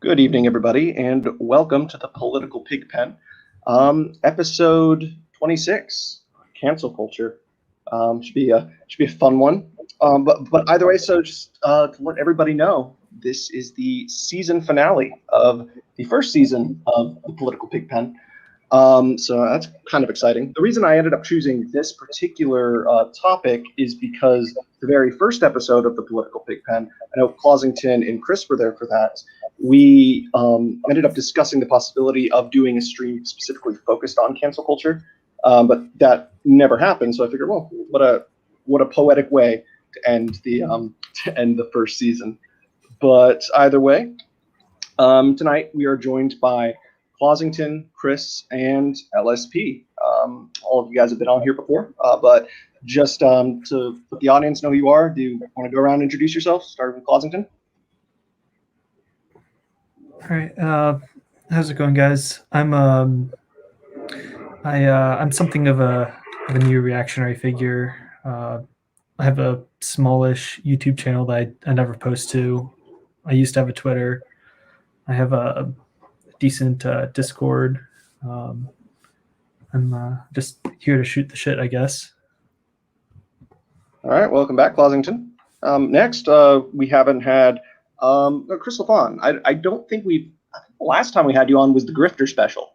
Good evening, everybody, and welcome to the Political Pigpen, episode 26, cancel culture. Should be a fun one. But either way, so just to let everybody know, this is the season finale of the first season of the Political Pigpen. So that's kind of exciting. The reason I ended up choosing this particular topic is because the very first episode of the Political Pigpen, I know Clausington and Chris were there for that. We ended up discussing the possibility of doing a stream specifically focused on cancel culture, but that never happened. So I figured, well, what a poetic way to end the first season. But either way, tonight we are joined by Clausington, Chris, and LSP. All of you guys have been on here before, but just to let the audience know who you are, do you want to go around and introduce yourself? Starting with Clausington. All right, how's it going, guys? I'm something of a new reactionary figure. I have a smallish YouTube channel that I never post to. I used to have a Twitter. I have a decent Discord. I'm just here to shoot the shit, I guess. All right, welcome back, Clausington. Next, we haven't had Chris LaFon. I don't think the last time we had you on was the Grifter special.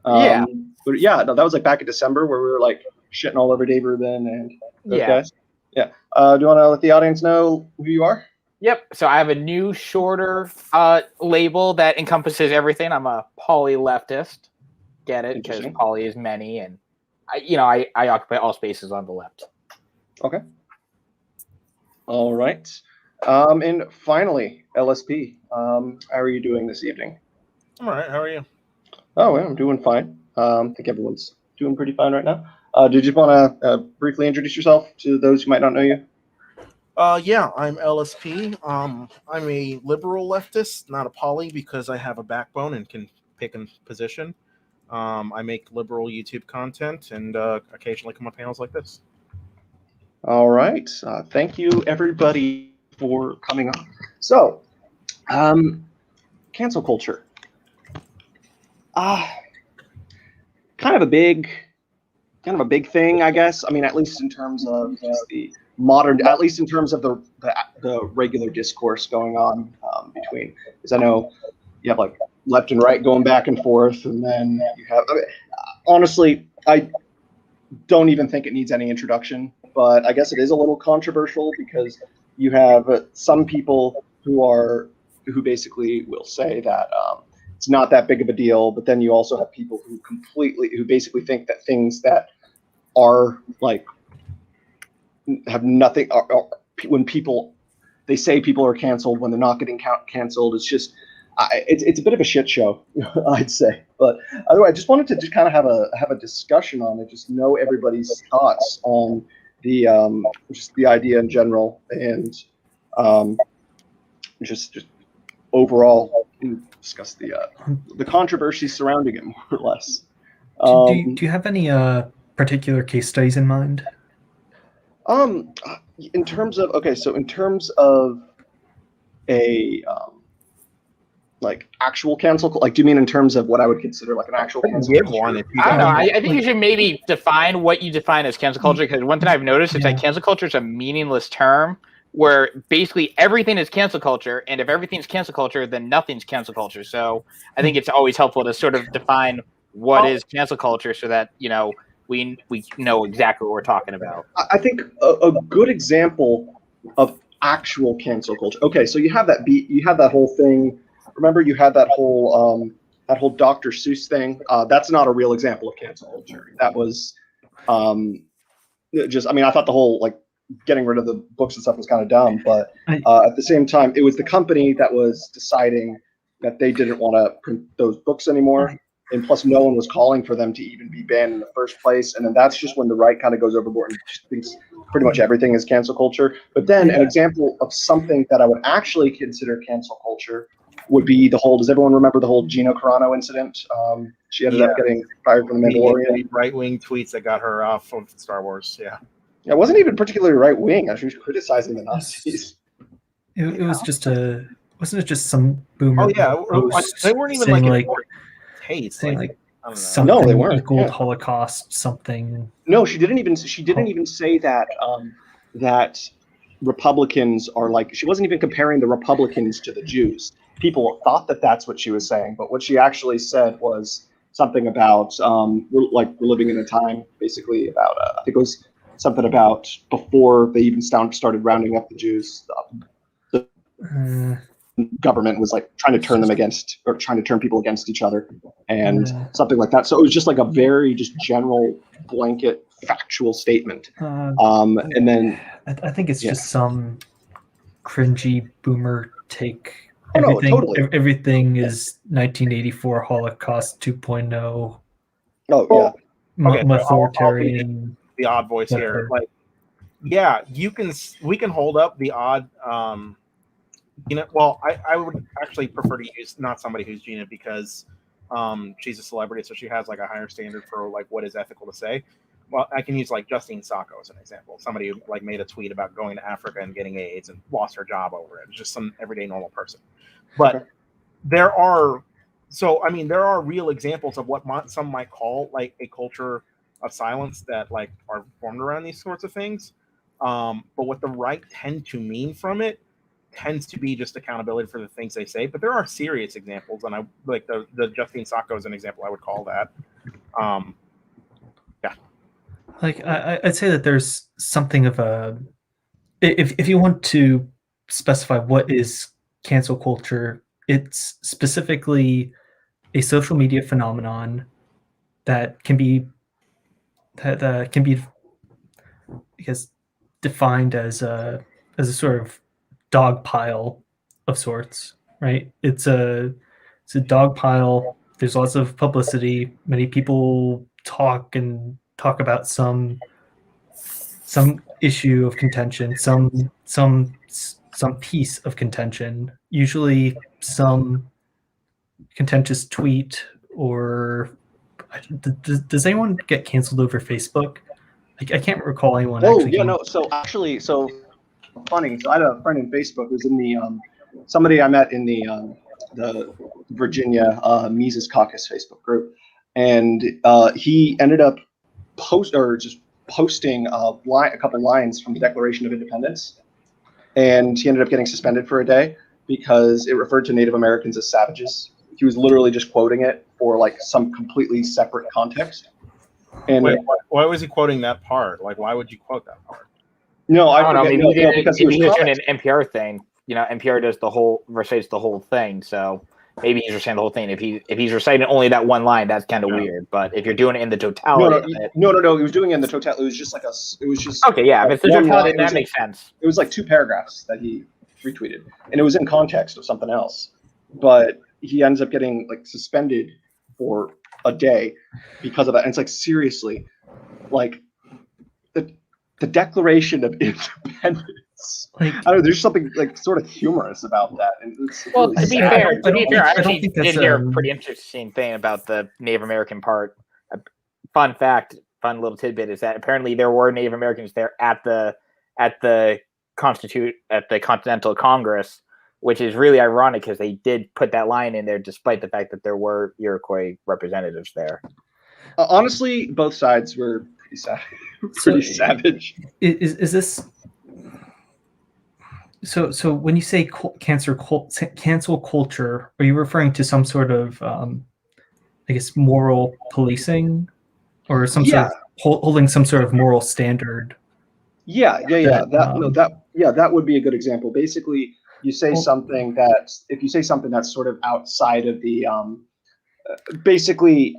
Yeah. But yeah, no, that was like back in December where we were like shitting all over Dave Rubin and those guys. Yeah. Do you want to let the audience know who you are? Yep. So I have a new, shorter label that encompasses everything. I'm a poly leftist. Get it? Because poly is many, and I occupy all spaces on the left. Okay. All right. And finally, LSP. How are you doing this evening? I'm all right. How are you? Oh, yeah, I'm doing fine. I think everyone's doing pretty fine right now. Did you want to briefly introduce yourself to those who might not know you? Yeah, I'm LSP. I'm a liberal leftist, not a poly, because I have a backbone and can pick a position. I make liberal YouTube content and occasionally come on panels like this. All right. Thank you, everybody, for coming on. So, cancel culture. Kind of a big thing, I guess. I mean, at least in terms of just the modern, at least in terms of the regular discourse going on between, because I know you have like left and right going back and forth, and then you have. I mean, honestly, I don't even think it needs any introduction, but I guess it is a little controversial because you have some people who basically will say that it's not that big of a deal, but then you also have people who basically think that things that are like have nothing. When they say people are canceled when they're not getting canceled, it's just it's a bit of a shit show, I'd say. But otherwise, I just wanted to just kind of have a discussion on it, just know everybody's thoughts on the just the idea in general, and just overall discuss the controversy surrounding it more or less. Do you have any particular case studies in mind? In terms of a like actual cancel, like, do you mean in terms of what I would consider like an actual cancel Give culture? one if you I don't know. got I think you should maybe define what you define as cancel culture, because one thing I've noticed is that cancel culture is a meaningless term where basically everything is cancel culture, and if everything's cancel culture, then nothing's cancel culture. So I think it's always helpful to sort of define what is cancel culture so that, we know exactly what we're talking about. I think a good example of actual cancel culture. Okay, so you have that whole thing. Remember, you had that whole Dr. Seuss thing. That's not a real example of cancel culture. That was just. I mean, I thought the whole like getting rid of the books and stuff was kind of dumb, but at the same time, it was the company that was deciding that they didn't want to print those books anymore. And plus, no one was calling for them to even be banned in the first place. And then that's just when the right kind of goes overboard and just thinks pretty much everything is cancel culture. But then an example of something that I would actually consider cancel culture would be the whole. Does everyone remember the whole Gina Carano incident? She ended up getting fired from The Mandalorian. Right-wing tweets that got her off of Star Wars. Yeah. It wasn't even particularly right wing. She was criticizing the Nazis. It was just a wasn't it just some boomer? Oh yeah, post they weren't even saying like taste. saying like I don't know. something No, they weren't, equaled yeah. Holocaust, something. No, she didn't even say that that Republicans are like, she wasn't even comparing the Republicans to the Jews. People thought that that's what she was saying, but what she actually said was something about we're living in a time, basically about I think it was something about before they even started rounding up the Jews. The government was like trying to turn them against, or trying to turn people against each other, and something like that. So it was just like a very just general blanket factual statement. And then I think it's just some cringy boomer take. Oh, no, totally. Everything is 1984 Holocaust 2.0. Oh yeah. Okay, authoritarian. The odd voice here, like, yeah, we can hold up the odd. Well, I would actually prefer to use not somebody who's Gina, because she's a celebrity, so she has like a higher standard for like what is ethical to say. Well, I can use like Justine Sacco as an example. Somebody who like made a tweet about going to Africa and getting AIDS and lost her job over it. It's just some everyday normal person. But there are real examples of what some might call like a culture of silence that like are formed around these sorts of things. But what the right tend to mean from it tends to be just accountability for the things they say. But there are serious examples, and I like the Justine Sacco is an example I would call that. Like I'd say that there's something of a, if you want to specify what is cancel culture, it's specifically a social media phenomenon that can be I guess, defined as a sort of dog pile of sorts, right? It's a dog pile. There's lots of publicity. Many people talk about some issue of contention, some piece of contention, usually some contentious tweet. Or does anyone get canceled over Facebook? I can't recall anyone. So actually, funny. So I had a friend in Facebook who's in the somebody I met in the Virginia Mises Caucus Facebook group, and he ended up posting a couple lines from the Declaration of Independence, and he ended up getting suspended for a day because it referred to Native Americans as savages. He was literally just quoting it for like some completely separate context. And wait, why was he quoting that part? Like, why would you quote that part? No, I don't know. Maybe because he was doing an NPR thing. You know, NPR does recites the whole thing. So maybe he's reciting the whole thing. If he's reciting only that one line, that's kind of weird. But if you're doing it in the totality, no, he was doing it in the totality. It was just like okay, yeah. If it's the totality, that makes sense. It was like 2 paragraphs that he retweeted, and it was in context of something else. But he ends up getting like suspended for a day because of that. And it's like, seriously, like the Declaration of Independence. Like, I don't know, there's something like sort of humorous about that. And well, to be fair, I actually did hear a pretty interesting thing about the Native American part. Fun fact, fun little tidbit is that apparently there were Native Americans there at the Continental Congress, which is really ironic because they did put that line in there despite the fact that there were Iroquois representatives there. Honestly, both sides were pretty savage. Is this so? When you say cancel culture, are you referring to some sort of, I guess, moral policing, or some sort of holding some sort of moral standard? That would be a good example. Basically, you say something if you say something that's sort of outside of the basically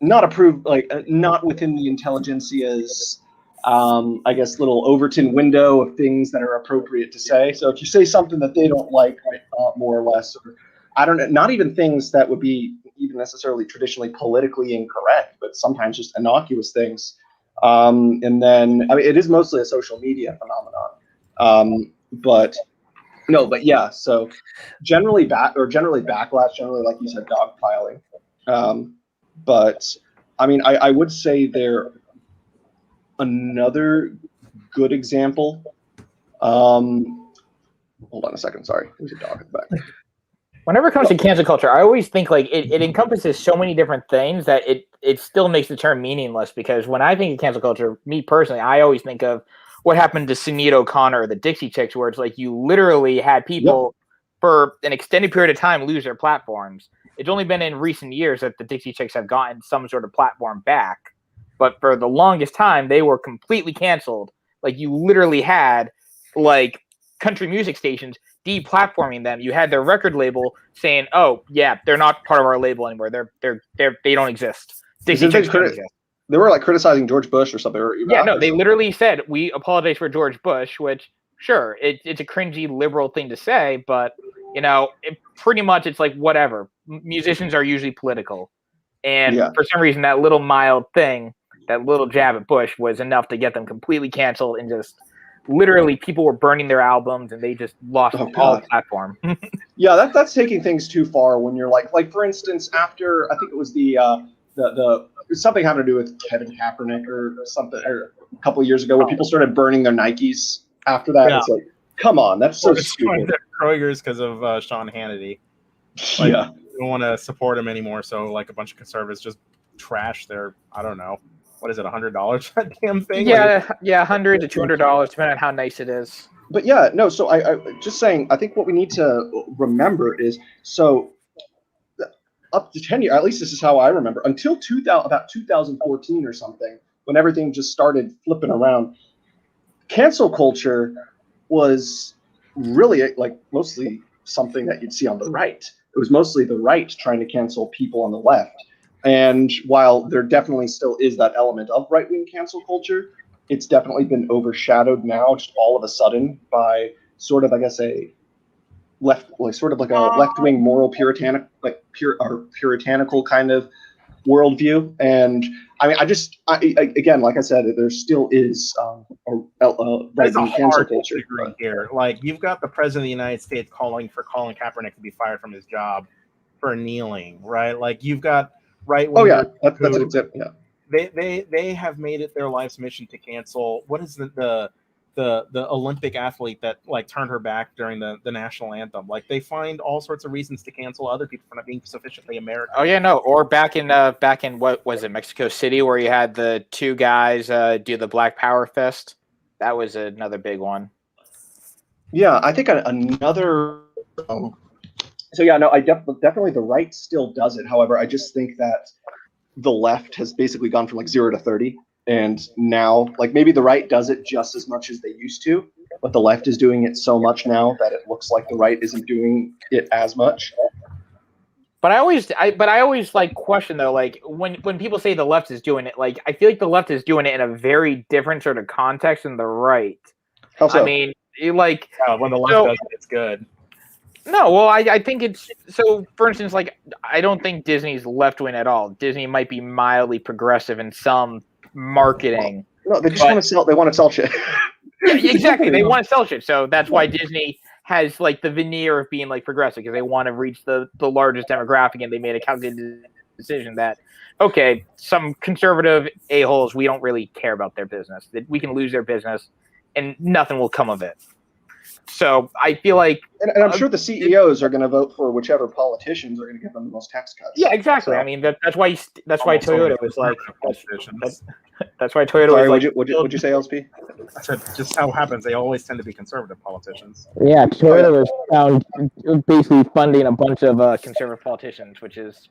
not approved, like not within the intelligentsia's I guess little Overton window of things that are appropriate to say. So if you say something that they don't like, more or less, or I don't know, not even things that would be even necessarily traditionally politically incorrect, but sometimes just innocuous things. And then, I mean, it is mostly a social media phenomenon. But yeah, so generally backlash, generally, like you said, dogpiling. But I mean, I would say another good example Hold on a second. Sorry, there's a dog in the back. Whenever it comes to cancel culture, I always think like it encompasses so many different things that it still makes the term meaningless. Because when I think of cancel culture, me personally, I always think of what happened to Sinead O'Connor or the Dixie Chicks, where it's like you literally had people for an extended period of time lose their platforms. It's only been in recent years that the Dixie Chicks have gotten some sort of platform back, but for the longest time they were completely canceled. Like you literally had like country music stations deplatforming them. You had their record label saying, "Oh yeah, they're not part of our label anymore. They don't exist." Dixie Chicks don't exist. They were like criticizing George Bush or something. Yeah, no, they literally said, "We apologize for George Bush," which sure, it's a cringy liberal thing to say, but you know, pretty much it's like whatever. Musicians are usually political, and for some reason, that little mild thing, that little jab at Bush, was enough to get them completely canceled and just. Literally, people were burning their albums, and they just lost all platform. Yeah, that's taking things too far. When you're like for instance, after I think it was the something having to do with Kevin Kaepernick or something, or a couple of years ago, where people started burning their Nikes after that. It's like, come on, that's so stupid. Kroger's because of Sean Hannity. Like, you don't want to support him anymore, so like a bunch of conservatives just trash their, I don't know. What is it, $100 that damn thing? Yeah, $100 to $200, depending on how nice it is. But yeah, no. So I just saying, I think what we need to remember is up to 10 years. At least this is how I remember. Until about 2014 or something, when everything just started flipping around, cancel culture was really like mostly something that you'd see on the right. It was mostly the right trying to cancel people on the left. And while there definitely still is that element of right-wing cancel culture, it's definitely been overshadowed now, just all of a sudden, by sort of, I guess, a left-wing moral puritanical kind of worldview. And I mean, again, like I said, there still is a right-wing cancel culture here. Like, you've got the president of the United States calling for Colin Kaepernick to be fired from his job for kneeling, right? Like, you've got right wing. That's an example. Yeah, they have made it their life's mission to cancel. What is the Olympic athlete that like turned her back during the national anthem? Like, they find all sorts of reasons to cancel other people for not being sufficiently American. Oh yeah, no. Or back in what was it, Mexico City, where you had the two guys do the Black Power fist. That was another big one. Yeah, I think another. So yeah, no, I definitely the right still does it. However, I just think that the left has basically gone from like 0 to 30, and now like maybe the right does it just as much as they used to, but the left is doing it so much now that it looks like the right isn't doing it as much. But I always like question though, like when people say the left is doing it, like I feel like the left is doing it in a very different sort of context than the right. How so? I mean, like when the left does it, it's good. No, well, I think it's so. For instance, like I don't think Disney's left wing at all. Disney might be mildly progressive in some marketing. No, they just want to sell. They want to sell shit. Yeah, exactly. They want to sell shit. So that's why Disney has like the veneer of being like progressive, because they want to reach the largest demographic, and they made a calculated decision that okay, some conservative a-holes, we don't really care about their business. That we can lose their business, and nothing will come of it. So I feel like, and I'm sure the CEOs are going to vote for whichever politicians are going to give them the most tax cuts. Yeah, exactly. So, I mean, that's why Toyota was like that's why Toyota Sorry, was like. What'd you say, LSP? I said just how it happens. They always tend to be conservative politicians. Yeah, Toyota was found basically funding a bunch of conservative politicians, which is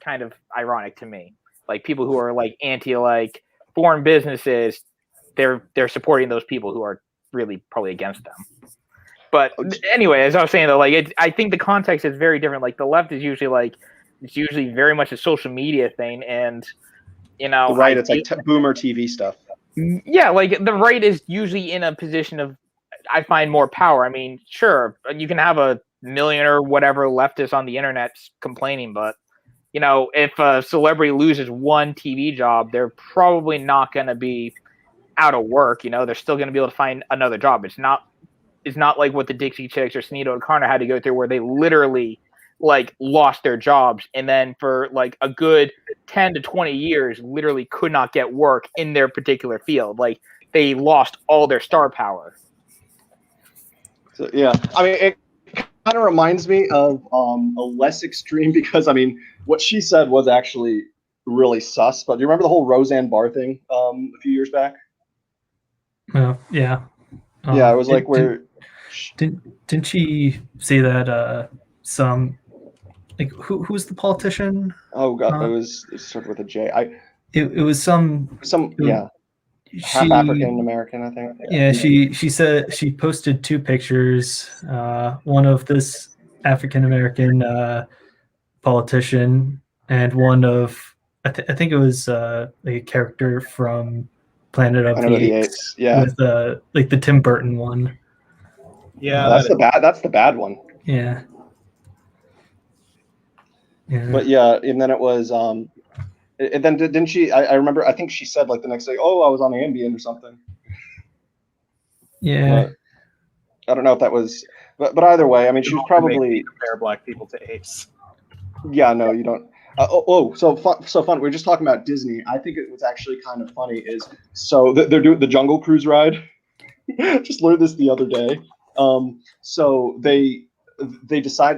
kind of ironic to me. Like people who are like anti like foreign businesses, they're supporting those people who are really probably against them. But anyway, as I was saying though, like I think the context is very different. Like the left is usually very much a social media thing, and you know, the right, it's like boomer TV stuff. Yeah, like the right is usually in a position of, I find, more power. I mean, sure, you can have a million or whatever leftists on the internet complaining, but you know, if a celebrity loses one TV job, they're probably not going to be out of work. You know, they're still going to be able to find another job. It's not like what the Dixie Chicks or Sinead O'Connor had to go through, where they literally like lost their jobs and then for like a good 10 to 20 years literally could not get work in their particular field. Like they lost all their star power. So yeah, I mean, it kind of reminds me of a less extreme because I mean, what she said was actually really sus. But do you remember the whole Roseanne Barr thing a few years back? Yeah. Yeah, it was like where. Didn't she say that some like who's the politician? Oh god, it started with a J. It was some yeah, half African American, I think. Yeah, she said she posted two pictures, one of this African American politician and one of I think it was a character from Planet of the Apes. Yeah, with like the Tim Burton one. Yeah, that's the bad one. Yeah. But yeah, and then it was and then didn't she? I remember. I think she said like the next day, "Oh, I was on Ambien or something." Yeah. But I don't know if that was, but either way, I mean, she was probably compare black people to apes. Yeah, no, you don't. So fun. We are just talking about Disney. I think it was actually kind of funny. So they're doing the Jungle Cruise ride. Just learned this the other day. So the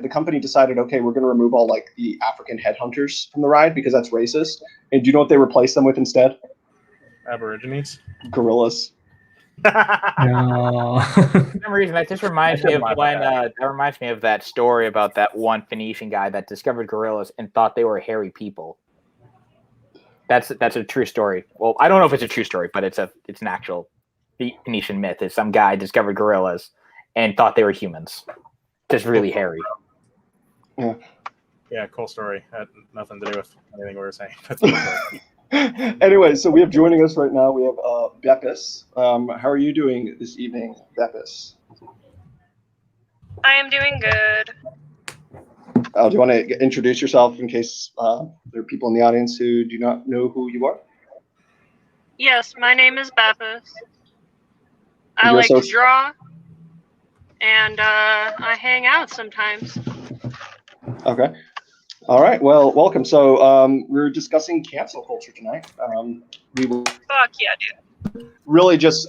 company decided, okay, we're going to remove all like the African headhunters from the ride because that's racist. And do you know what they replaced them with instead? Aborigines. Gorillas. No. For some reason, that just reminds me of when that reminds me of that story about that one Phoenician guy that discovered gorillas and thought they were hairy people. That's a true story. Well, I don't know if it's a true story, but it's an actual Phoenician myth. Is some guy discovered gorillas and thought they were humans, just really hairy. Yeah, cool story. Had nothing to do with anything we were saying. Anyway, so we have joining us right now. We have Beppis. How are you doing this evening, Beppis? I am doing good. Do you want to introduce yourself in case there are people in the audience who do not know who you are? Yes, my name is Beppis. I like to draw, and I hang out sometimes. Okay. All right. Well, welcome. So we're discussing cancel culture tonight. We will Fuck yeah, dude. really just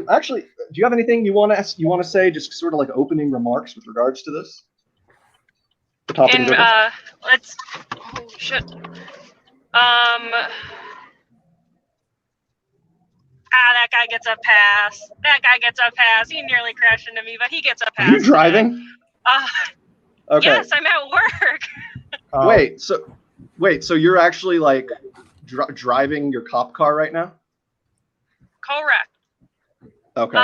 actually, do you have anything you want to say? Just sort of like opening remarks with regards to this. The topic. Let's. Oh shit. That guy gets a pass. That guy gets a pass. He nearly crashed into me, but he gets a pass. Are you driving? Okay. Yes, I'm at work. Wait. So you're actually like driving your cop car right now? Correct. Okay.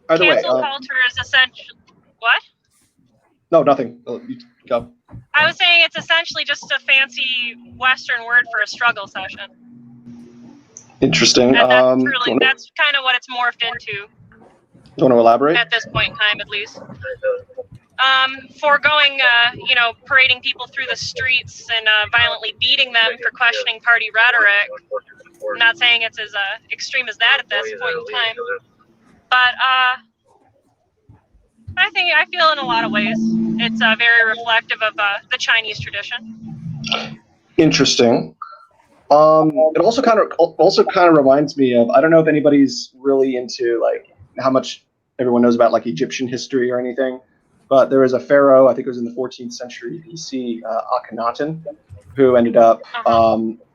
Cancel culture is essential. What? No, nothing. You go. I was saying it's essentially just a fancy Western word for a struggle session. Interesting. And that's kind of what it's morphed into. You want to elaborate? At this point in time, at least. Foregoing, parading people through the streets and violently beating them for questioning party rhetoric. I'm not saying it's as extreme as that at this point in time. But I feel in a lot of ways it's very reflective of the Chinese tradition. Interesting. It also kind of reminds me of, I don't know if anybody's really into like how much everyone knows about like Egyptian history or anything, but there was a pharaoh, I think it was in the 14th century BC, Akhenaten, who ended up,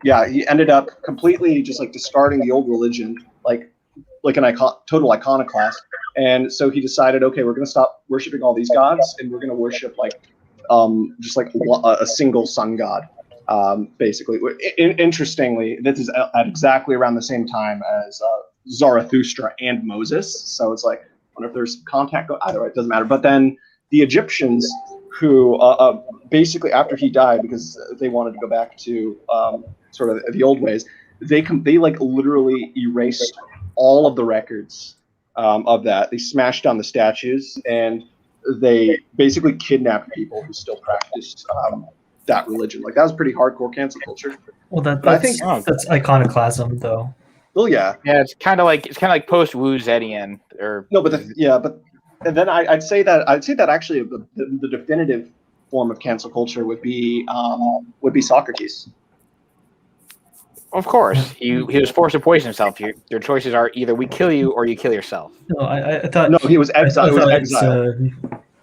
he ended up completely just like discarding the old religion, like an total iconoclast. And so he decided, okay, we're going to stop worshiping all these gods and we're going to worship like just like a single sun god. Basically, interestingly, this is at exactly around the same time as Zarathustra and Moses. So it's like, I wonder if there's contact. Either way, it doesn't matter. But then the Egyptians, who basically after he died, because they wanted to go back to sort of the old ways, they like literally erased all of the records of that. They smashed down the statues and they basically kidnapped people who still practiced that religion. Like that was pretty hardcore cancel culture. Well, that's iconoclasm, though. Well, yeah. Yeah, it's kind of like post Wu Zetian or no, but and then I'd say that actually the definitive form of cancel culture would be Socrates. Of course, he was forced to poison himself. Your choices are either we kill you or you kill yourself. No, I thought No, he was exiled. It was thought exile.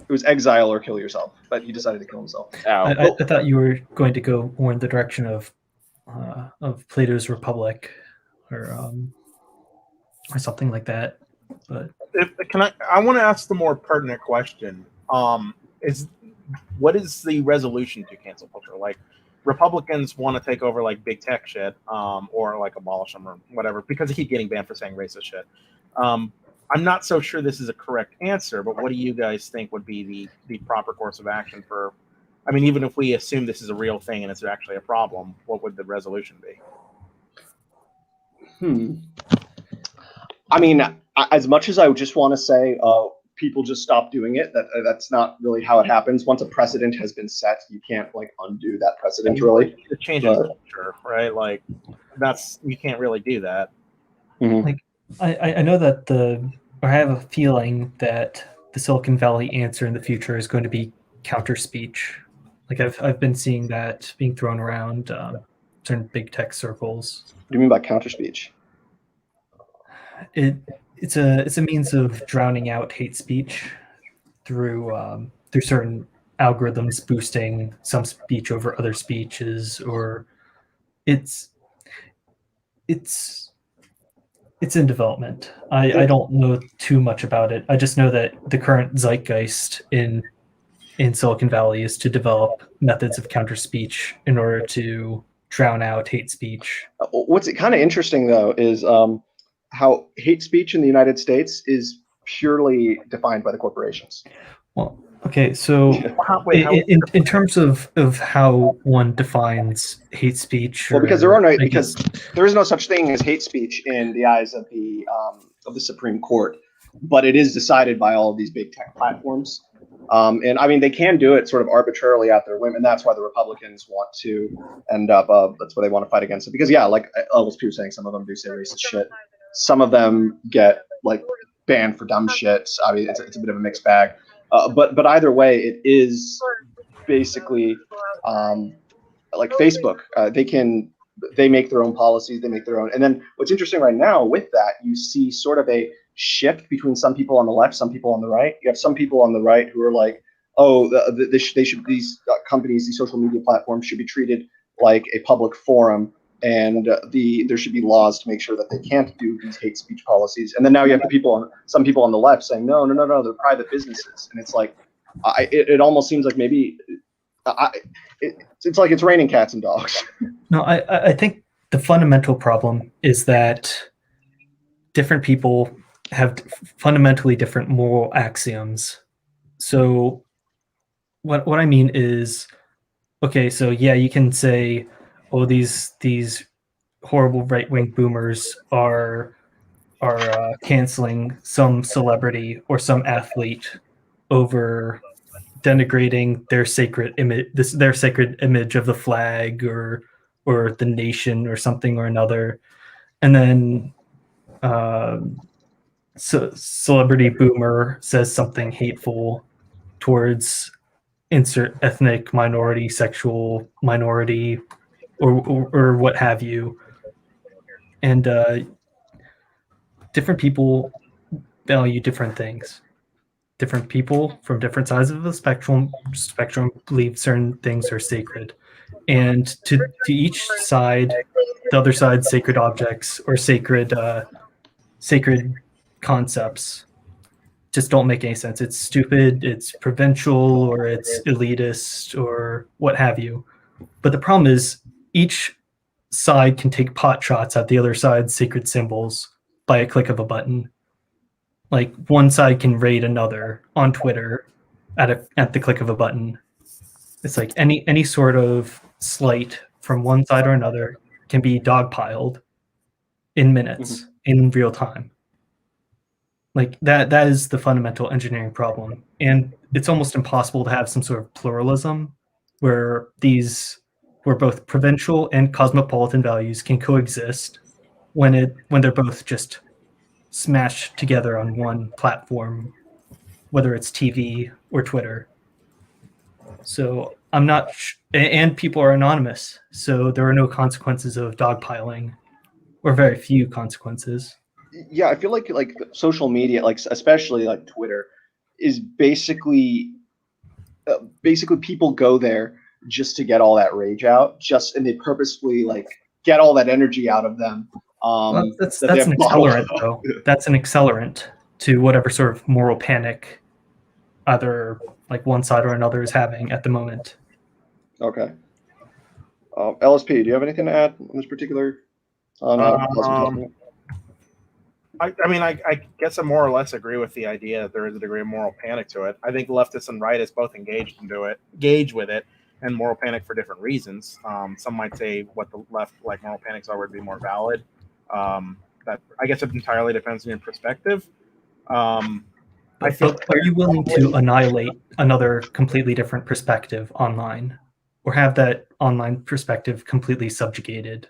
It was exile or kill yourself, but he decided to kill himself. Oh, I thought you were going to go more in the direction of Plato's Republic, or something like that. But I want to ask the more pertinent question. What is the resolution to cancel culture? Like, Republicans want to take over like big tech shit, or like abolish them or whatever, because they keep getting banned for saying racist shit. I'm not so sure this is a correct answer, but what do you guys think would be the proper course of action for? I mean, even if we assume this is a real thing and it's actually a problem, what would the resolution be? I mean, as much as I just want to say, people just stop doing it. That's not really how it happens. Once a precedent has been set, you can't like undo that precedent. Really, the change in culture, right? Like, you can't really do that. Mm-hmm. Like, I know that I have a feeling that the Silicon Valley answer in the future is going to be counter speech. Like, I've been seeing that being thrown around certain big tech circles. What do you mean by counter speech? It's a means of drowning out hate speech through certain algorithms boosting some speech over other speeches, or it's in development. I don't know too much about it. I just know that the current zeitgeist in Silicon Valley is to develop methods of counter speech in order to drown out hate speech. What's kind of interesting though is how hate speech in the United States is purely defined by the corporations. Well, okay, so in terms of how one defines hate speech, well, because there is no such thing as hate speech in the eyes of the Supreme Court, but it is decided by all of these big tech platforms. And I mean, they can do it sort of arbitrarily at their whim, and that's why the Republicans want to end up. That's why they want to fight against it. Because yeah, like LSP was saying, some of them do say racist shit. Some of them get like banned for dumb shit. I mean, it's a bit of a mixed bag. But either way, it is basically like Facebook. They make their own policies. They make their own. And then what's interesting right now with that, you see sort of a shift between some people on the left, some people on the right. You have some people on the right who are like, oh, these companies, these social media platforms should be treated like a public forum. And there should be laws to make sure that they can't do these hate speech policies. And then now you have some people on the left saying, no, they're private businesses. And it's like, it almost seems like maybe it's like it's raining cats and dogs. No, I think the fundamental problem is that different people have fundamentally different moral axioms. So what I mean is, okay, so yeah, you can say, oh, these horrible right-wing boomers are canceling some celebrity or some athlete over denigrating their sacred image of the flag or the nation or something or another, and then celebrity boomer says something hateful towards insert ethnic minority, sexual minority, or what have you, and different people value different things. Different people from different sides of the spectrum believe certain things are sacred, and to each side, the other side's sacred objects or sacred concepts just don't make any sense. It's stupid, it's provincial, or it's elitist, or what have you. But the problem is, each side can take pot shots at the other side's sacred symbols by a click of a button. Like, one side can raid another on Twitter at the click of a button. It's like any sort of slight from one side or another can be dogpiled in minutes, in real time. Like, that is the fundamental engineering problem. And it's almost impossible to have some sort of pluralism where both provincial and cosmopolitan values can coexist when they're both just smashed together on one platform, whether it's TV or Twitter. So I'm not, and people are anonymous, so there are no consequences of dogpiling, or very few consequences. Yeah, I feel like social media, like especially like Twitter, is basically people go there just to get all that rage out, and they purposefully like get all that energy out of them. Well, That they that's have an bottled accelerant, up. though. That's an accelerant to whatever sort of moral panic either like one side or another is having at the moment. Okay. LSP, do you have anything to add on this particular? I guess I more or less agree with the idea that there is a degree of moral panic to it. I think leftists and rightists both engage with it, and moral panic for different reasons. Some might say what the left like moral panics are would be more valid. That I guess it entirely depends on your perspective. I think. But are you willing to annihilate another completely different perspective online, or have that online perspective completely subjugated?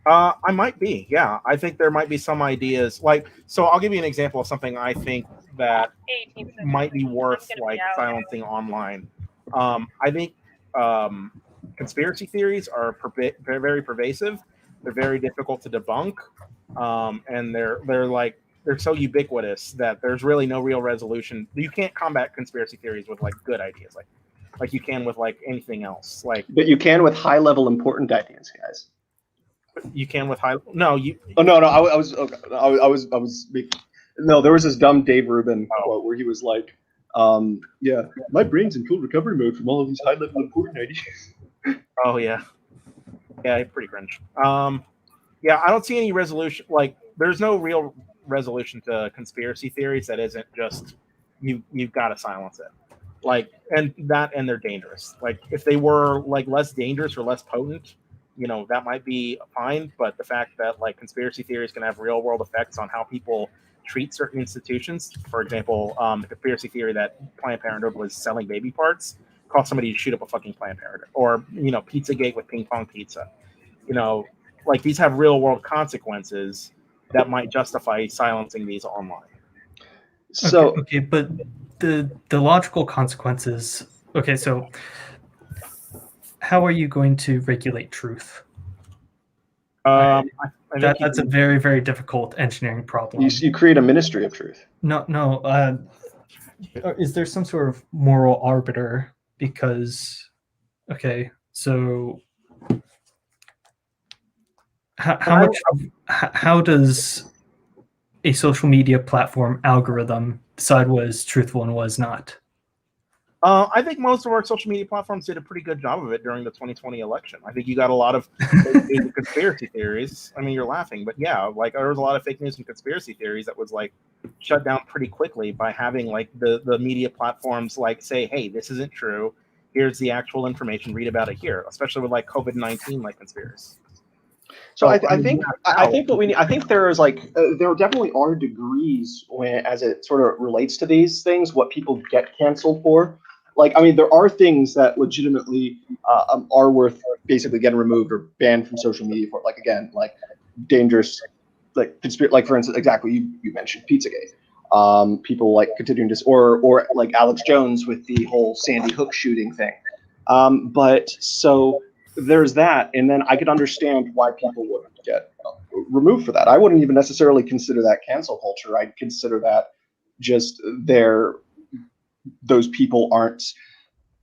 I might be, yeah. I think there might be some ideas so I'll give you an example of something I think that might be worth like silencing online. I think conspiracy theories are very pervasive. They're very difficult to debunk, and they're so ubiquitous that there's really no real resolution. You can't combat conspiracy theories with like good ideas, like you can with like anything else. But you can with high level important ideas, guys. You can with high. No, you. Oh no, I was making. No, there was this dumb Dave Rubin quote where he was like, "Yeah, my brain's in full recovery mode from all of these high level important ideas." Oh yeah, pretty cringe. Yeah, I don't see any resolution. Like, there's no real resolution to conspiracy theories that isn't just you've got to silence it. Like, and they're dangerous. Like, if they were like less dangerous or less potent, that might be fine. But the fact that like conspiracy theories can have real world effects on how people treat certain institutions, for example, the conspiracy theory that Planned Parenthood was selling baby parts caused somebody to shoot up a fucking Planned Parenthood, or Pizzagate with ping pong pizza. Like these have real world consequences that might justify silencing these online. So okay, but the logical consequences. Okay, so how are you going to regulate truth? That's a very, very difficult engineering problem. You create a ministry of truth. No. Is there some sort of moral arbiter? Because, okay, so how does a social media platform algorithm decide what is truthful and what is not? I think most of our social media platforms did a pretty good job of it during the 2020 election. I think you got a lot of conspiracy theories. I mean, you're laughing, but yeah, like there was a lot of fake news and conspiracy theories that was like shut down pretty quickly by having like the media platforms like say, hey, this isn't true. Here's the actual information. Read about it here, especially with like COVID-19 like conspiracy. So I think what we need. I think there is like there definitely are degrees as it sort of relates to these things, what people get canceled for. Like, I mean, there are things that legitimately are worth basically getting removed or banned from social media for. Like, again, like dangerous, like for instance, exactly you mentioned Pizzagate. People like continuing to, or like Alex Jones with the whole Sandy Hook shooting thing. But so there's that, and then I could understand why people would get removed for that. I wouldn't even necessarily consider that cancel culture. I'd consider that just those people aren't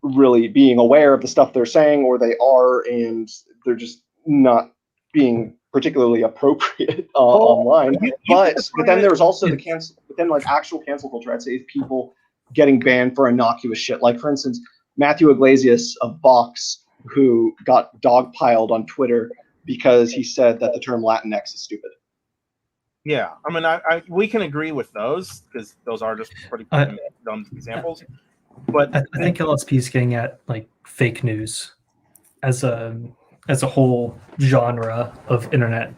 really being aware of the stuff they're saying, or they are, and they're just not being particularly appropriate online. But then there's also the cancel. But then like actual cancel culture, I'd say is people getting banned for innocuous shit. Like for instance, Matthew Iglesias of Vox, who got dogpiled on Twitter because he said that the term Latinx is stupid. Yeah, I mean, we can agree with those because those are just pretty dumb examples. But I think LSP is getting at like fake news as a whole genre of internet.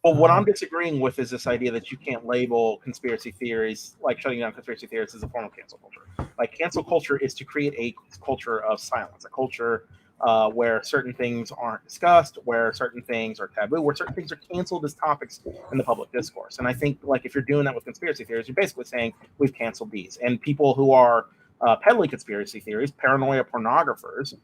Well, what I'm disagreeing with is this idea that you can't label conspiracy theories, like shutting down conspiracy theories, as a form of cancel culture. Like cancel culture is to create a culture of silence, a culture where certain things aren't discussed, where certain things are taboo, where certain things are canceled as topics in the public discourse. And I think like if you're doing that with conspiracy theories, you're basically saying we've canceled these. And people who are peddling conspiracy theories, paranoia pornographers,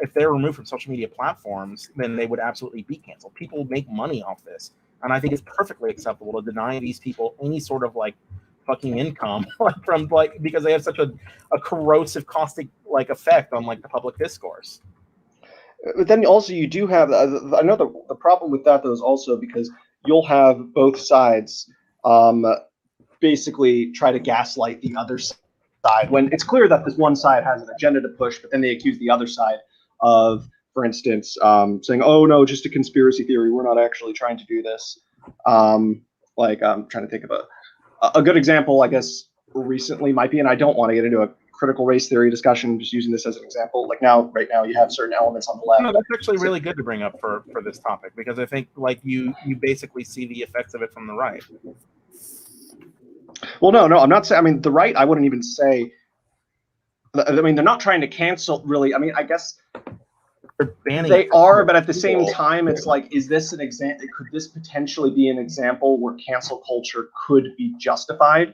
if they're removed from social media platforms, then they would absolutely be canceled. People make money off this, and I think it's perfectly acceptable to deny these people any sort of like fucking income from like because they have such a corrosive, caustic like effect on like the public discourse. But then also you do have, I know the problem with that though is also because you'll have both sides basically try to gaslight the other side when it's clear that this one side has an agenda to push, but then they accuse the other side of, for instance, saying, oh no, just a conspiracy theory, we're not actually trying to do this. Like I'm trying to think of a good example, I guess, recently might be, and I don't want to get into a critical race theory discussion, just using this as an example. Like right now you have certain elements on the left. No, that's actually really good to bring up for this topic, because I think like you basically see the effects of it from the right. Well, no, I'm not saying, I mean, the right, I wouldn't even say, I mean, they're not trying to cancel, really. I mean, I guess They're banning they are, but at the same time, it's like, is this an example, could this potentially be an example where cancel culture could be justified?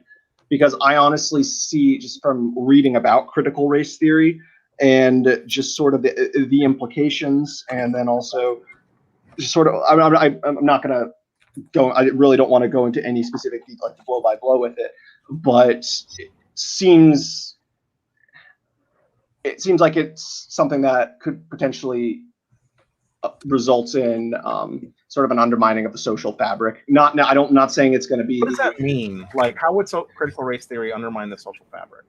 Because I honestly see, just from reading about critical race theory and just sort of the implications, and then also just sort of, I'm not going to go, I really don't want to go into any specific like blow by blow with it, but it seems like it's something that could potentially result in sort of an undermining of the social fabric. I'm not saying it's going to be. What does that mean? Like, how would critical race theory undermine the social fabric?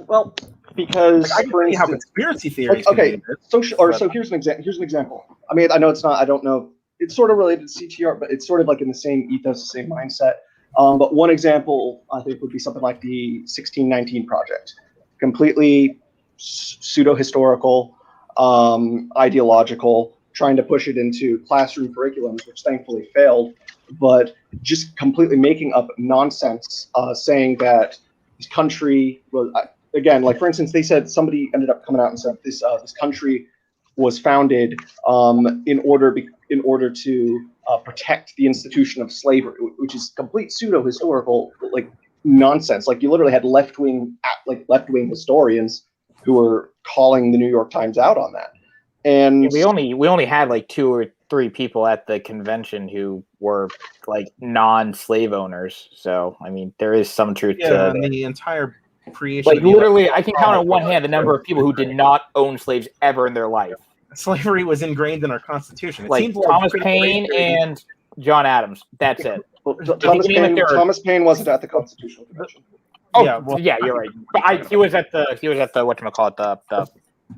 Well, because like, I can see how conspiracy theories. Okay, so here's an example. I mean, I know it's not. I don't know. It's sort of related to CTR, but it's sort of like in the same ethos, the same mindset. But one example I think would be something like the 1619 Project, completely pseudo-historical, ideological, trying to push it into classroom curriculums, which thankfully failed, but just completely making up nonsense, saying that this country was, again, like for instance, they said, somebody ended up coming out and said this country was founded in order to protect the institution of slavery, which is complete pseudo-historical, like nonsense. Like you literally had left-wing historians who were calling the New York Times out on that. And we only had like 2 or 3 people at the convention who were like non-slave owners. So I mean, there is some truth to the entire creation. Like literally, I can count on one hand the number of people who did not own slaves ever in their life. Slavery was ingrained in our Constitution. It like seems Thomas Paine and John Adams. That's it. Well, Thomas Paine wasn't at the Constitutional Convention. Oh yeah, you're right. But he was at the whatchamacallit, the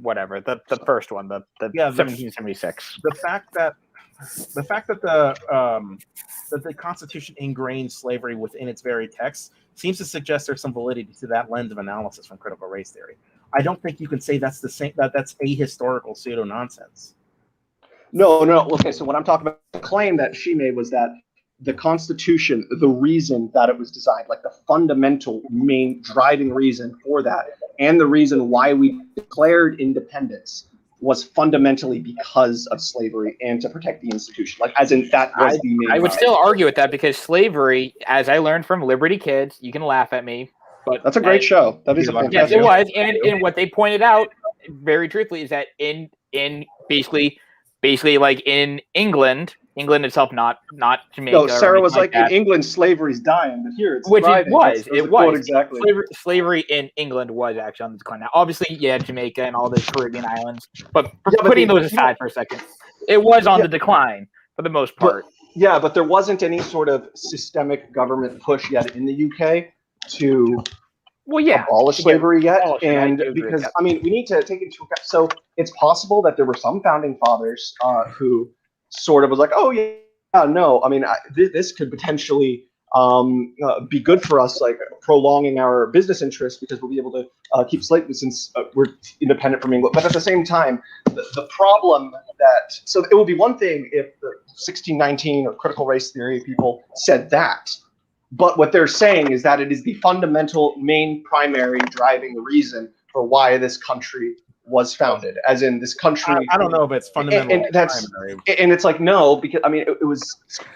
whatever, the first one, the 1776. The fact that the Constitution ingrained slavery within its very text seems to suggest there's some validity to that lens of analysis from critical race theory. I don't think you can say that's the same. That's ahistorical pseudo nonsense. No. Okay, so what I'm talking about, the claim that she made was that the Constitution, the reason that it was designed, like the fundamental main driving reason for that, and the reason why we declared independence, was fundamentally because of slavery and to protect the institution. Like, as in, that was the main. I would still argue with that, because slavery, as I learned from Liberty Kids, you can laugh at me, but that's a great show. That is a fantastic. Yes, it was, and what they pointed out, very truthfully, is that in basically like in England itself, not Jamaica. No, Sarah was like that. In England, slavery's dying, but here it's which thriving. It was exactly. Slavery in England was actually on the decline. Now, obviously, yeah, Jamaica and all the Caribbean islands, but putting those aside for a second, it was on the decline for the most part. But there wasn't any sort of systemic government push yet in the UK to abolish slavery yet. And because, I mean, we need to take into account, so it's possible that there were some founding fathers who sort of was like, oh yeah, no, I mean, this could potentially be good for us, like prolonging our business interests, because we'll be able to keep slavery since we're independent from England. But at the same time, the problem so it would be one thing if the 1619 or critical race theory people said that, but what they're saying is that it is the fundamental, main, primary driving reason for why this country was founded, as in this country. I don't know if it's fundamental. And it's like, no, because I mean, it was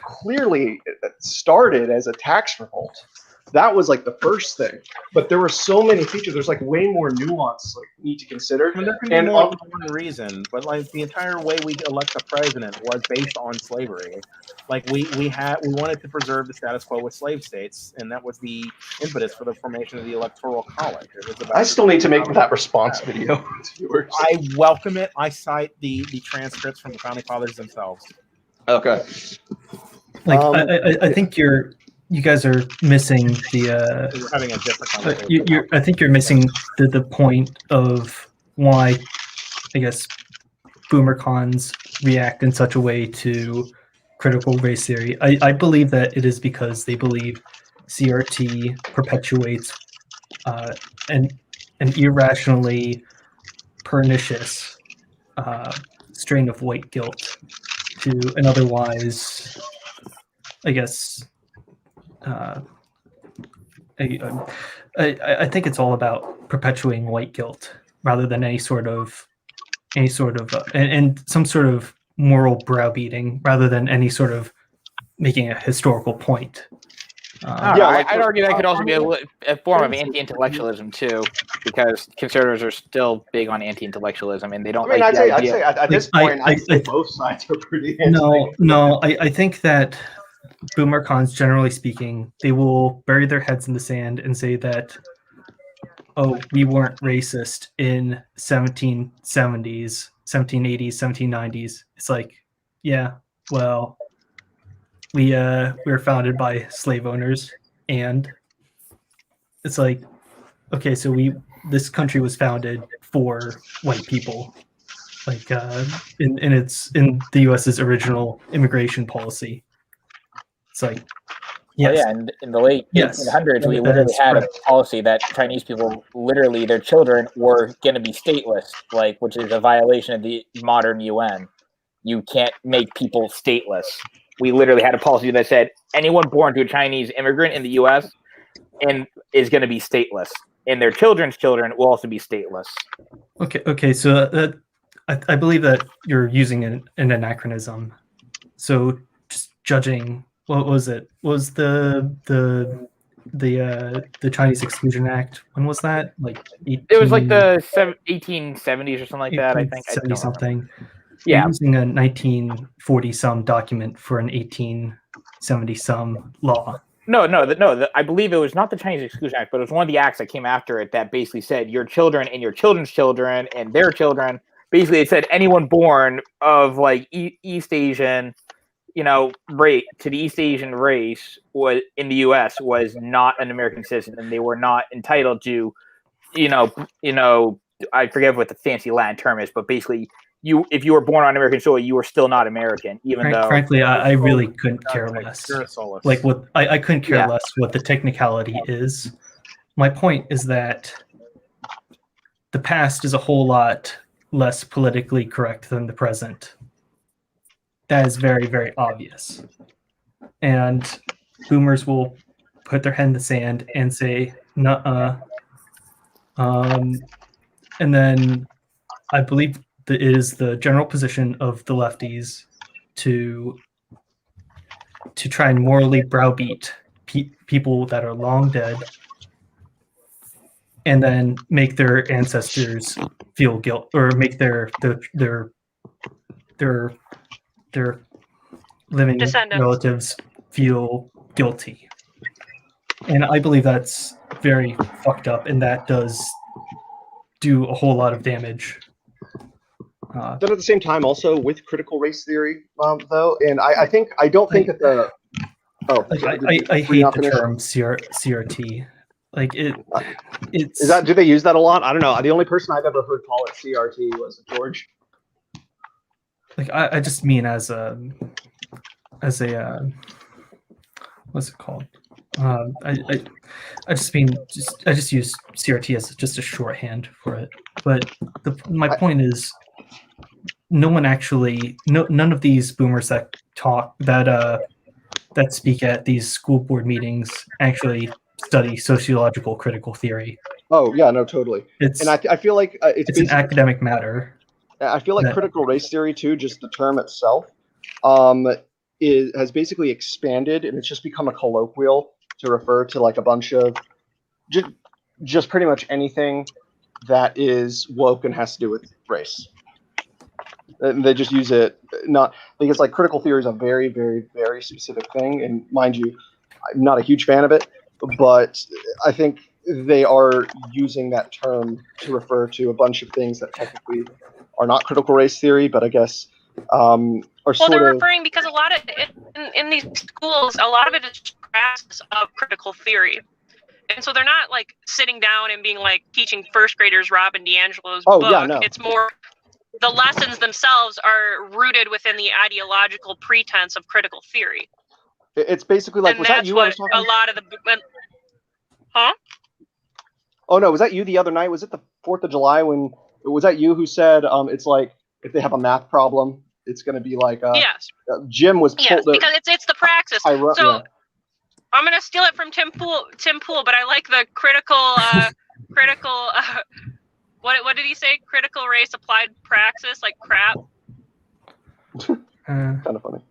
clearly started as a tax revolt, that was like the first thing. But there were so many features. There's like way more nuance like need to consider. I mean, there can be And more than one reason, but like the entire way we elect a president was based on slavery. Like we wanted to preserve the status quo with slave states, and that was the impetus for the formation of the Electoral College. It was about I still need to make that response video to viewers. I welcome it. I cite the transcripts from the founding fathers themselves. Okay. Like I think you guys are missing the. We're having a different conversation. I think you're missing the point of why, I guess, boomer cons react in such a way to critical race theory. I believe that it is because they believe CRT perpetuates an irrationally pernicious strain of white guilt to an otherwise, I guess, I think it's all about perpetuating white guilt rather than any sort of and some sort of moral browbeating rather than any sort of making a historical point. I'd argue that could also be a form of anti-intellectualism too, because conservatives are still big on anti-intellectualism, and they don't. I'd say at this point, I'd say both sides are pretty. No. I think that boomer cons, generally speaking, they will bury their heads in the sand and say that, oh, we weren't racist in 1770s, 1780s, 1790s. It's like, yeah, well, we were founded by slave owners, and it's like, okay, so this country was founded for white people, like in the U.S.'s original immigration policy. It's like, yes. Oh, yeah, and in the late 1800s, we literally had a policy that Chinese people, literally their children, were going to be stateless, which is a violation of the modern UN. You can't make people stateless. We literally had a policy that said anyone born to a Chinese immigrant in the U.S. and is going to be stateless, and their children's children will also be stateless. Okay. So I believe that you're using an anachronism. So just judging. What was it? Was the Chinese Exclusion Act? When was that? Like it was like the 1870s or something like that. I think 70 something. Yeah, you're using a 1940 some document for an 1870 some law. No. I believe it was not the Chinese Exclusion Act, but it was one of the acts that came after it that basically said your children and your children's children and their children. Basically, it said anyone born of like East Asian, rate to the East Asian race was in the U.S. was not an American citizen, and they were not entitled to, I forget what the fancy Latin term is, but basically, if you were born on American soil, you were still not American, even though. Frankly, I really couldn't care less. Like what I couldn't care less what the technicality is. My point is that the past is a whole lot less politically correct than the present. That is very, very obvious. And boomers will put their head in the sand and say, nuh-uh. And then I believe that it is the general position of the lefties to try and morally browbeat people that are long dead and then make their ancestors feel guilt or make their living relatives feel guilty. And I believe that's very fucked up, and that does do a whole lot of damage. But at the same time, also with critical race theory, though, and I don't think that the I hate the term CRT. Like it's is that, do they use that a lot? I don't know. The only person I've ever heard call it CRT was George. Like I just mean as a what's it called? I just mean I just use CRT as just a shorthand for it. But my point is, none of these boomers that talk that speak at these school board meetings actually study sociological critical theory. Oh yeah, no, totally. I feel like it's an academic matter. I feel like critical race theory too, just the term itself, has basically expanded, and it's just become a colloquial to refer to like a bunch of just pretty much anything that is woke and has to do with race. And they just use it not because like critical theory is a very, very, very specific thing. And mind you, I'm not a huge fan of it, but I think they are using that term to refer to a bunch of things that technically are not critical race theory, but I guess are sort they're of referring because a lot of it, in these schools, a lot of it is classes of critical theory. And so they're not like sitting down and being like teaching first graders Robin DiAngelo's book. Yeah, no. It's more the lessons themselves are rooted within the ideological pretense of critical theory. It's basically like, and was that's that you? what a lot of the huh? Oh no, was that you the other night? Was it the 4th of July when was that you who said it's like if they have a math problem, it's going to be like yes. Jim was yes because it's the praxis. So I'm going to steal it from Tim Pool, but I like the critical what did he say? Critical race applied praxis, like crap. Kind of funny.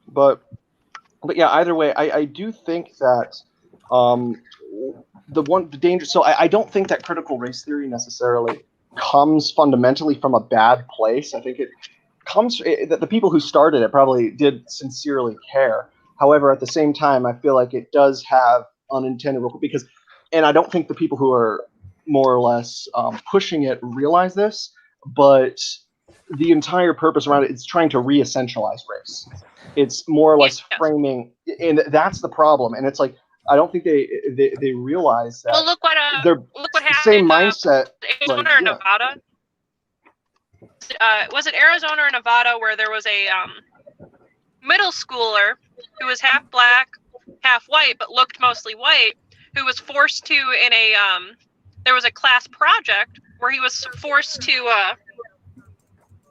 But yeah, either way, I do think that the danger. So I don't think that critical race theory necessarily comes fundamentally from a bad place. I think it comes that the people who started it probably did sincerely care. However, at the same time, I feel like it does have unintended because, and I don't think the people who are more or less pushing it realize this, but the entire purpose around it is trying to re-essentialize race. It's more or less framing, and that's the problem. And it's like I don't think they realize that. Well, look what happened. Same mindset. Arizona or Nevada. Was it Arizona or Nevada where there was a middle schooler who was half black, half white, but looked mostly white, who was forced to there was a class project where he was forced to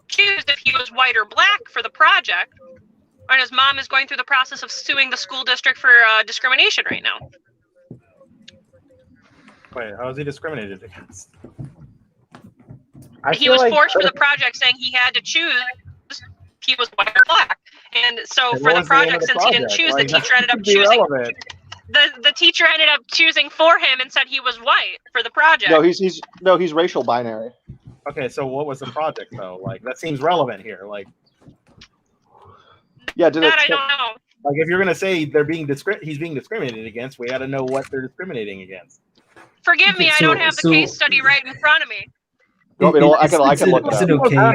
choose if he was white or black for the project. And his mom is going through the process of suing the school district for discrimination right now. Wait, how is he discriminated against? He was forced for the project, saying he had to choose he was white or black. And so for the project, since he didn't choose, the teacher ended up choosing. The teacher ended up choosing for him and said he was white for the project. No, he's racial binary. Okay, so what was the project though? Like that seems relevant here. Like, yeah, I don't know. Like if you're gonna say he's being discriminated against, we got to know what they're discriminating against. Forgive me, I don't have the case study right in front of me. I can look it up. Is it okay now,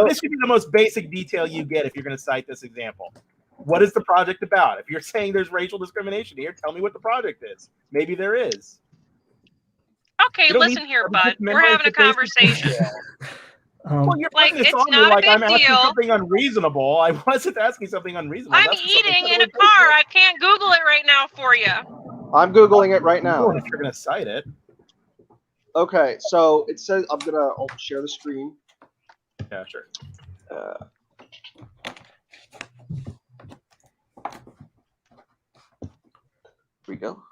this should be the most basic detail you get if you're going to cite this example. What is the project about? If you're saying there's racial discrimination here, tell me what the project is. Maybe there is. Okay, listen here, bud. We're having a conversation. Well, you're it's not a big I'm asking deal. something unreasonable. I wasn't asking something unreasonable. I'm eating in a car. I can't Google it right now for you. I'm Googling it right now. If you're going to cite it. Okay, so it says I'll share the screen. Yeah, sure. Here we go.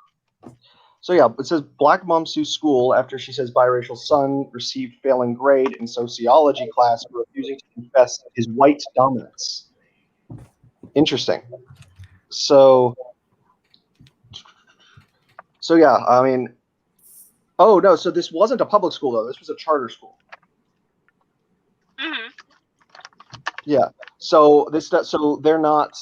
So yeah, it says black mom sues school after she says biracial son received failing grade in sociology class for refusing to confess his white dominance. Interesting. So yeah, I mean. Oh no! So this wasn't a public school though. This was a charter school. Mm-hmm. Yeah. So they're not.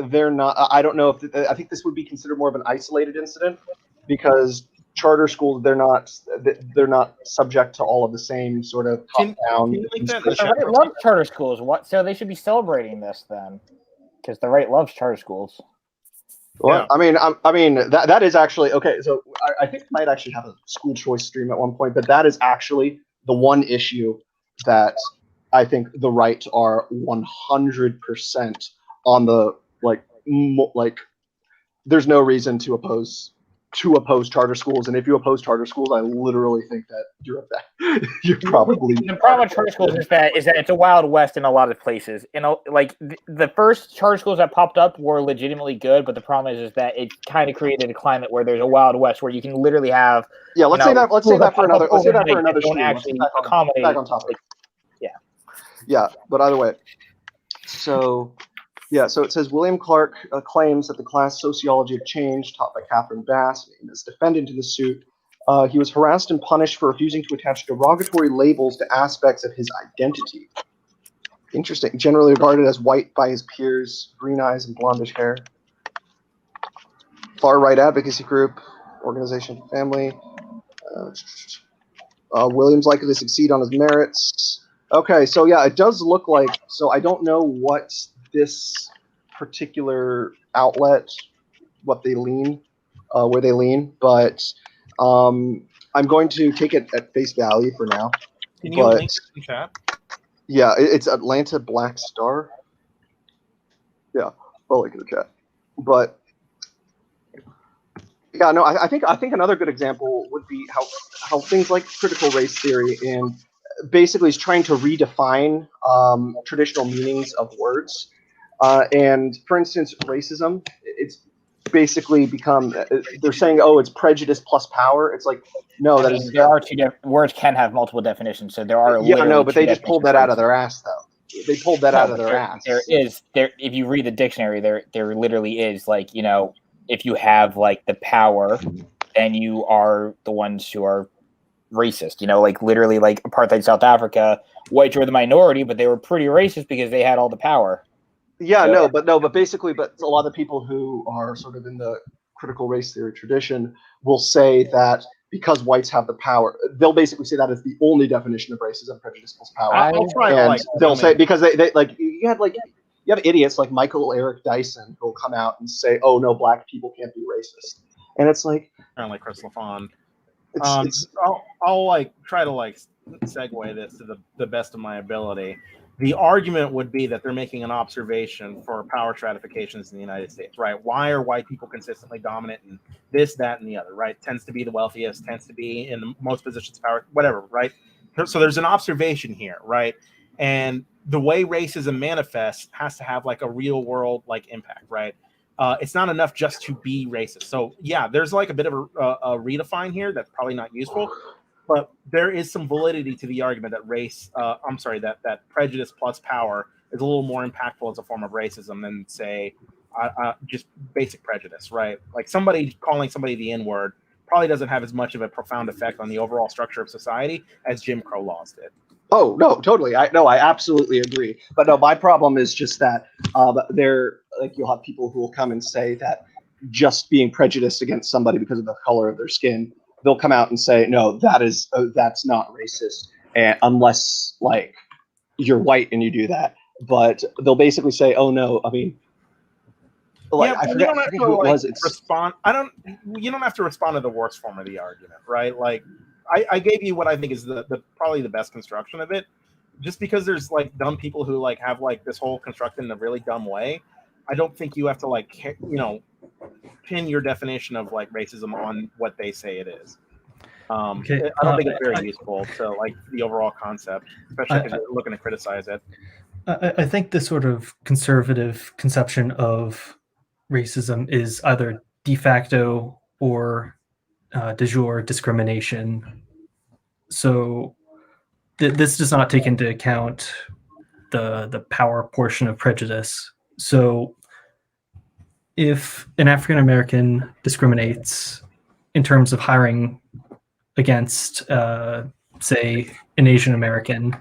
They're not. I don't know if I think this would be considered more of an isolated incident because charter schools they're not subject to all of the same sort of top down. The right loves charter schools. So they should be celebrating this then, because the right loves charter schools. Well, yeah. I mean that is actually okay. So I think we might actually have a school choice stream at one point, but that is actually the one issue that I think the right are 100% on the like. There's no reason to oppose charter schools, and if you oppose charter schools, I literally think that you're probably. The problem with charter schools is that it's a wild west in a lot of places. Like the first charter schools that popped up were legitimately good, but the problem is that it kind of created a climate where there's a wild west where you can literally have. Yeah, let's say that for another. Let's say that for another. Don't actually accommodate. Back on topic. Yeah. Yeah, but either way, so Yeah, so it says William Clark claims that the class Sociology of Change, taught by Catherine Bass, is defendant in the suit. He was harassed and punished for refusing to attach derogatory labels to aspects of his identity. Interesting. Generally regarded as white by his peers, green eyes and blondish hair. Far-right advocacy group, organization, family. Williams likely to succeed on his merits. Okay, so yeah, it does look like. So I don't know what this particular outlet, what they lean, where they lean, but I'm going to take it at face value for now. Can you link it in chat? Yeah, it's Atlanta Black Star. Yeah, I'll link it in the chat. But yeah, no, I think another good example would be how things like critical race theory and basically is trying to redefine traditional meanings of words. And for instance, racism, it's basically become, they're saying, oh, it's prejudice plus power. It's like, no, there are two different words can have multiple definitions. So there are but they just pulled that out of their ass, though. They pulled that out of their ass. There if you read the dictionary, there literally is, like, you know, if you have like the power, then you are the ones who are racist. You know, like literally, like apartheid South Africa, whites were the minority, but they were pretty racist because they had all the power. Yeah, so, but basically, a lot of the people who are sort of in the critical race theory tradition will say that because whites have the power, they'll basically say that is the only definition of racism, prejudice plus power. I'll try and they'll say, because they like, you have idiots like Michael Eric Dyson who will come out and say, oh no, black people can't be racist, and it's like, kind of like Chris LaFon. I'll like try to like segue this to the best of my ability. The argument would be that they're making an observation for power stratifications in the United States, right? Why are white people consistently dominant in this, that, and the other, right? Tends to be the wealthiest, tends to be in the most positions of power, whatever, right? So there's an observation here, right? And the way racism manifests has to have like a real world like impact, right? It's not enough just to be racist. So yeah, there's like a bit of a redefine here that's probably not useful. But there is some validity to the argument that that prejudice plus power is a little more impactful as a form of racism than, say, just basic prejudice, right? Like somebody calling somebody the N-word probably doesn't have as much of a profound effect on the overall structure of society as Jim Crow laws did. Oh, no, totally. I absolutely agree. But no, my problem is just that you'll have people who will come and say that just being prejudiced against somebody because of the color of their skin, they'll come out and say, no, that's not racist, and unless like you're white and you do that. But they'll basically say, oh no, I mean, like, I forget who it was. You don't have to respond to the worst form of the argument, right? Like I gave you what I think is the probably the best construction of it. Just because there's like dumb people who like have like this whole constructed in a really dumb way, I don't think you have to like, you know, pin your definition of like racism on what they say it is. Okay. I don't think it's very useful to like the overall concept, especially because you're looking to criticize it. I think the sort of conservative conception of racism is either de facto or de jure discrimination. So this does not take into account the power portion of prejudice. So if an African American discriminates in terms of hiring against, say, an Asian American,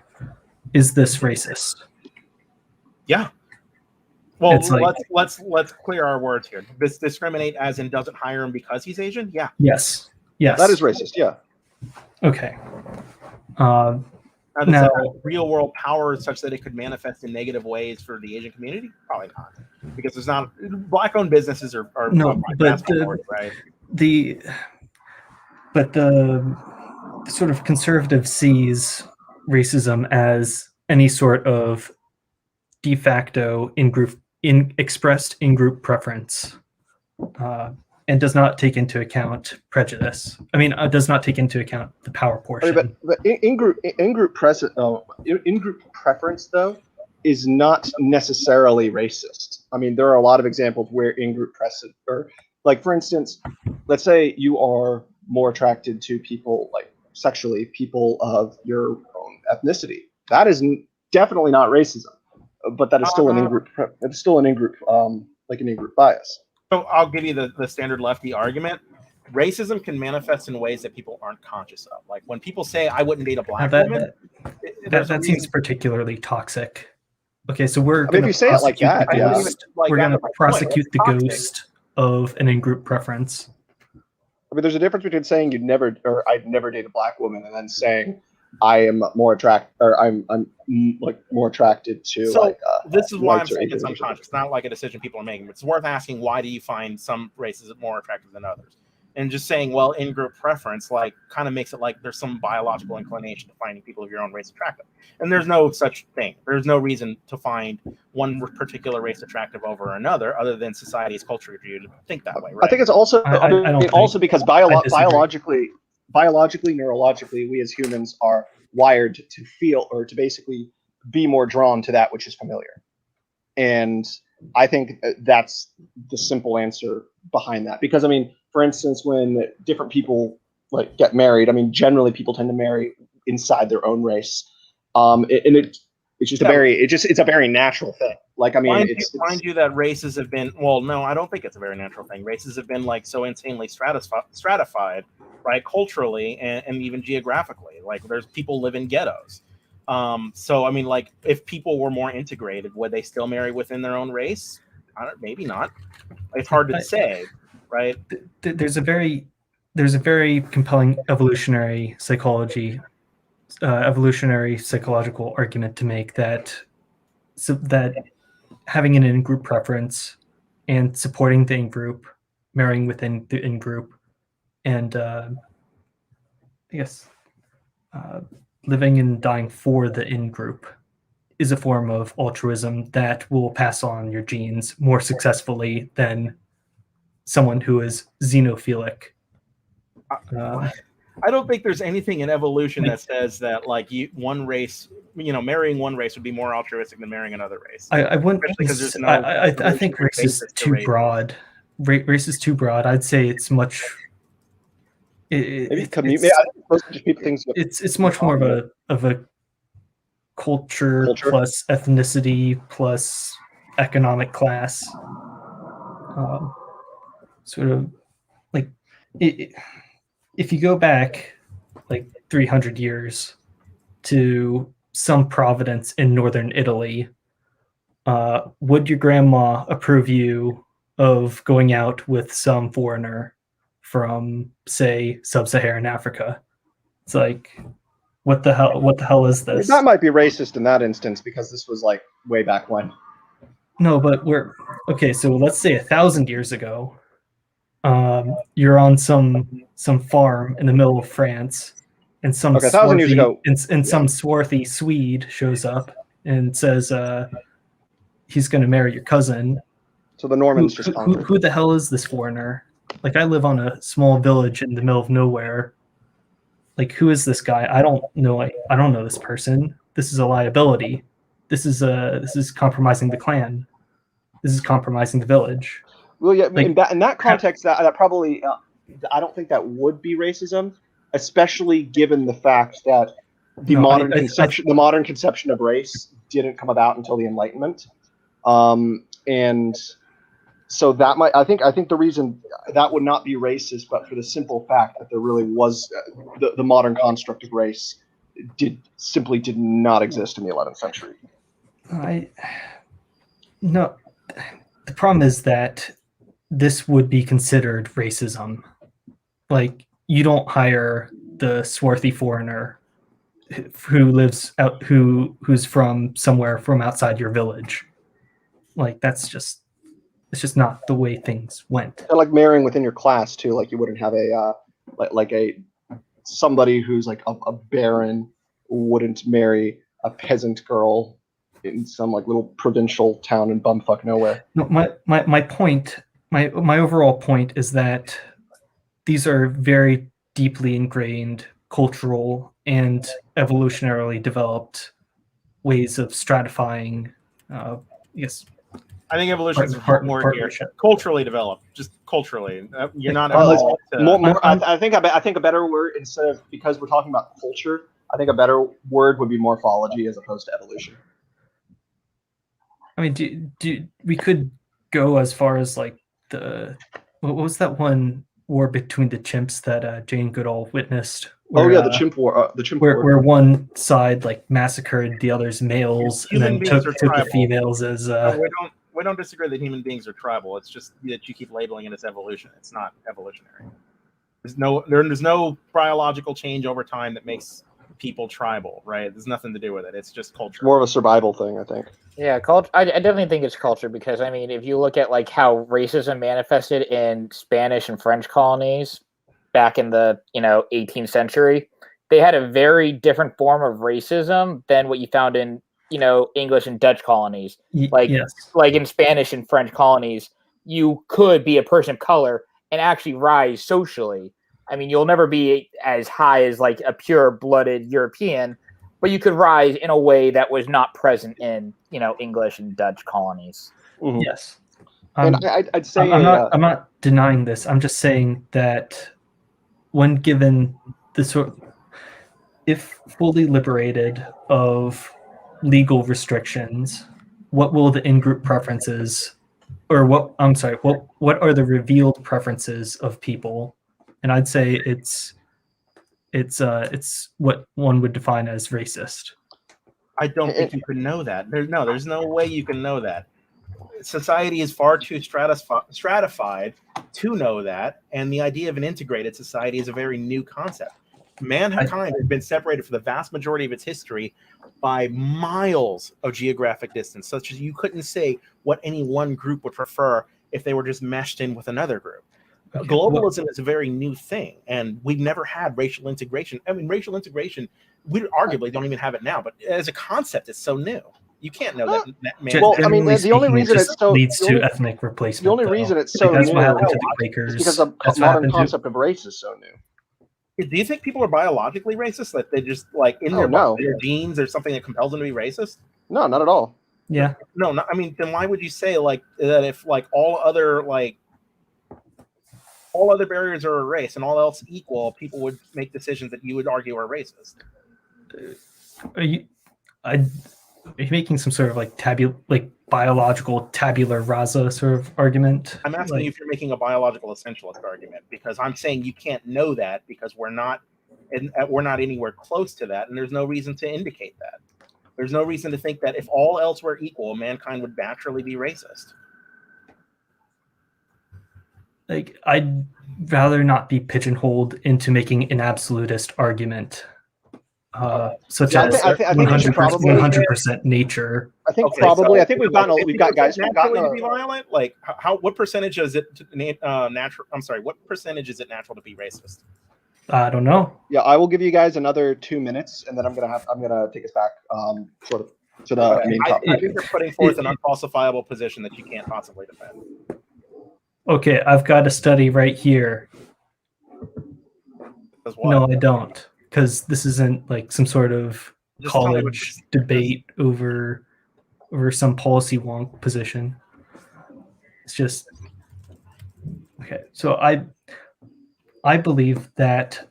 is this racist? Yeah. Well, let's clear our words here. This discriminate as in doesn't hire him because he's Asian? Yeah. Yes. That is racist. Yeah. Okay. Now, real world power such that it could manifest in negative ways for the Asian community? Probably not, because there's not black-owned businesses are no, but right. The sort of conservative sees racism as any sort of de facto expressed in-group preference, and does not take into account prejudice. I mean, does not take into account the power portion. But in-group preference, though, is not necessarily racist. I mean, there are a lot of examples where in-group preference, or like, for instance, let's say you are more attracted to people, like sexually, people of your own ethnicity. That is definitely not racism. but that is still an in-group. It's still an in-group, like an in-group bias. So I'll give you the standard lefty argument. Racism can manifest in ways that people aren't conscious of. Like when people say, "I wouldn't date a black woman," that seems particularly toxic. Okay, so if you say it like that, we're going to prosecute the ghost of an in-group preference. I mean, there's a difference between saying I'd never date a black woman, and then saying I am more attracted, or I'm like more attracted to. So like, this is why I'm saying it's unconscious. It's not like a decision people are making. It's worth asking, why do you find some races more attractive than others? And just saying, well, in-group preference, like, kind of makes it like there's some biological inclination to finding people of your own race attractive. And there's no such thing. There's no reason to find one particular race attractive over another, other than society's culture for you to think that way, right? I think it's also because biologically, neurologically, we as humans are wired to feel, or to basically be more drawn to that which is familiar. And I think that's the simple answer behind that. Because, I mean, for instance, when different people like get married, I mean, generally people tend to marry inside their own race, and it's just it's a very natural thing. Like, I mean, mind you that races have been, well, no, I don't think it's a very natural thing. Races have been like so insanely stratified, right, culturally and even geographically. Like, there's people live in ghettos. So I mean, like, if people were more integrated, would they still marry within their own race? Maybe not. It's hard to say, right? There's a very compelling evolutionary psychological argument to make that having an in-group preference and supporting the in-group, marrying within the in-group, and living and dying for the in-group is a form of altruism that will pass on your genes more successfully than someone who is xenophilic. I don't think there's anything in evolution that says that, like, one race, marrying one race would be more altruistic than marrying another race. I wouldn't, because there's no. I think race is too broad. Race is too broad. I'd say it's much. It's much more of a culture plus ethnicity plus economic class, sort of like if you go back like 300 years to some province in northern Italy, would your grandma approve you of going out with some foreigner from, say, sub-Saharan Africa? It's like, what the hell is this? That might be racist in that instance, because this was like way back when. No, but so let's say 1,000 years ago, you're on some farm in the middle of France, and some 1,000 years ago, some swarthy Swede shows up and says he's going to marry your cousin. So the Normans just conquered. Who the hell is this foreigner? Like, I live on a small village in the middle of nowhere. Like, who is this guy? I don't know. I don't know this person. This is a liability. This is compromising the clan. This is compromising the village. Well, yeah, like, in that context, that probably I don't think that would be racism, especially given the fact that the modern conception of race didn't come about until the Enlightenment, and so that might, I think the reason that would not be racist, but for the simple fact that there really was the modern construct of race simply did not exist in the 11th century. No, the problem is that this would be considered racism. Like, you don't hire the swarthy foreigner who lives out, who's from somewhere from outside your village. Like, it's just not the way things went. And like marrying within your class too. Like, you wouldn't have somebody who's like a baron wouldn't marry a peasant girl in some like little provincial town in bumfuck nowhere. No, my point, my overall point is that these are very deeply ingrained cultural and evolutionarily developed ways of stratifying. Yes. I think evolution is more here. Culturally developed, just culturally. You're not. I think a better word, instead of, because we're talking about culture, I think a better word would be morphology as opposed to evolution. I mean, do we could go as far as like what was that one war between the chimps that Jane Goodall witnessed? Where, the chimp war. The chimp where war. where one side like massacred the other's males and Human then beings took are the tribal. females as We don't disagree that human beings are tribal. It's just that you keep labeling it as evolution. It's not evolutionary. There's no biological change over time that makes people tribal, right? There's nothing to do with it. It's just culture. More of a survival thing, I think. Yeah, culture. I definitely think it's culture because I mean, if you look at like how racism manifested in Spanish and French colonies back in the 18th century, they had a very different form of racism than what you found in English and Dutch colonies. Like in Spanish and French colonies, you could be a person of color and actually rise socially. I mean, you'll never be as high as like a pure-blooded European, but you could rise in a way that was not present in English and Dutch colonies. Mm-hmm. Yes, and I'd say I'm not denying this. I'm just saying that when given the if fully liberated of legal restrictions, what will the in-group preferences, or what are the revealed preferences of people? And I'd say it's what one would define as racist. I don't think you can know that. There's no way you can know that. Society is far too stratified to know that, and the idea of an integrated society is a very new concept. Mankind has been separated for the vast majority of its history by miles of geographic distance, such as you couldn't say what any one group would prefer if they were just meshed in with another group. Okay, globalism is a very new thing, and we've never had racial integration. I mean, racial integration, we arguably don't even have it now, but as a concept, it's so new. You can't know that. Well, I mean, the only reason it leads to ethnic replacement. The only reason it's so new is because the modern concept of race is so new. Do you think people are biologically racist? That they just like in their genes, there's something that compels them to be racist? No, not at all. Yeah. No, I mean, then why would you say like that if like all other barriers are erased and all else equal, people would make decisions that you would argue are racist? Are you making some sort of like biological tabula rasa sort of argument? I'm asking you if you're making a biological essentialist argument, because I'm saying you can't know that because we're not anywhere close to that, and there's no reason to indicate that. There's no reason to think that if all else were equal, mankind would naturally be racist. Like, I'd rather not be pigeonholed into making an absolutist argument, such as 100% nature. I think probably. I think we've got guys who've gotten to be violent. Like, what percentage is it natural? I'm sorry. What percentage is it natural to be racist? I don't know. Yeah, I will give you guys another 2 minutes, and then I'm gonna take us back, sort of to the main topic. I think you're putting forth an unfalsifiable position that you can't possibly defend. Okay, I've got a study right here. No, I don't, because this isn't like some sort of college debate over some policy wonk position. It's just okay. So I believe that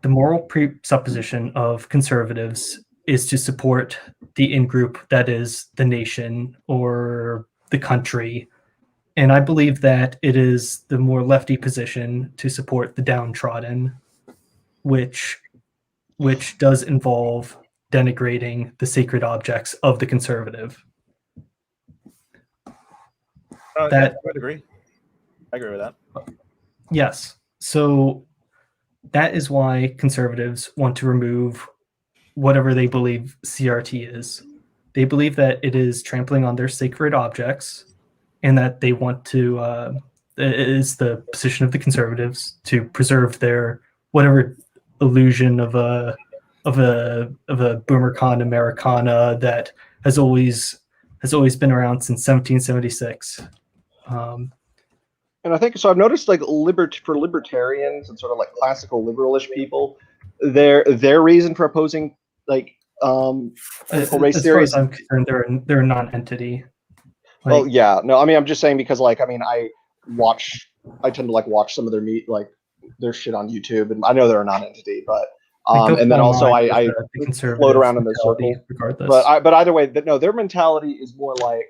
the moral presupposition of conservatives is to support the in-group, that is the nation or the country. And I believe that it is the more lefty position to support the downtrodden, which does involve denigrating the sacred objects of the conservative. Yeah, I would agree. I agree with that. Yes. So that is why conservatives want to remove whatever they believe CRT is. They believe that it is trampling on their sacred objects, and that they want to, it is the position of the conservatives to preserve their whatever illusion of a boomercon Americana that has always been around since 1776. And I think so. I've noticed like for libertarians and sort of like classical liberalish people, their reason for opposing like race theory. As far as I'm concerned, they're a non-entity. Well, yeah, no, I mean, I'm just saying because I tend to like watch some of their shit on YouTube, and I know they're a non-entity, but and then also I float around in their circle. Regardless. But either way, no, their mentality is more like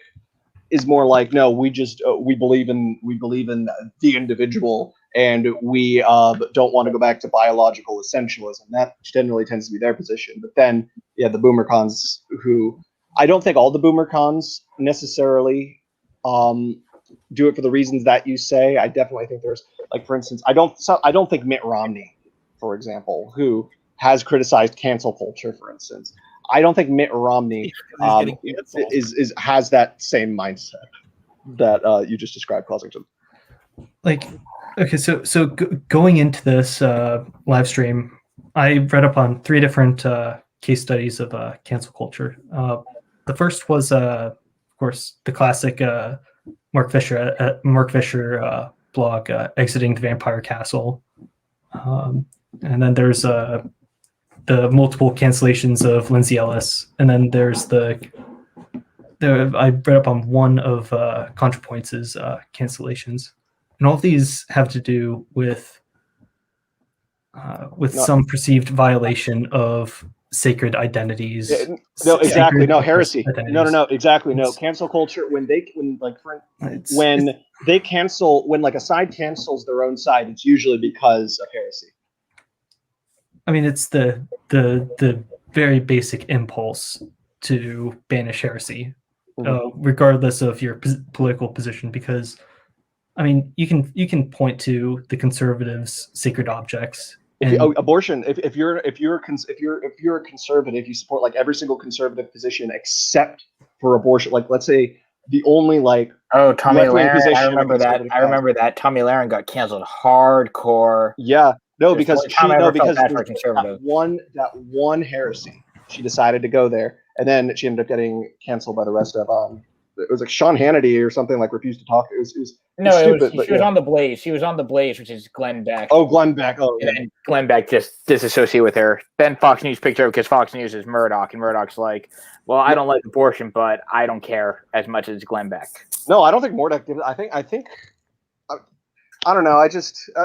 is more like, no, we just we believe in the individual, and we don't want to go back to biological essentialism. That generally tends to be their position. But then, yeah, the boomer cons, who I don't think all the boomer cons necessarily do it for the reasons that you say. I definitely think there's, like, for instance, I don't think Mitt Romney, for example, who has criticized cancel culture, for instance, I don't think Mitt Romney has that same mindset that you just described, Pleasanton. Like, okay, so going into this live stream, I read up on 3 different case studies of cancel culture. The first was, of course, the classic Mark Fisher blog, Exiting the Vampire Castle. And then there's the multiple cancellations of Lindsay Ellis. And then there's I read up on one of ContraPoints' cancellations. And all of these have to do with some perceived violation of sacred identities. No, exactly. No, heresy. No, exactly. No, cancel culture. When like a side cancels their own side, it's usually because of heresy. I mean, it's the very basic impulse to banish heresy, regardless of your political position, because I mean, you can point to the conservatives' sacred objects. Abortion. If you're a conservative, you support like every single conservative position except for abortion. Like, let's say the only Tommy Lahren. I remember that. Tommy Lahren got canceled hardcore. Yeah. No, because that one heresy, she decided to go there, and then she ended up getting canceled by the rest of it was like Sean Hannity or something, like refused to talk. It was stupid. She was on the Blaze. She was on the Blaze, which is Glenn Beck. Oh, Glenn Beck. Oh, yeah. And Glenn Beck just disassociated with her. Then Fox News picked her up because Fox News is Murdoch, and Murdoch's like, well, I don't like abortion, but I don't care as much as Glenn Beck. No, I don't think Murdoch did it. I think. I don't know.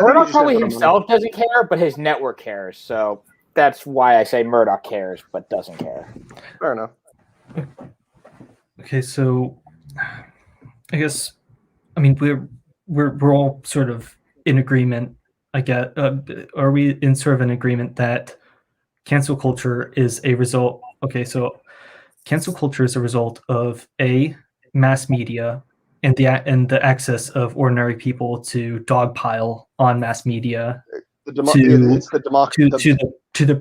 Murdoch probably himself doesn't care, but his network cares. So that's why I say Murdoch cares, but doesn't care. Fair enough. Okay, so I guess, I mean, we're all sort of in agreement. I get. Are we in sort of an agreement that cancel culture is a result? Okay, so cancel culture is a result of mass media and the access of ordinary people to dogpile on mass media to the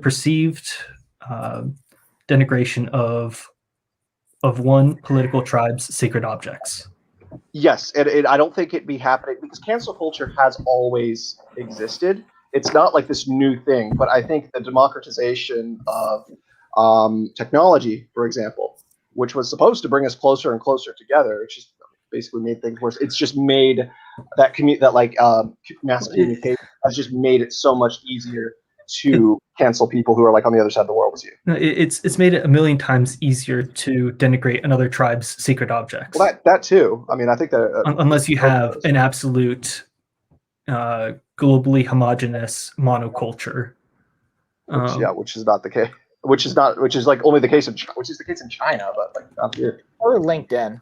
perceived denigration of one political tribe's sacred objects. Yes, I don't think it'd be happening because cancel culture has always existed. It's not like this new thing, but I think the democratization of technology, for example, which was supposed to bring us closer and closer together, it's just basically made things worse. It's just made mass communication has just made it so much easier to cancel people who are like on the other side of the world as you. It's made it a million times easier to denigrate another tribe's sacred objects. Well, that too. I mean, I think that unless you have an absolute globally homogenous monoculture, which is not the case. Which is like only the case in China, but like not here. Or LinkedIn.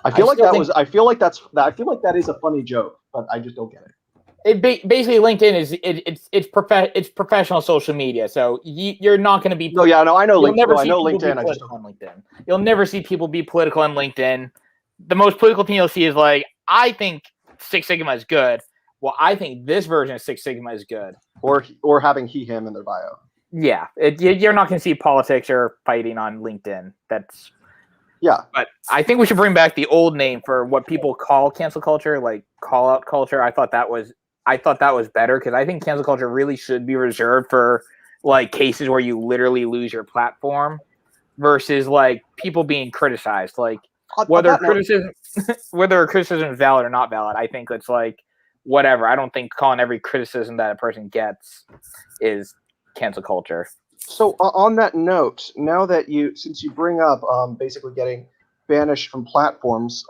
I feel like that is a funny joke, but I just don't get it. Basically, LinkedIn is it's professional social media, so you're not going to be. No, yeah, no, I know LinkedIn. I know LinkedIn. I just don't on LinkedIn. You'll never see people be political on LinkedIn. The most political thing you'll see is like, I think Six Sigma is good. Well, I think this version of Six Sigma is good. Or having he/him in their bio. Yeah, you're not going to see politics or fighting on LinkedIn. Yeah. But I think we should bring back the old name for what people call cancel culture, like call out culture. I thought that was better because I think cancel culture really should be reserved for like cases where you literally lose your platform versus like people being criticized. Like whether a criticism is valid or not valid, I think it's like whatever. I don't think calling every criticism that a person gets is cancel culture. So on that note, now that since you bring up basically getting banished from platforms,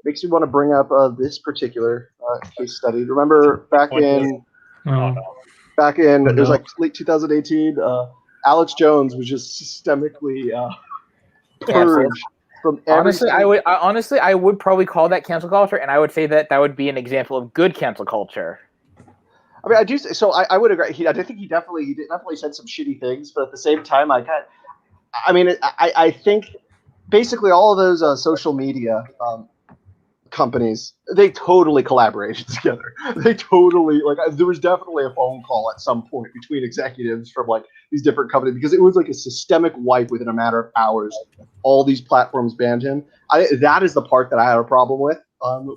makes me want to bring up this particular case study. Remember back in it was like late 2018, Alex Jones was just systemically canceled. purge from every Honestly, I would probably call that cancel culture, and I would say that would be an example of good cancel culture. I mean, I do. So I would agree. I think he definitely said some shitty things, but at the same time, I think basically all of those social media companies, they totally collaborated together. They totally there was definitely a phone call at some point between executives from like these different companies because it was like a systemic wipe within a matter of hours. All these platforms banned him. That is the part that I had a problem with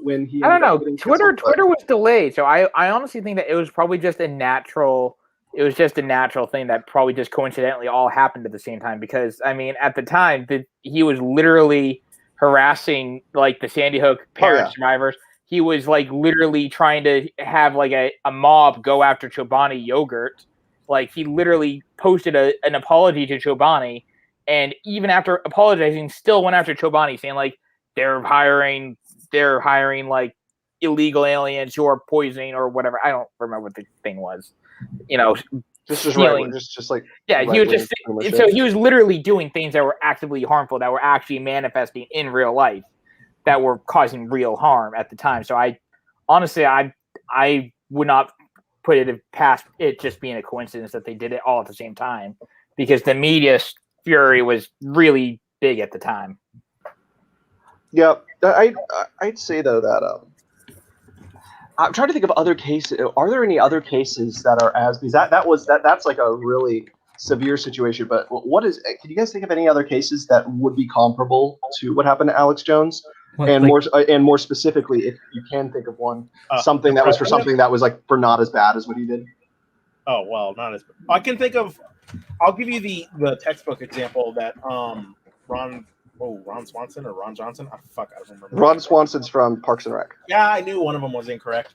when he. I don't know. Twitter was delayed, so I honestly think that it was probably just a natural. It was just a natural thing that probably just coincidentally all happened at the same time. Because I mean, at the time, he was literally harassing like the Sandy Hook survivors. He was like literally trying to have like a mob go after Chobani yogurt. Like he literally posted an apology to Chobani, and even after apologizing, still went after Chobani, saying like they're hiring like illegal aliens who are poisoning or whatever. I don't remember what the thing was. This is right. Just like he was just so he was literally doing things that were actively harmful, that were actually manifesting in real life, that were causing real harm at the time. So I honestly would not put it past it just being a coincidence that they did it all at the same time, because the media fury was really big at the time. Yeah, I'd say though that I'm trying to think of other cases. Are there any other cases that are because that's like a really severe situation. But can you guys think of any other cases that would be comparable to what happened to Alex Jones? More specifically, if you can think of one, something that was like for not as bad as what he did. Oh well, not as bad. I can think of. I'll give you the textbook example that Ron Swanson or Ron Johnson. I don't remember. Ron Swanson's from Parks and Rec. Yeah, I knew one of them was incorrect.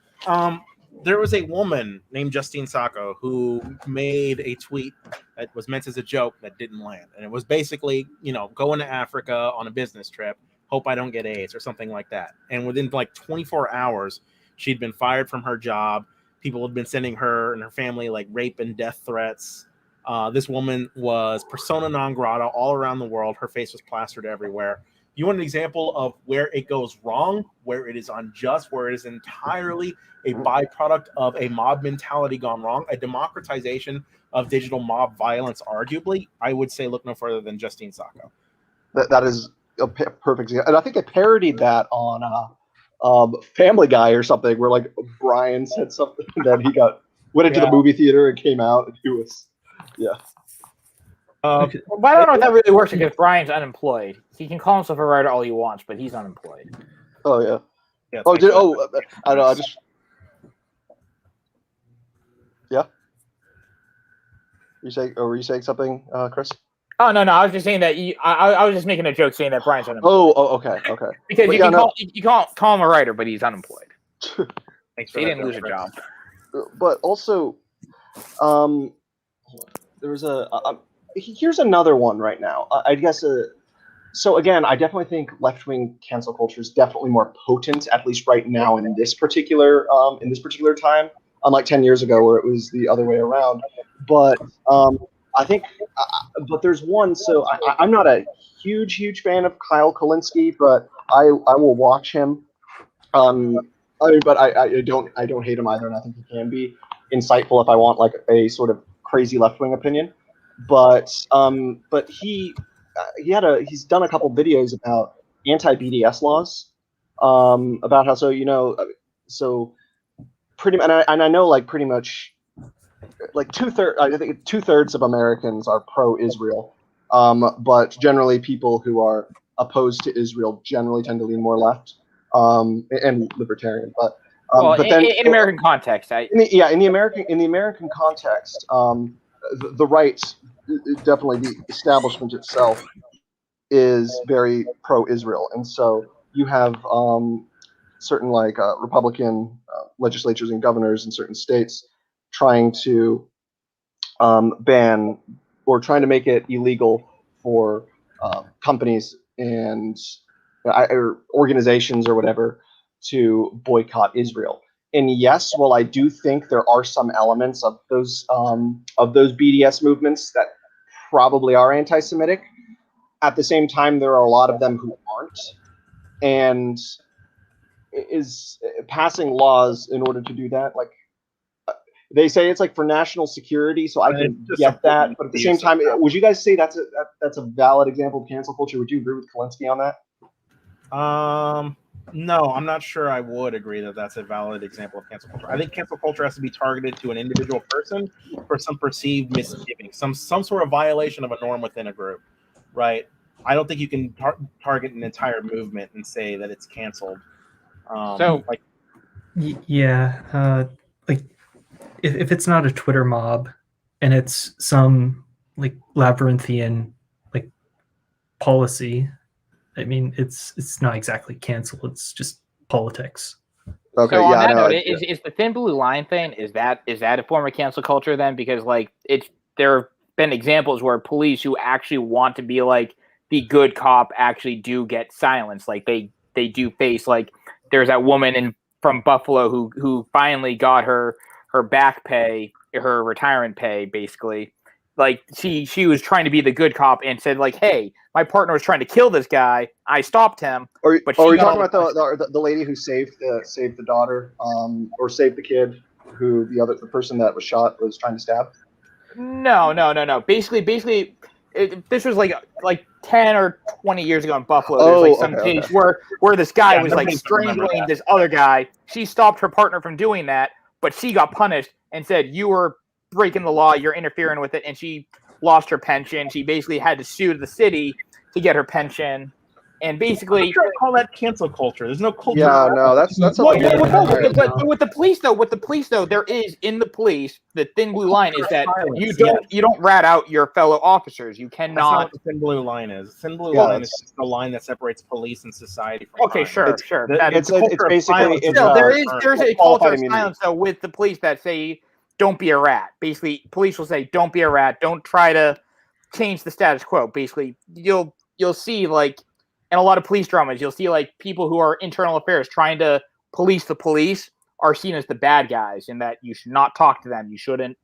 There was a woman named Justine Sacco who made a tweet that was meant as a joke that didn't land. And it was basically, going to Africa on a business trip, hope I don't get AIDS or something like that. And within like 24 hours, she'd been fired from her job. People had been sending her and her family like rape and death threats. This woman was persona non grata all around the world. Her face was plastered everywhere. You want an example of where it goes wrong, where it is unjust, where it is entirely a byproduct of a mob mentality gone wrong, a democratization of digital mob violence, arguably? I would say look no further than Justine Sacco. That is a perfect example. And I think I parodied that on Family Guy or something, where like Brian said something that he went into the movie theater and came out and he was, yeah. But I don't know if that really works because Brian's unemployed. He can call himself a writer all he wants, but he's unemployed. Oh yeah. I don't know. I just. Yeah. Were you saying something, Chris? Oh no! I was just saying that I was just making a joke saying that Brian's unemployed. Oh, okay. Because you can't call him a writer, but he's unemployed. He didn't lose a job. But also, there was here's another one right now. I guess. So again, I definitely think left-wing cancel culture is definitely more potent, at least right now in this particular time, unlike 10 years ago where it was the other way around. But I think, but there's one. So I'm not a huge fan of Kyle Kulinski, but I will watch him. But I don't hate him either, and I think he can be insightful if I want like a sort of crazy left-wing opinion. But he's done a couple videos about anti-BDS laws, about how so pretty and I know like pretty much like I think 2/3 of Americans are pro-Israel, but generally people who are opposed to Israel generally tend to lean more left, and libertarian. But in American context, in the American context, the right, definitely the establishment itself is very pro-Israel, and so you have certain like Republican legislatures and governors in certain states trying to ban or trying to make it illegal for companies and or organizations or whatever to boycott Israel. And yes, while I do think there are some elements of those BDS movements that probably are anti-Semitic, at the same time, there are a lot of them who aren't, and is passing laws in order to do that. Like they say, it's like for national security, so I can get that. But at the same time, would you guys say that's a valid example of cancel culture? Would you agree with Kalinsky on that? No, I'm not sure I would agree that that's a valid example of cancel culture. I think cancel culture has to be targeted to an individual person for some perceived misgiving, some sort of violation of a norm within a group, right? I don't think you can target an entire movement and say that it's canceled. Like if it's not a Twitter mob and it's some like labyrinthian like policy, I mean, it's not exactly cancel. It's just politics. Okay. So on Yeah. that No, note, is the thin blue line thing? Is that a form of cancel culture then? Because like there have been examples where police who actually want to be like the good cop actually do get silenced. Like they do face, like there's that woman from Buffalo who finally got her back pay, her retirement pay, basically. Like she was trying to be the good cop and said like, hey, my partner was trying to kill this guy. I stopped him. are you talking about the lady who saved the daughter, or saved the kid who the person that was shot was trying to stab? No. Basically, this was like 10 or 20 years ago in Buffalo. There's like some case where this guy was like strangling this other guy. She stopped her partner from doing that, but she got punished and said, you were breaking the law, you're interfering with it, and she lost her pension. She basically had to sue the city to get her pension. And basically, I'm sure I call that cancel culture. There's no culture. Yeah, no, that's but with the police though, there is in the police, the thin blue line is that you don't rat out your fellow officers. You cannot. That's not what the thin blue line is. The thin blue line is just the line that separates police and society from crime. Sure. It's basically there's a culture of silence though with the police that say don't be a rat. Basically, police will say don't be a rat. Don't try to change the status quo. Basically, you'll see like. In a lot of police dramas, you'll see like people who are internal affairs trying to police the police are seen as the bad guys, and that you should not talk to them. You shouldn't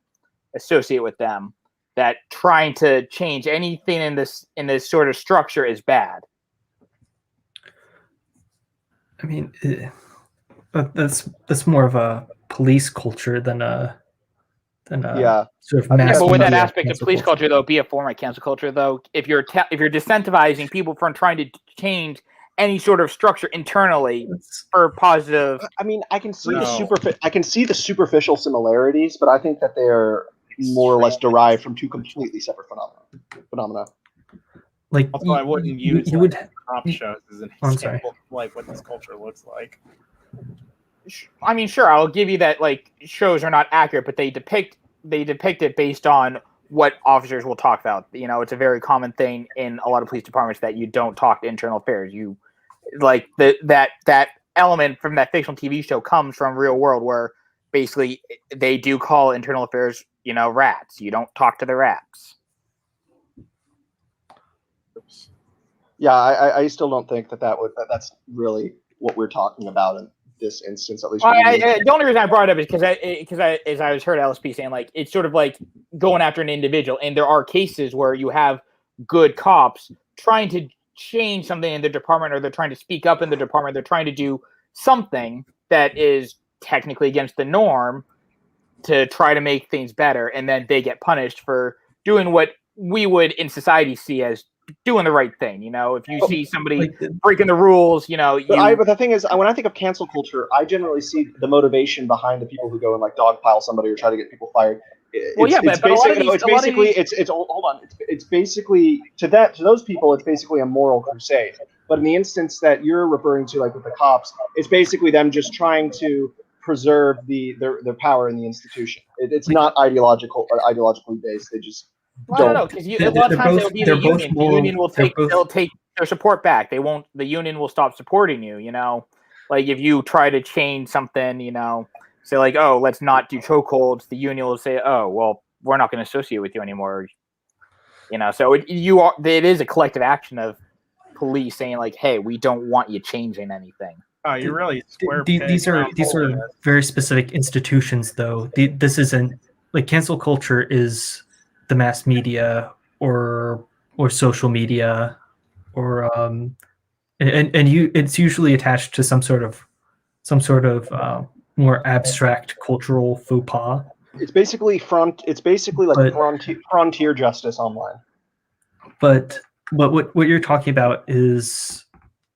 associate with them. That trying to change anything in this sort of structure is bad. I mean, that's more of a police culture than a sort of mass. But with that aspect of police culture, though, be a form of cancel culture, though, if you're disincentivizing people from trying to change any sort of structure internally for positive. I mean, I can see the superficial similarities, but I think that they are more or less derived from two completely separate phenomena. Like, although I wouldn't use cop shows as an example of like what this culture looks like. I mean, sure, I'll give you that. Like, shows are not accurate, but they depict it based on what officers will talk about. You know, it's a very common thing in a lot of police departments that you don't talk to internal affairs. You like that element from that fictional TV show comes from real world, where basically they do call internal affairs, you know, rats. You don't talk to the rats. Yeah, I still don't think that's really what we're talking about in this instance, at least. The only reason I brought it up is because I was heard LSP saying like it's sort of like going after an individual, and there are cases where you have good cops trying to change something in the department, or they're trying to speak up in the department, they're trying to do something that is technically against the norm to try to make things better, and then they get punished for doing what we would in society see as doing the right thing. You know, if you see somebody breaking the rules, you know. But the thing is, when I think of cancel culture, I generally see the motivation behind the people who go and like dogpile somebody or try to get people fired. It's basically to those people, it's basically a moral crusade. But in the instance that you're referring to, like with the cops, it's basically them just trying to preserve their power in the institution. It's not ideologically based. They just I don't know, because a lot of times it'll be the union. The union will they'll take their support back. They won't. The union will stop supporting you. You know, like if you try to change something, you know, say like, oh, let's not do chokeholds. The union will say, oh, well, we're not going to associate with you anymore. You know, so it is a collective action of police saying like, hey, we don't want you changing anything. Oh, you really square. These are very specific institutions, though. This isn't like cancel culture is the mass media or social media or it's usually attached to some sort of more abstract cultural faux pas. It's basically like frontier justice online. But what you're talking about is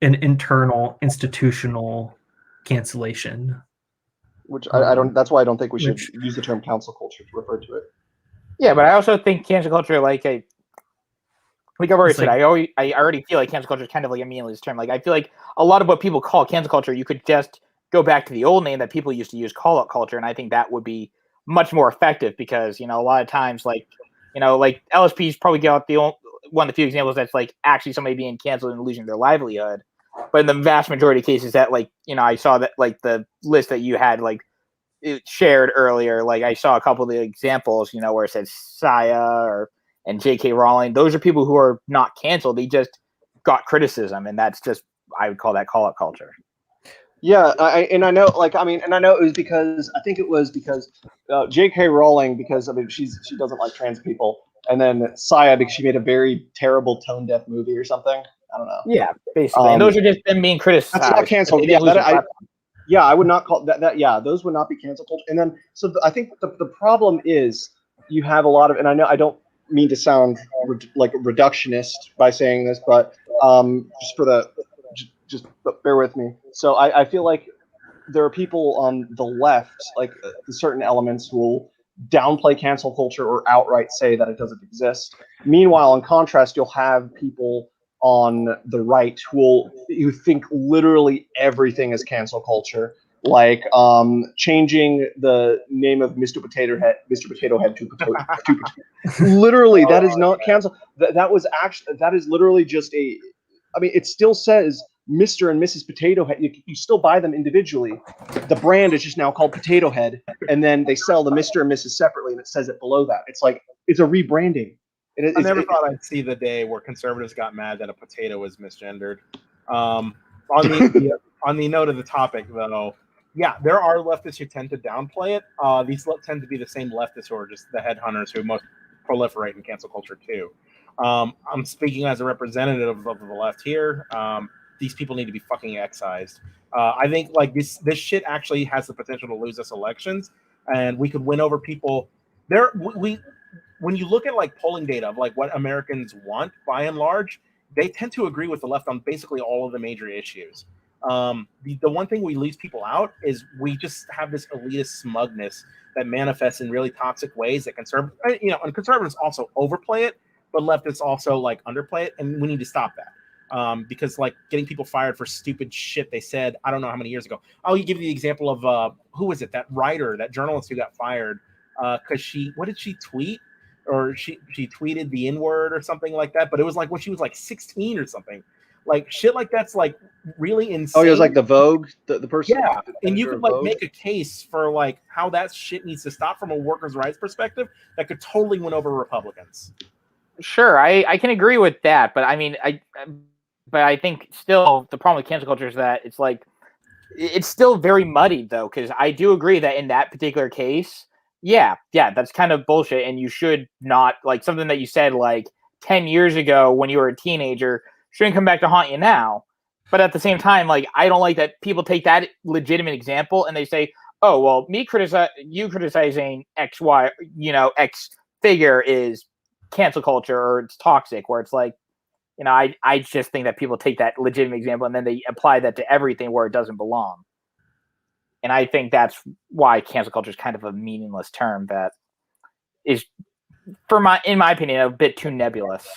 an internal institutional cancellation. Which I don't. That's why I don't think we should use the term cancel culture to refer to it. Yeah, but I also think cancel culture, like I've already said, I already feel like cancel culture is kind of like a meaningless term. Like I feel like a lot of what people call cancel culture, you could just go back to the old name that people used to use, call out culture, and I think that would be much more effective because a lot of times, like LSPs probably got one of the few examples that's like actually somebody being canceled and losing their livelihood. But in the vast majority of cases that I saw that like the list that you had it shared earlier, like I saw a couple of the examples, where it says Saya and J.K. Rowling. Those are people who are not canceled. They just got criticism, and that's just, I would call that call out culture. Yeah, I know it was because J.K. Rowling, because she doesn't like trans people, and then Saya because she made a very terrible tone deaf movie or something. I don't know. Yeah, basically, and those are just them being criticized. That's not canceled. Yeah, I would not call that. Yeah, those would not be cancel culture. And then, I think the problem is you have a lot of, and I know I don't mean to sound like a reductionist by saying this, but just bear with me. So I feel like there are people on the left, like certain elements, who will downplay cancel culture or outright say that it doesn't exist. Meanwhile, in contrast, you'll have people on the right who think literally everything is cancel culture, like changing the name of Mr. Potato Head to Potato. Literally, that is not cancel. That is literally just a. I mean, it still says Mr. and Mrs. Potato Head. You still buy them individually. The brand is just now called Potato Head, and then they sell the Mr. and Mrs. separately, and it says it below that. It's like it's a rebranding. I never thought I'd see the day where conservatives got mad that a potato was misgendered. On the note of the topic, though, yeah, there are leftists who tend to downplay it. These tend to be the same leftists who are just the headhunters who most proliferate in cancel culture too. I'm speaking as a representative of the left here. These people need to be fucking excised. I think like this shit actually has the potential to lose us elections, and we could win over people. When you look at like polling data of like what Americans want, by and large, they tend to agree with the left on basically all of the major issues. The one thing we lose people out is we just have this elitist smugness that manifests in really toxic ways that and conservatives also overplay it, but leftists also like underplay it, and we need to stop that. Because like getting people fired for stupid shit they said, I don't know how many years ago. I'll give you the example of who was it? That writer, that journalist who got fired because what did she tweet? Or she tweeted the N-word or something like that, but it was like when she was like 16 or something. Like shit like that's like really insane. Oh, it was like the Vogue, the person. Yeah, and you could like make a case for like how that shit needs to stop from a workers' rights perspective that could totally win over Republicans. Sure, I can agree with that, but I mean, I think still the problem with cancel culture is that it's like it's still very muddied though, because I do agree that in that particular case. Yeah, that's kind of bullshit, and you should not, like, something that you said, like, 10 years ago when you were a teenager shouldn't come back to haunt you now. But at the same time, like, I don't like that people take that legitimate example and they say, oh, well, you criticizing X, Y, X figure is cancel culture or it's toxic, where it's like, I just think that people take that legitimate example and then they apply that to everything where it doesn't belong. And I think that's why cancel culture is kind of a meaningless term that is, in my opinion, a bit too nebulous.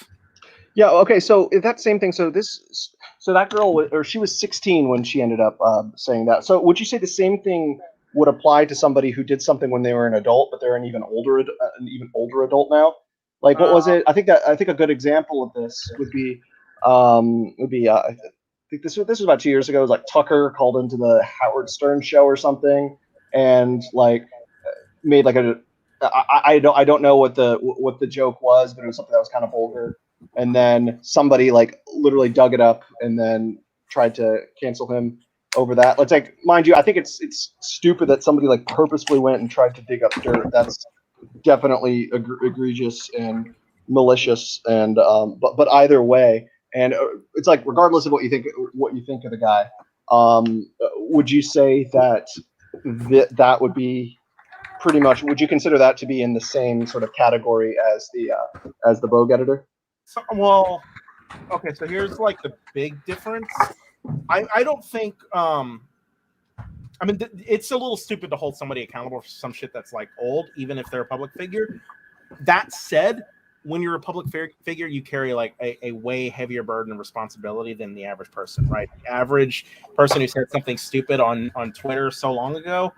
Yeah. Okay. So that same thing. So that girl, she was 16 when she ended up saying that. So would you say the same thing would apply to somebody who did something when they were an adult, but they're an even older adult now? Like, what was it? I think a good example of this would be I think this was about 2 years ago. It was like Tucker called into the Howard Stern show or something, and like made like I don't know what the joke was, but it was something that was kind of vulgar. And then somebody like literally dug it up and then tried to cancel him over that. Let's like, mind you, I think it's stupid that somebody like purposefully went and tried to dig up dirt. That's definitely egregious and malicious. And but either way. And it's like, regardless of what you think of the guy, would you say that that would be pretty much? Would you consider that to be in the same sort of category as the Vogue editor? So, well, okay. So here's like the big difference. I don't think. I mean, it's a little stupid to hold somebody accountable for some shit that's like old, even if they're a public figure. That said, when you're a public figure, you carry like a way heavier burden of responsibility than the average person, right? The average person who said something stupid on Twitter so long ago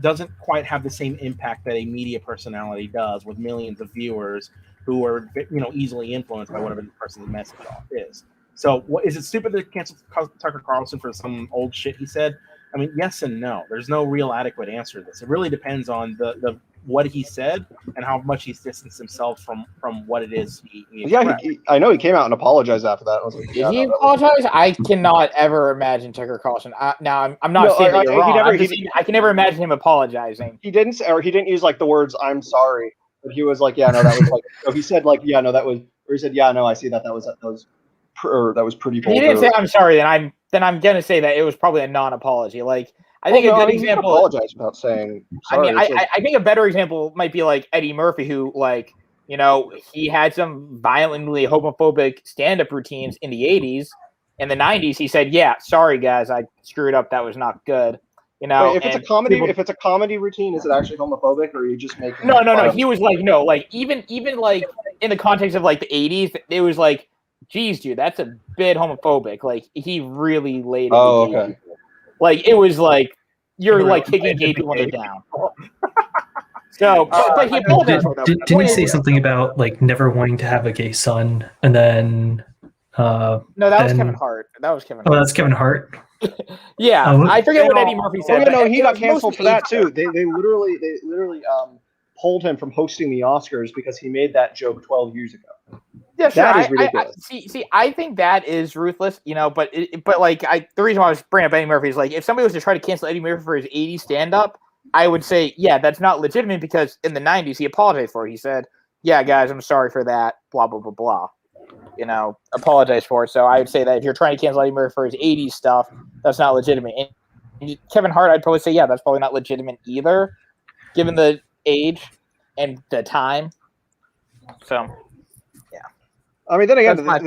doesn't quite have the same impact that a media personality does with millions of viewers who are, easily influenced by whatever the person's message is. So, is it stupid to cancel Tucker Carlson for some old shit he said? I mean, yes and no. There's no real adequate answer to this. It really depends on the what he said and how much he's distanced himself from what it is he I know he came out and apologized after that. I was like, Did he apologize? I cannot ever imagine Tucker Carlson. Now, I'm not saying that you're wrong. I can never imagine him apologizing. He didn't use like the words "I'm sorry," but he was like, "Yeah, no, that was like." So he said like, "Yeah, no, that was," or he said, "Yeah, no, I see that was pretty." He didn't say "I'm sorry." Then I'm gonna say that it was probably a non-apology. Like, I think a good example. Apologize about saying sorry. I think a better example might be like Eddie Murphy, who he had some violently homophobic stand-up routines in the 80s. In the 90s, he said, "Yeah, sorry guys, I screwed up. That was not good." Wait, if it's a comedy routine, is it actually homophobic, or are you just making? No. He was like, no, like even like in the context of like the 80s, it was like, geez, dude, that's a bit homophobic. Like, he really laid it. Oh, okay. People. Like, it was like, you're like kicking gay people when they're down. So, but he apologized for that. Didn't he say something about like never wanting to have a gay son, and then? No, that was Kevin Hart. Oh, that's Kevin Hart. Yeah, I forget what Eddie Murphy said. Oh, yeah, no, he got canceled for that too. They literally pulled him from hosting the Oscars because he made that joke 12 years ago. Yeah, sure. That is ridiculous. I think that is ruthless, but the reason why I was bringing up Eddie Murphy is like, if somebody was to try to cancel Eddie Murphy for his 80s stand-up, I would say, yeah, that's not legitimate, because in the 90s he apologized for it. He said, "Yeah, guys, I'm sorry for that, blah, blah, blah, blah." Apologize for it. So I would say that if you're trying to cancel Eddie Murphy for his 80s stuff, that's not legitimate. And Kevin Hart, I'd probably say, yeah, that's probably not legitimate either, given the age and the time. So... I mean, then again, but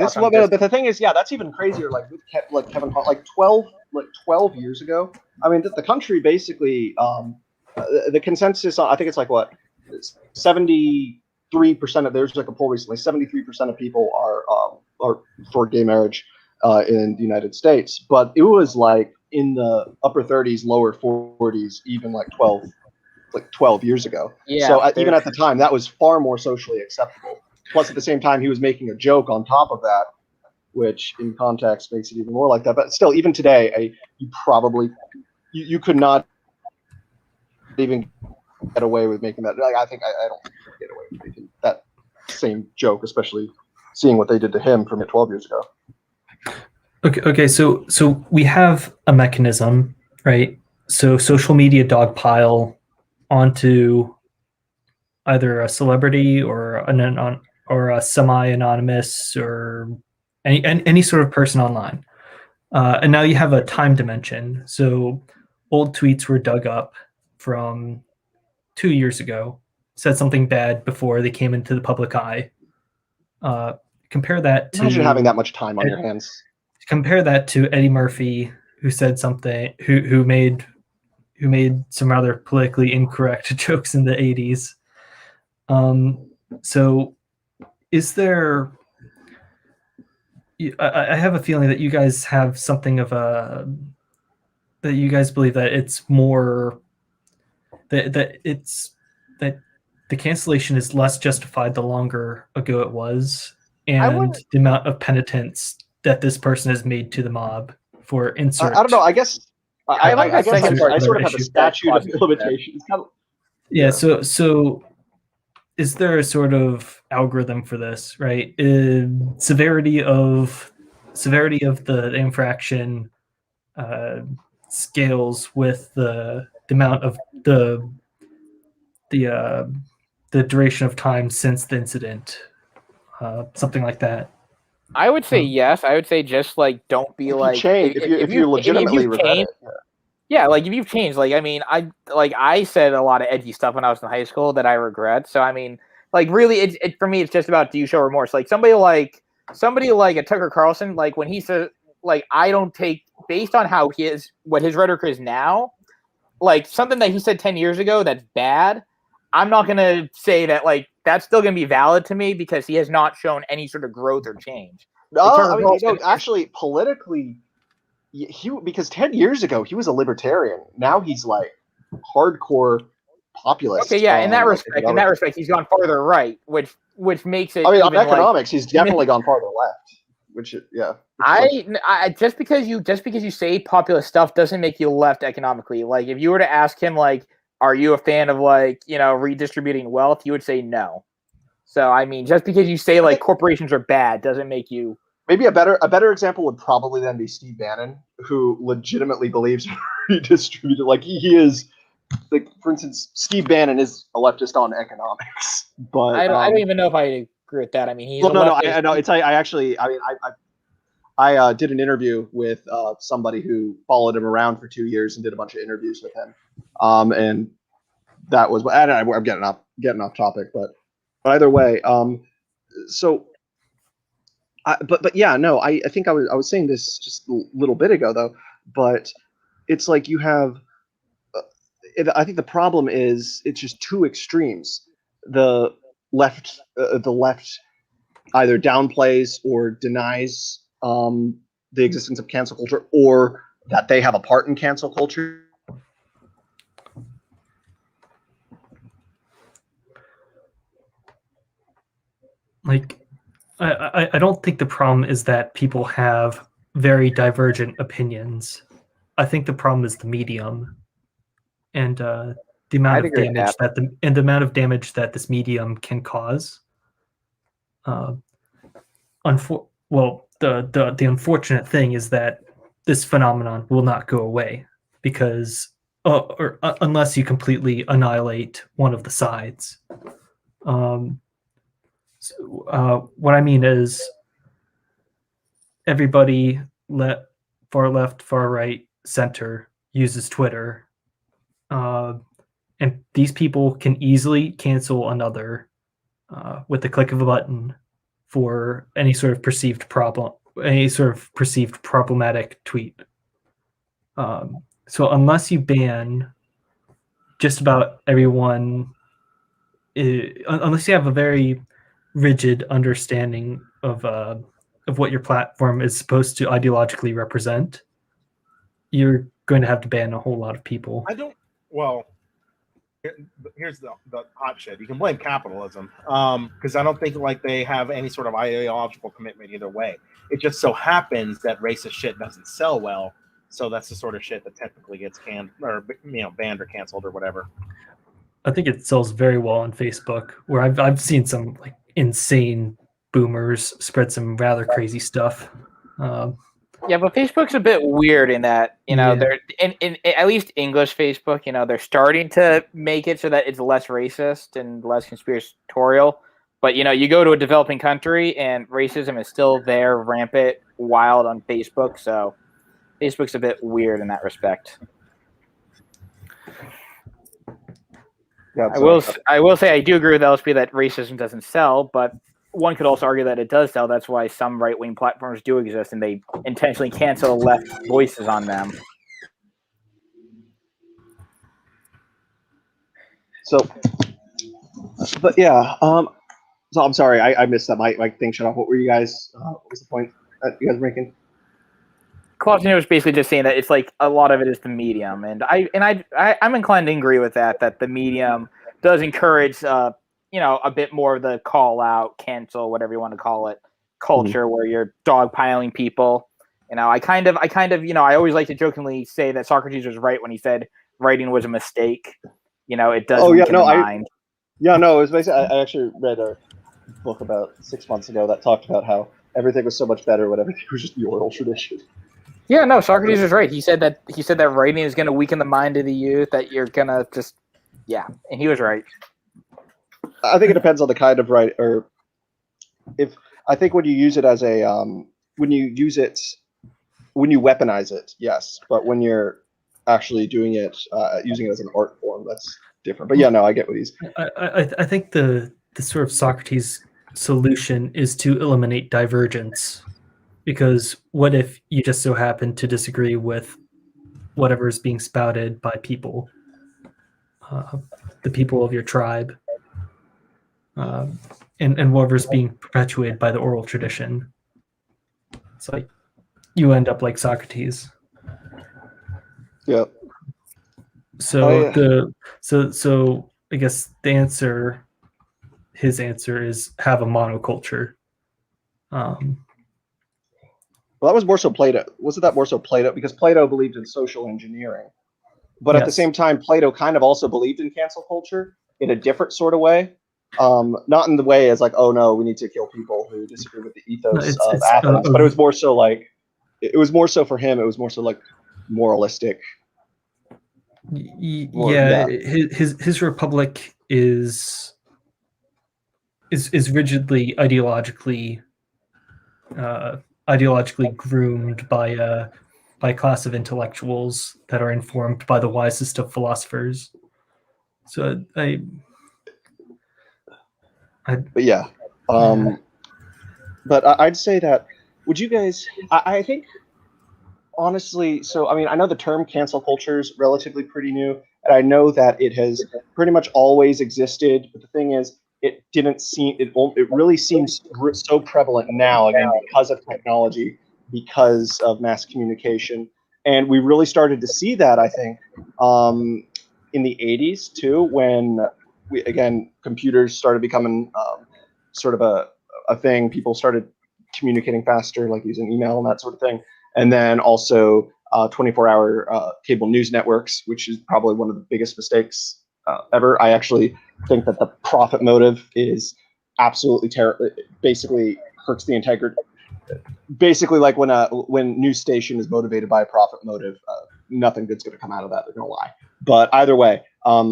the thing is, yeah, that's even crazier. Like with Kevin Hart, like 12 years ago. I mean, the country basically, the consensus, I think it's like what, 73% of, there's like a poll recently, 73% of people are for gay marriage in the United States, but it was like in the upper 30s, lower 40s, even like 12 years ago. Yeah. So even at the time, that was far more socially acceptable. Plus, at the same time, he was making a joke on top of that, which in context makes it even more like that. But still, even today, you could not even get away with making that. Like, I think I don't think you could get away with making that same joke, especially seeing what they did to him from 12 years ago. Okay. So we have a mechanism, right? So social media dogpile onto either a celebrity or a semi-anonymous or any sort of person online. And now you have a time dimension. So old tweets were dug up from 2 years ago, said something bad before they came into the public eye. Compare that to... Imagine having that much time on your hands. Compare that to Eddie Murphy, who said something, who made some rather politically incorrect jokes in the 80s. So is there... I have a feeling that you guys have something of a... that you guys believe that it's more... that the cancellation is less justified the longer ago it was, and the amount of penitence that this person has made to the mob for insert... I don't know, I guess... I sort of have a statute of limitations. Yeah, so is there a sort of algorithm for this, right? Severity of the infraction scales with the amount of the duration of time since the incident, something like that. I would say yes. I would say just like don't be like if you legitimately regret it. Yeah, like if you've changed, like I mean, I said a lot of edgy stuff when I was in high school that I regret. So I mean, like really, it for me, it's just about do you show remorse? Like somebody like a Tucker Carlson, like when he says, like I don't take based on how what his rhetoric is now, like something that he said 10 years ago that's bad. I'm not gonna say that like that's still gonna be valid to me because he has not shown any sort of growth or change. No, Like, I mean, actually, politically. Because 10 years ago he was a libertarian. Now he's like hardcore populist. Okay, yeah. In that respect, he's gone farther right, which makes it. I mean, on economics, he's definitely gone farther left. Just because you say populist stuff doesn't make you left economically. Like if you were to ask him, like, are you a fan of like redistributing wealth? He would say no. So I mean, just because you say like corporations are bad doesn't make you. Maybe a better example would probably then be Steve Bannon, who legitimately believes redistributed. Like he is, like for instance, Steve Bannon is a leftist on economics, but I don't even know if I agree with that. I mean, he's I know. I did an interview with somebody who followed him around for 2 years and did a bunch of interviews with him, and that was. I'm getting off topic, but either way, so. But yeah, no, I think I was saying this just a little bit ago though, but it's like you have. I think the problem is it's just two extremes. The left either downplays or denies the existence of cancel culture, or that they have a part in cancel culture. Like. I don't think the problem is that people have very divergent opinions. I think the problem is the medium and the amount of damage the amount of damage that this medium can cause. The unfortunate thing is that this phenomenon will not go away because unless you completely annihilate one of the sides. What I mean is everybody far left, far right, center uses Twitter. And these people can easily cancel another with the click of a button for any sort of perceived problematic tweet. So unless you ban just about everyone, unless you have a very rigid understanding of what your platform is supposed to ideologically represent, you're going to have to ban a whole lot of people. Here's the hot shit. You can blame capitalism because I don't think like they have any sort of ideological commitment either way. It just so happens that racist shit doesn't sell well, so that's the sort of shit that typically gets banned or canceled or whatever. I think it sells very well on Facebook, where I've seen some like insane boomers spread some rather crazy stuff. Yeah, but Facebook's a bit weird in that they're in at least English Facebook. They're starting to make it so that it's less racist and less conspiratorial. But you go to a developing country and racism is still there, rampant, wild on Facebook. So Facebook's a bit weird in that respect. Yeah, I will say I do agree with LSP that racism doesn't sell, but one could also argue that it does sell. That's why some right-wing platforms do exist, and they intentionally cancel left voices on them. So, but yeah, so I'm sorry, I missed that. My thing shut off. What were you guys? What was the point that you guys were making? Claudio was basically just saying that it's like a lot of it is the medium, and I'm inclined to agree with that the medium does encourage a bit more of the call out, cancel, whatever you want to call it, culture where you're dogpiling people. I always like to jokingly say that Socrates was right when he said writing was a mistake. It does. Mind. It was basically. I actually read a book about 6 months ago that talked about how everything was so much better when everything was just the oral tradition. Yeah, no, Socrates was right. He said that writing is going to weaken the mind of the youth. That you're gonna and he was right. I think it depends on the kind of writing, or if I think when you use it as a when you weaponize it, yes, but when you're actually doing it, using it as an art form, that's different. But yeah, no, I get what he's. I think the sort of Socrates solution is to eliminate divergence, because what if you just so happen to disagree with whatever is being spouted by people, the people of your tribe, and whatever's being perpetuated by the oral tradition. It's like you end up like Socrates. Yeah. So so I guess his answer is have a monoculture. Well, that was more so Plato. Wasn't that more so Plato? Because Plato believed in social engineering. But at the same time, Plato kind of also believed in cancel culture in a different sort of way. Not in the way as like, oh no, we need to kill people who disagree with the ethos of Athens. But it was more so like, it was more so for him, it was more so like moralistic. His republic is rigidly ideologically groomed by a class of intellectuals that are informed by the wisest of philosophers. So but yeah, but I'd say that. Would you guys? I think honestly. So I mean, I know the term cancel culture is relatively pretty new, and I know that it has pretty much always existed. But the thing is, it didn't seem it really seems so prevalent now, again, because of technology, because of mass communication, and we really started to see that, I think, in the 80s too, when computers started becoming sort of a thing. People started communicating faster, like using email and that sort of thing, and then also 24-hour cable news networks, which is probably one of the biggest mistakes ever. I actually think that the profit motive is absolutely terrible. Basically hurts the integrity. Basically, like when news station is motivated by a profit motive, nothing good's going to come out of that. They're going to lie. But either way,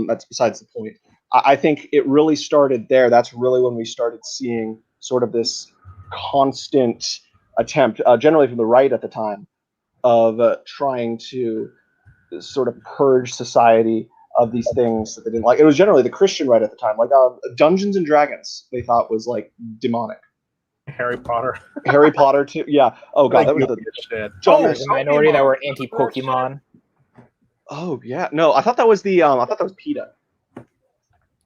that's besides the point. I think it really started there. That's really when we started seeing sort of this constant attempt, generally from the right at the time, of trying to sort of purge society of these things that they didn't like. It was generally the Christian right at the time, like Dungeons and Dragons. They thought was like demonic. Harry Potter. Harry Potter too. Yeah. Oh god, that was the shit. There's a minority that were anti-Pokemon. Oh yeah. No, I thought that was PETA.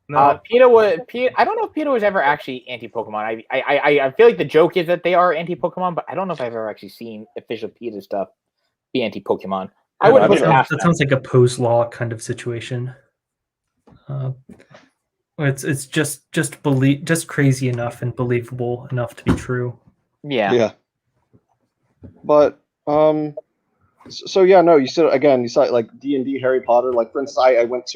No, PETA was. I don't know if PETA was ever actually anti-Pokemon. I feel like the joke is that they are anti-Pokemon, but I don't know if I've ever actually seen official PETA stuff be anti-Pokemon. I would put it past that. Sounds like a post law kind of situation. It's just crazy enough and believable enough to be true. Yeah. Yeah. But so yeah, no, you said like D&D, Harry Potter. Like for instance, I went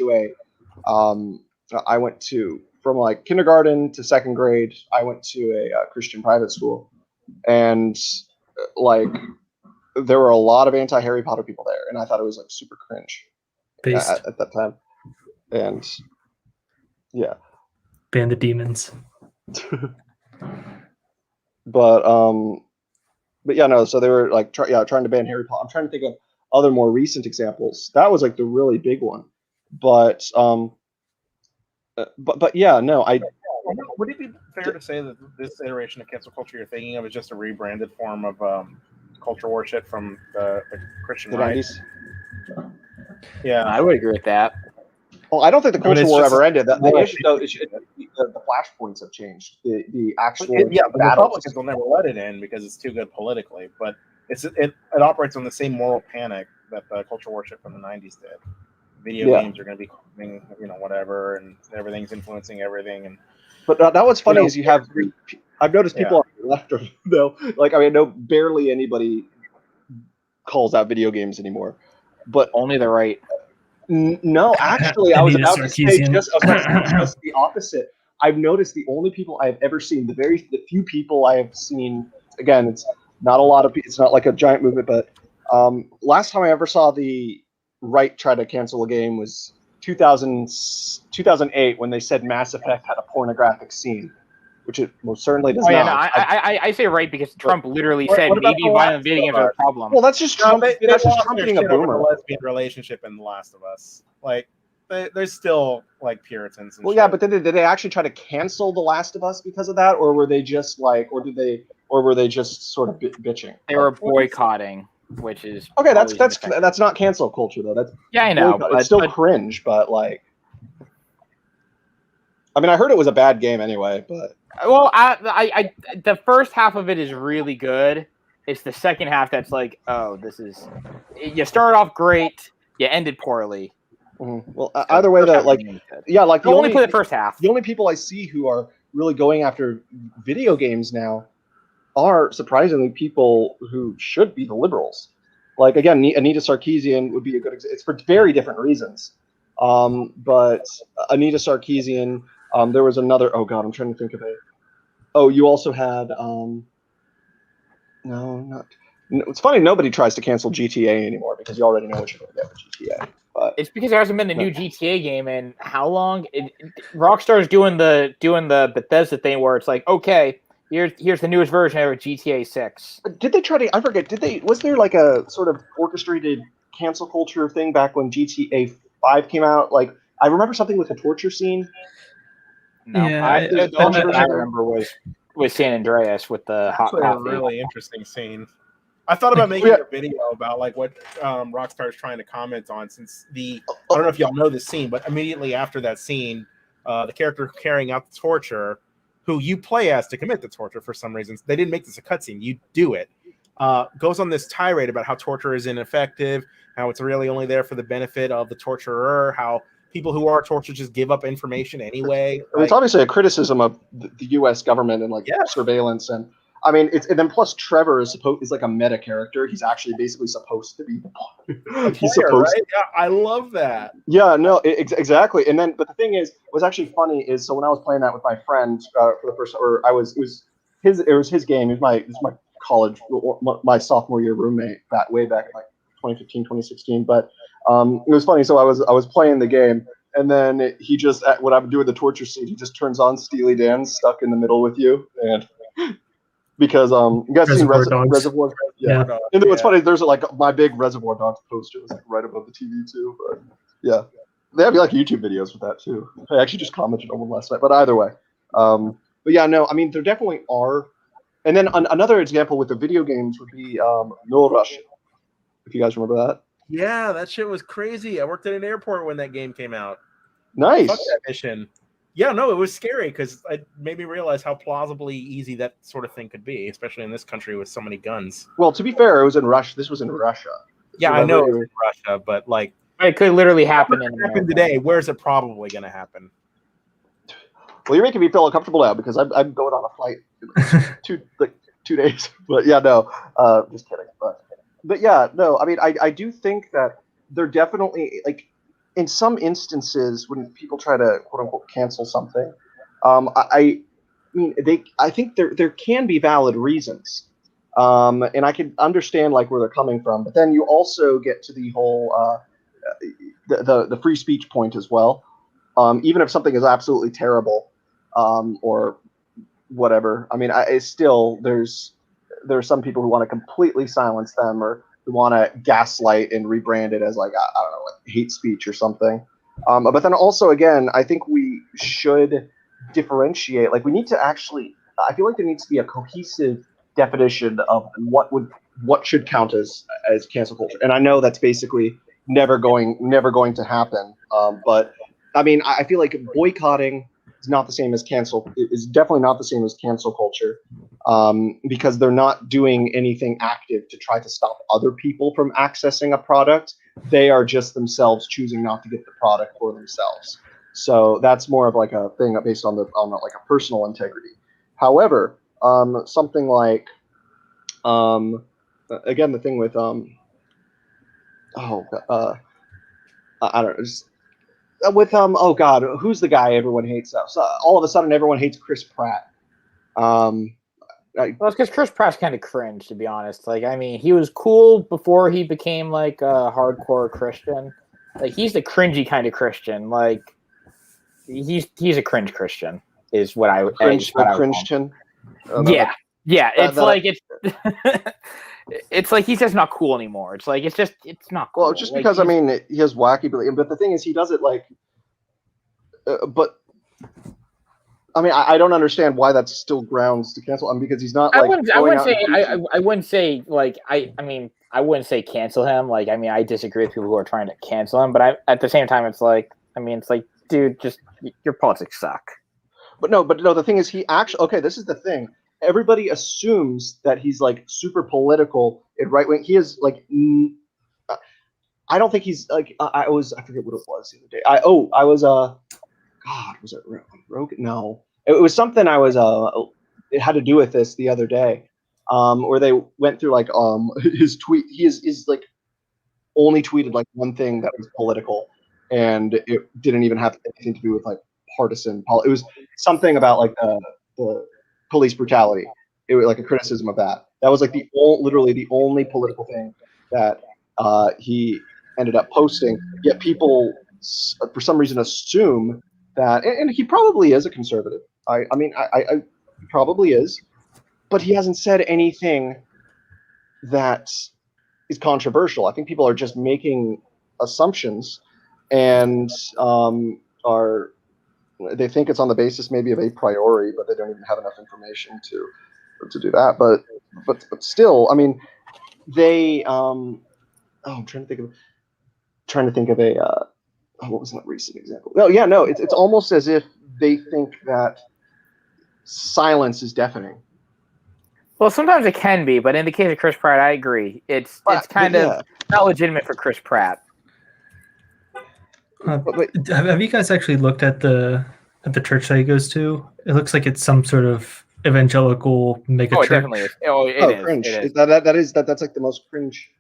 to from like kindergarten to second grade. I went to a Christian private school, and like there were a lot of anti-Harry Potter people there, and I thought it was like super cringe at that time. And yeah, ban the demons. But yeah, no. So they were like trying to ban Harry Potter. I'm trying to think of other more recent examples. That was like the really big one. But yeah, no. Would it be fair to say that this iteration of cancel culture you're thinking of is just a rebranded form of culture worship from the Christian right? 90s? Yeah, I would agree with that. Well, I don't think the culture war ever ended. The issue, though, the flashpoints have changed. The actual the Republicans will never let it in because it's too good politically. But it operates on the same moral panic that the culture worship from the 90s did. Video games are going to be causing, whatever, and everything's influencing everything. But that what's funny is you have. I've noticed people on the left though. Like I know barely anybody calls out video games anymore, but only the right. No, actually, I was about to say just the opposite. I've noticed the only people I've ever seen, the few people I have seen. Again, it's not a lot of. It's not like a giant movement, but last time I ever saw the right try to cancel a game was 2008 when they said Mass Effect had a pornographic scene. which it most certainly does Oh yeah, not. no, I say right because Trump literally said what about maybe The violent Last video of games are Us? a problem. Well, that's just No, Trump. they That's just lost Trump their being a shit over boomer. the lesbian relationship in The Last of Us. Like, there's still like Puritans. And Well, shit. yeah, but then did they actually try to cancel The Last of Us because of that, or were they just like, or were they just sort of bitching? They were boycotting, which is Okay, always ineffective. that's not cancel culture though. That's Yeah, I know. boycott. It's still cringe, but like, I mean, I heard it was a bad game anyway, but well, I the first half of it is really good. It's the second half that's like, oh, this is. You start off great, you ended poorly. Well, either way, though, like, yeah, like you only play the first half. The only people I see who are really going after video games now are surprisingly people who should be the liberals. Like, again, Anita Sarkeesian would be a good example. It's for very different reasons. But Anita Sarkeesian, there was another. Oh God, I'm trying to think of it. Oh, you also had. No, not. It's funny nobody tries to cancel GTA anymore because you already know what you're going to get with GTA. But it's because there hasn't been a new GTA game in how long? Rockstar's doing the Bethesda thing where it's like, okay, here's the newest version of GTA 6. Did they try to? I forget. Did they? Was there like a sort of orchestrated cancel culture thing back when GTA 5 came out? Like, I remember something with the torture scene. No, Yeah, I remember was San Andreas with the hot Actually, coffee. a really interesting scene. I thought about making a video about like what Rockstar is trying to comment on, since I don't know if y'all know this scene, but immediately after that scene, the character carrying out the torture, who you play as to commit the torture for some reasons, they didn't make this a cutscene, you do it, goes on this tirade about how torture is ineffective, how it's really only there for the benefit of the torturer, how people who are tortured just give up information anyway. It's obviously a criticism of the U.S. government and like surveillance, and I mean, and then plus Trevor is like a meta character. He's actually basically supposed to be he's supposed. Right? Yeah, I love that. Yeah, no, exactly. And then, but the thing is, what's actually funny is, so when I was playing that with my friend for the first, or it was his game. It was my college, my sophomore year roommate way back in like 2015, 2016. But it was funny. So I was playing the game, and then he just, when I'm doing the torture scene, he just turns on Steely Dan, Stuck in the Middle with You, and. Because you guys seen Reservoir? Yeah. And then what's funny, there's like my big Reservoir Dogs poster was like right above the TV too. But yeah, they have like YouTube videos with that too. I actually just commented on one last night. But either way, but yeah, no, I mean there definitely are. And then another example with the video games would be No Rush, if you guys remember that. Yeah, that shit was crazy. I worked at an airport when that game came out. Nice. Fuck that mission. Yeah, no, it was scary because it made me realize how plausibly easy that sort of thing could be, especially in this country with so many guns. Well, to be fair, it was in Russia. This was in Russia. Yeah, I know it was in Russia, but like it could literally happen today. Where's it probably going to happen? Well, you're making me feel uncomfortable now because I'm going on a flight in 2 days. But yeah, no, just kidding. But yeah, no, I mean, I do think that they're definitely like. In some instances, when people try to "quote unquote" cancel something, I think there can be valid reasons, and I can understand like where they're coming from. But then you also get to the whole the free speech point as well. Even if something is absolutely terrible or whatever, I mean, there's some people who want to completely silence them or who want to gaslight and rebrand it as like I don't know, like hate speech or something. But then also, again, I think we should differentiate. Like we need to actually. I feel like there needs to be a cohesive definition of what should count as cancel culture. And I know that's basically never going to happen. But I mean, I feel like boycotting is not the same as cancel. Is definitely not the same as cancel culture. Because they're not doing anything active to try to stop other people from accessing a product. They are just themselves choosing not to get the product for themselves. So that's more of like a thing based on like a personal integrity. However, something like, again, the thing with I don't know, just, with oh God, who's the guy everyone hates? So all of a sudden, everyone hates Chris Pratt. Well, it's because Chris Pratt's kind of cringe, to be honest. Like, I mean, he was cool before he became like a hardcore Christian. Like, he's the cringy kind of Christian. Like, he's a cringe Christian. is what I Cringe, what I was cringe calling. chin. No, Yeah, yeah. It's that- like it's it's like he's just not cool anymore. It's like it's not cool. Well, just Like, because I mean he has wacky, but the thing is he does it like, but I mean I don't understand why that's still grounds to cancel him because he's not like. I wouldn't say like I mean I wouldn't say cancel him. Like I mean I disagree with people who are trying to cancel him, but at the same time it's like dude, just your politics suck. But no, the thing is, he actually okay. This is the thing. Everybody assumes that he's like super political and right wing. He is like. I don't think he's like. I forget what it was the other day. I was God, was it Rogan? No, it was something. I was it had to do with this the other day. Where they went through like his tweet. He is like only tweeted like one thing that was political, and it didn't even have anything to do with like partisan. It was something about like the police brutality. It was like a criticism of that. That was like literally the only political thing that he ended up posting. Yet people, for some reason, assume that, and he probably is a conservative. I mean, I probably is, but he hasn't said anything that is controversial. I think people are just making assumptions and they think it's on the basis maybe of a priori, but they don't even have enough information to do that. But still, I mean, they I'm trying to think of a what was that recent example? No, it's almost as if they think that silence is deafening. Well, sometimes it can be, but in the case of Chris Pratt, I agree. It's kind of not legitimate for Chris Pratt. Have you guys actually looked at the church that he goes to? It looks like it's some sort of evangelical mega church. It definitely is. It is. Cringe. It is. That's like the most cringe.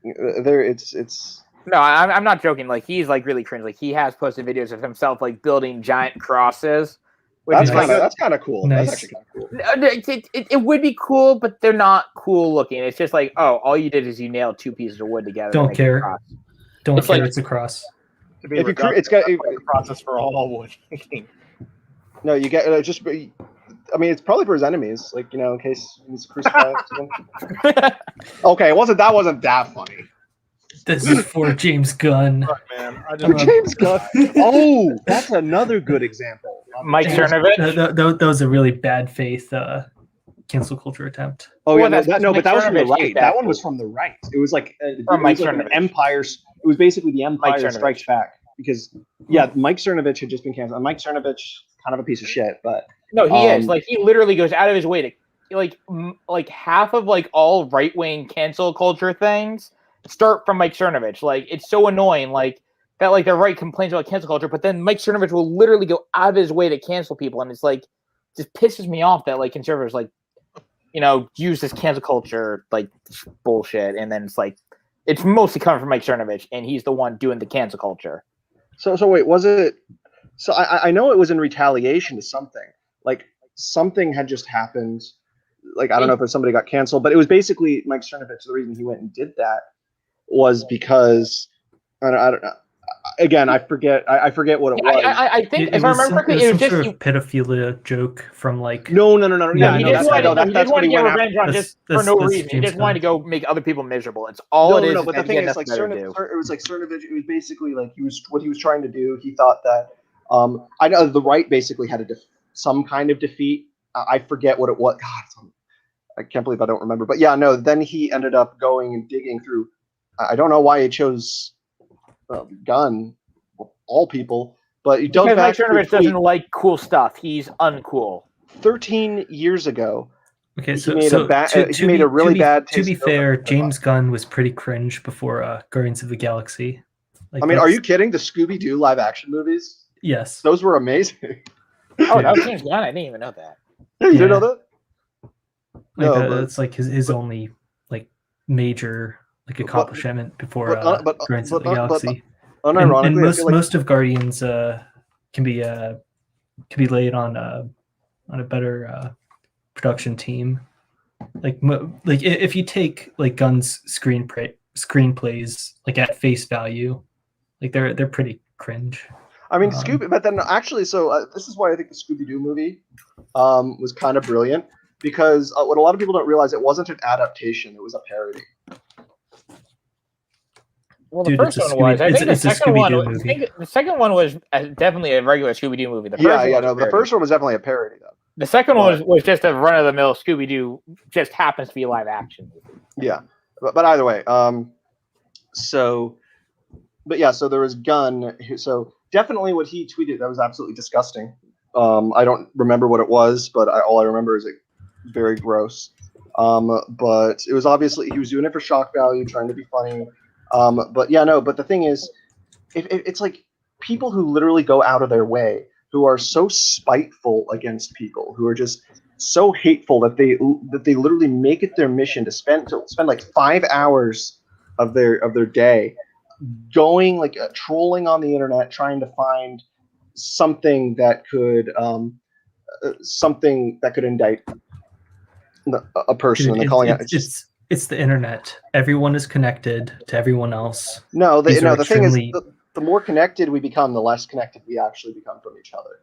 It's. No, I'm not joking. Like he's like really cringe. Like he has posted videos of himself like building giant crosses. That's kind of cool. Nice. That's actually kind of cool. It would be cool, but they're not cool looking. It's just like, all you did is you nailed two pieces of wood together. Don't care. Don't care. It's a cross. To be It's got a process for all wood. No, you get just. I mean, it's probably for his enemies, like in case he's crucified. Okay, that wasn't that funny. This is for James Gunn. Right, man. James Gunn. Oh, that's another good example. Mike Cernovich. That was a really bad faith cancel culture attempt. Oh yeah, Well, but that was from the Cernovich right. That one was from the right. It was like From Mike an Cernovich. Empire's. It was basically the Empire Cernovich. Strikes Back because Mike Cernovich had just been canceled. Mike Cernovich, kind of a piece of shit, but No, he is. Like he literally goes out of his way to like half of like all right wing cancel culture things start from Mike Cernovich. Like it's so annoying. Like that. Like the right complains about cancel culture, but then Mike Cernovich will literally go out of his way to cancel people, and it's like just pisses me off that like conservatives like use this cancel culture like bullshit, and then it's like it's mostly coming from Mike Cernovich, and he's the one doing the cancel culture. So wait, was it? So I know it was in retaliation to something. Like something had just happened. Like I don't know if somebody got canceled, but it was basically Mike Cernovich. The reason he went and did that was because I don't know. Again, I forget what it was. I think if I remember correctly, it was just sort of pedophilia joke from like. No. Yeah, he just wanted to get went revenge on just for no reason. He just wanted to go make other people miserable. It's all it is. No, but the thing is, like Cernovich, it was like Cernovich. It was basically like what he was trying to do. He thought that I know the right basically had some kind of defeat. I forget what it was. God, I can't believe I don't remember. But yeah, no. Then he ended up going and digging through. I don't know why he chose Gunn, all people, but he does. Because Mike Cernovich doesn't like cool stuff. He's uncool. 13 years ago. Okay, he made a really bad. To be fair, James Gunn was pretty cringe before Guardians of the Galaxy. Like, I mean, are you kidding? The Scooby-Doo live action movies? Yes, those were amazing. Oh, that was James Gunn. I didn't even know that. Yeah, you didn't know that? It's like his only like major like accomplishment before Guardians of the Galaxy. Unironically, and most of Guardians can be laid on a better production team. Like if you take like Gunn's screenplays like at face value, like they're pretty cringe. I mean, Scooby, but then actually, so this is why I think the Scooby-Doo movie was kind of brilliant, because what a lot of people don't realize, it wasn't an adaptation; it was a parody. Well, the first one was. I think the second one. I think the second one was definitely a regular Scooby-Doo movie. The first one was definitely a parody, though. The second one was just a run-of-the-mill Scooby-Doo, just happens to be a live action movie. Yeah, but either way, so there was Gunn. So definitely what he tweeted, that was absolutely disgusting. I don't remember what it was, but all I remember is it very gross. But it was obviously, he was doing it for shock value, trying to be funny. But the thing is, it's like people who literally go out of their way, who are so spiteful against people, who are just so hateful that they literally make it their mission to spend like 5 hours of their day going like trolling on the internet, trying to find something that could indict a person. Dude, and they're calling it's the internet. Everyone is connected to everyone else. No, the thing is, the more connected we become, the less connected we actually become from each other.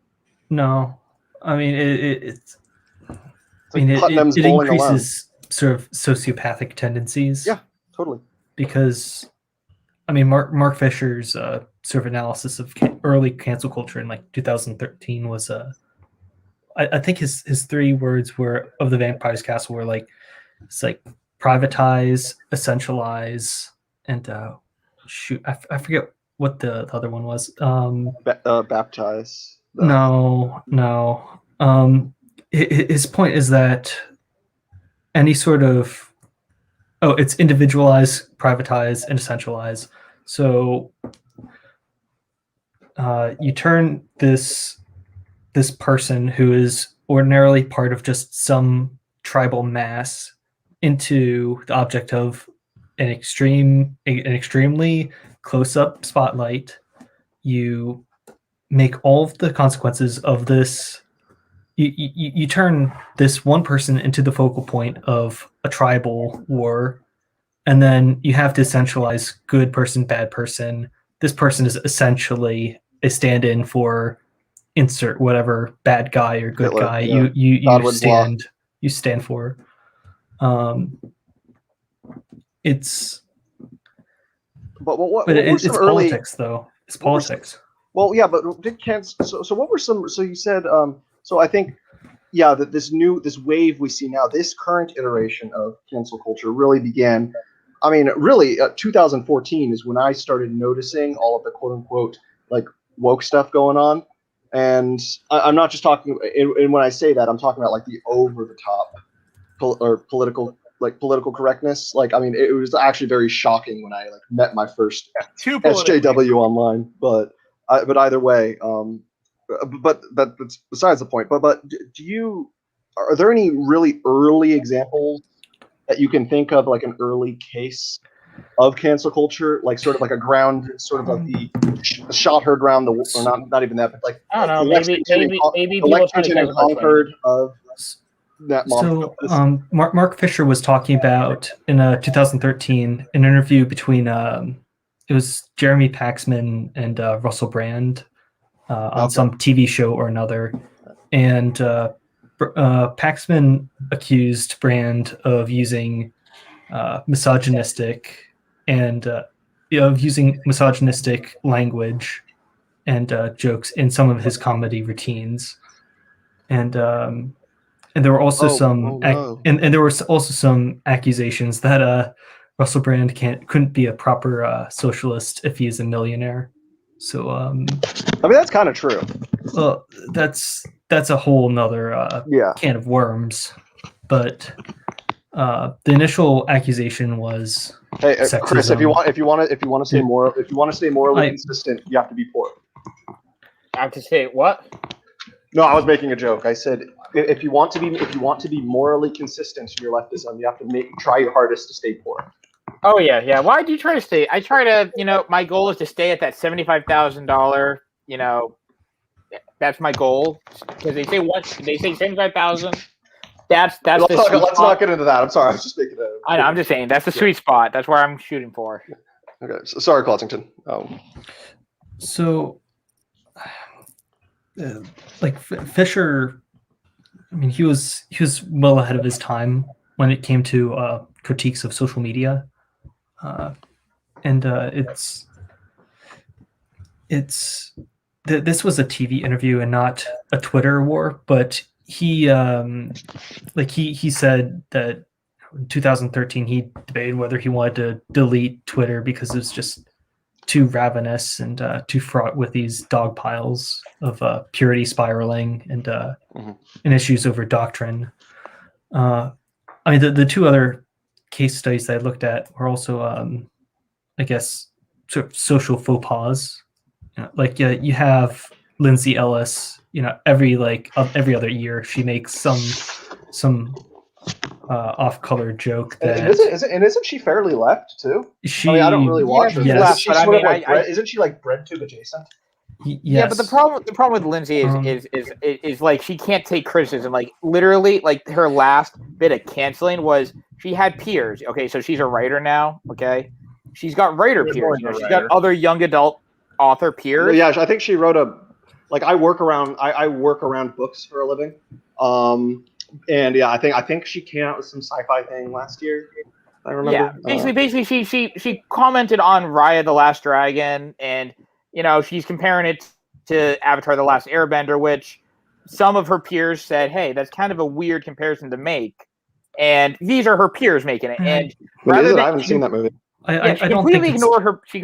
No, I mean it increases sort of sociopathic tendencies. Yeah, totally. Because, I mean, Mark Fisher's sort of analysis of early cancel culture in like 2013 was I think his 3 words were of the Vampire's Castle were like, it's like privatize, essentialize, and I forget what the other one was. Baptize. No. His point is that any sort of it's individualize, privatize, and essentialize. So you turn this person who is ordinarily part of just some tribal mass into the object of an extremely close-up spotlight. You make all of the consequences of this. You turn this one person into the focal point of a tribal war, and then you have to essentialize good person, bad person. This person is essentially a stand-in for insert whatever bad guy or good Hitler, guy you stand for. It's it's early politics, though. It's politics. Well, yeah, but did cancel? So what were some? So you said. So I think, that this wave we see now, this current iteration of cancel culture really began. I mean, really, 2014 is when I started noticing all of the quote unquote like woke stuff going on, and I'm not just talking. And when I say that, I'm talking about like the over the top political correctness. Like, I mean, it was actually very shocking when I like met my first SJW online, but either way, but that's besides the point. But are there any really early examples that you can think of, like an early case of cancel culture, like sort of like a ground, sort of like the shot heard around the, or not even that, but like I don't know, maybe Lexington and Concord of that model. So Mark Fisher was talking about in 2013 an interview between it was Jeremy Paxman and Russell Brand on some TV show or another, and Paxman accused Brand of using misogynistic language and jokes in some of his comedy routines, and there were also there were also some accusations that Russell Brand couldn't be a proper socialist if he is a millionaire. So I mean, that's kind of true. Well, that's a whole nother can of worms. But the initial accusation was, hey, Chris, if you want to stay morally consistent, you have to be poor. I have to say what? No, I was making a joke. I said if you want to be morally consistent to your leftism, you have to try your hardest to stay poor. Oh yeah. Why do you try to stay? I try to, my goal is to stay at that $75,000. That's my goal, because they say 75,000. That's. Let's not get into that. I'm sorry. I was just making a. I know. I'm just saying that's the sweet spot. That's where I'm shooting for. Okay. Sorry, Clossington. So, like Fisher. I mean, he was well ahead of his time when it came to critiques of social media, and this was a TV interview and not a Twitter war. But he he said that in 2013 he debated whether he wanted to delete Twitter because it was just too ravenous and too fraught with these dog piles of purity spiraling and issues over doctrine. I mean, the two other case studies that I looked at were also, I guess, sort of social faux pas. You have Lindsay Ellis. Every other year she makes some off-color joke that and isn't she fairly left too? She, I mean, I don't really watch her. yes. Isn't she like BreadTube adjacent? Yes. Yeah, but the problem with Lindsay is like she can't take criticism. Like literally, like her last bit of canceling was she had peers. Okay, so she's a writer now. Okay, she's got writer peers. She's got other young adult author peers. Yeah, I think she wrote I work around books for a living. And yeah, I think she came out with some sci-fi thing last year. I remember. Yeah, basically, she commented on Raya the Last Dragon, and she's comparing it to Avatar: The Last Airbender, which some of her peers said, "Hey, that's kind of a weird comparison to make." And these are her peers making it. And I haven't seen that movie. I she don't completely think ignored her. She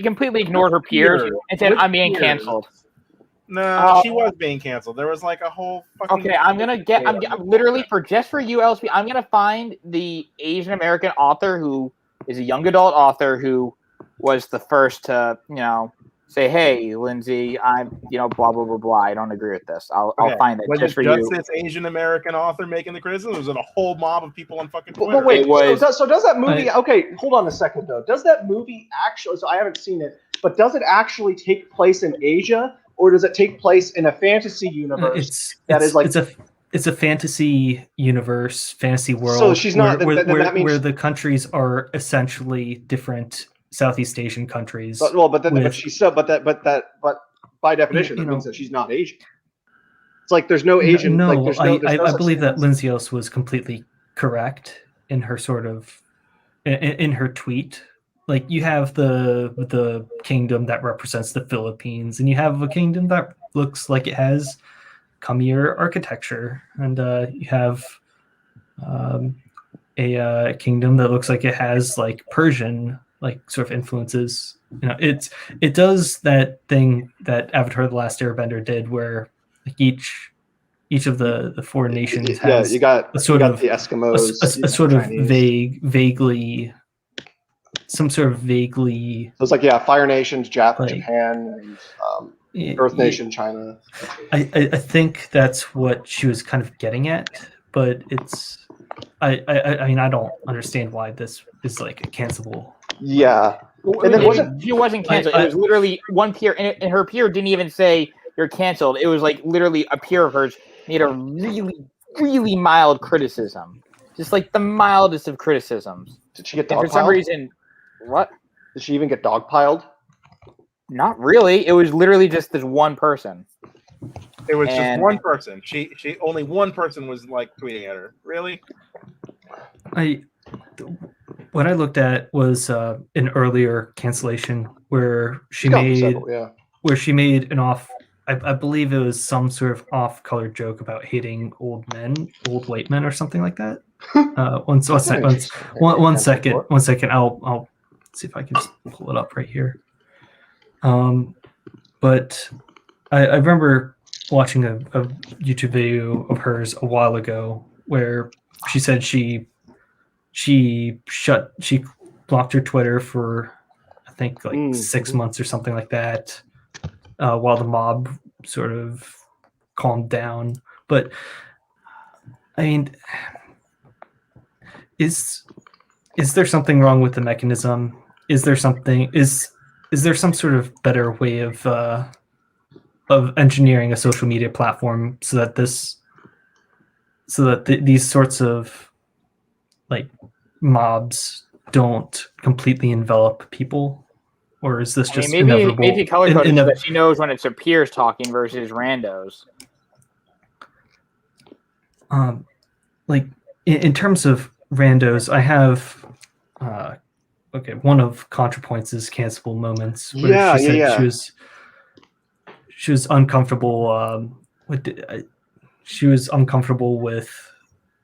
completely ignored her peers and said, "I'm being canceled." No, she was being canceled. There was like a whole fucking... Okay, I'm literally for you, LSP, I'm gonna find the Asian American author who is a young adult author who was the first to, say, "Hey, Lindsay, I'm, blah blah blah blah. I don't agree with this." I'll find it was just it for just you. this Asian American author making the criticism? Was it a whole mob of people on fucking Twitter? But wait, was, so does that movie? Okay, hold on a second though. Does that movie actually? So I haven't seen it, but does it actually take place in Asia? Or does it take place in a fantasy universe it's a fantasy universe, fantasy world? So she's not. where That means the countries are essentially different Southeast Asian countries. But by definition, that means that she's not Asian. It's like there's no Asian. No, I believe that Lindsay Ellis was completely correct in her in her tweet. Like you have the kingdom that represents the Philippines, and you have a kingdom that looks like it has Khmer architecture, and you have a kingdom that looks like it has like Persian sort of influences. It does that thing that Avatar: The Last Airbender did, where like each of the four nations has you got the Eskimos, a sort of Chinese. vaguely. Some sort of vaguely. So it's like Fire Nations, Japan, and Earth Nation, China. I think that's what she was kind of getting at, but it's. I mean I don't understand why this is like a cancelable. Yeah, and then she wasn't canceled. It was literally one peer, and her peer didn't even say you're canceled. It was like literally a peer of hers made a really, really mild criticism, just like the mildest of criticisms. Did she get dogpiled? For some reason. What? Did she even get dogpiled? Not really. It was literally just this one person. It was just one person. She only one person was like tweeting at her. Really? What I looked at was an earlier cancellation where she made an off. I believe it was some sort of off-color joke about hating old white men, or something like that. One second. I'll see if I can just pull it up right here. But I remember watching a YouTube video of hers a while ago where she said she blocked her Twitter for I think 6 months or something like that, while the mob sort of calmed down. But I mean, is there something wrong with the mechanism? Is there some sort of better way of engineering a social media platform so that these sorts of like mobs don't completely envelop people? or is this just maybe inevitable? color coded so that she knows when it's her peers talking versus randos. Like in terms of randos, I have one of ContraPoints' cancelable moments where she said she was uncomfortable. She was uncomfortable with,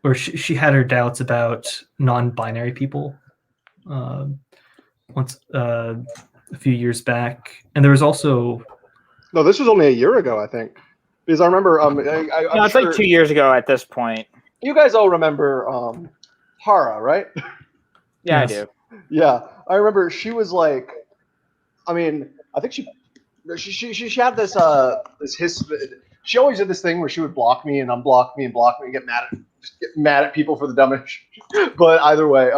or she had her doubts about non-binary people. Once a few years back, and there was also this was only a year ago, I think, because I remember. It's like 2 years ago at this point. You guys all remember Hara, right? Yeah, Yes. I do. Yeah, I remember she was like, I think she had this she always did this thing where she would block me and unblock me and block me and get mad at people for the dumbest. But either way,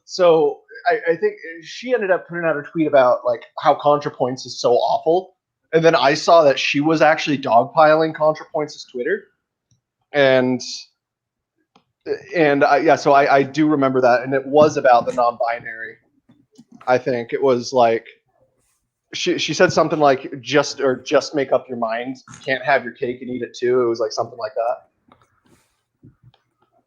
so I think she ended up putting out a tweet about like how ContraPoints is so awful, and then I saw that she was actually dogpiling ContraPoints' Twitter, and so I do remember that, and it was about the non-binary. I think it was like she said something like just make up your mind. You can't have your cake and eat it too. It was like something like that.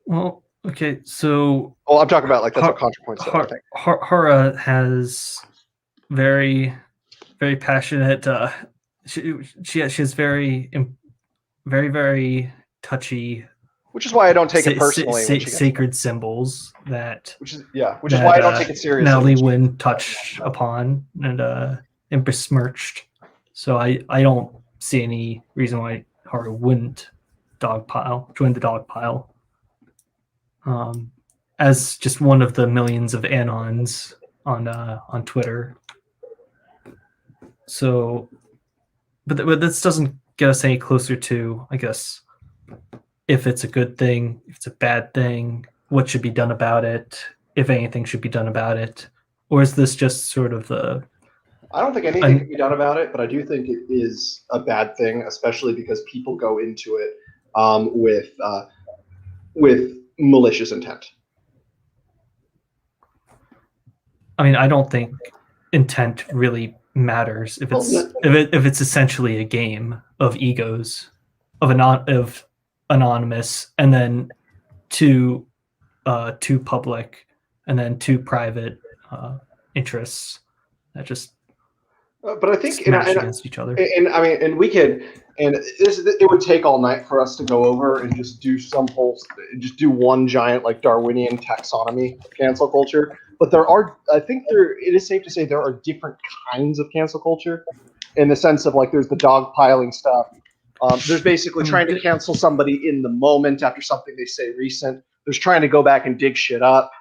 Well, okay, so I'm talking about like that's what ContraPoints said. I think Hara has very, very passionate. She has very, very, very touchy. Which is why I don't take it personally. Sacred symbols that. Which is why I don't take it seriously. Natalie Wynn touched upon and besmirched. So I don't see any reason why Hara wouldn't join the dog pile. As just one of the millions of anons on Twitter. So, but this doesn't get us any closer to, I guess, if it's a good thing, if it's a bad thing, what should be done about it, if anything should be done about it, or is this just sort of the? I don't think anything can be done about it, but I do think it is a bad thing, especially because people go into it with malicious intent. I mean, I don't think intent really matters if it's essentially a game of egos, of anonymous, and then two public, and then two private interests that just. But I think against each other. And we could, and it would take all night for us to go over and just do one giant like Darwinian taxonomy of cancel culture. But it is safe to say there are different kinds of cancel culture, in the sense of like there's the dog piling stuff. There's basically trying to cancel somebody in the moment after something they say recent. There's trying to go back and dig shit up,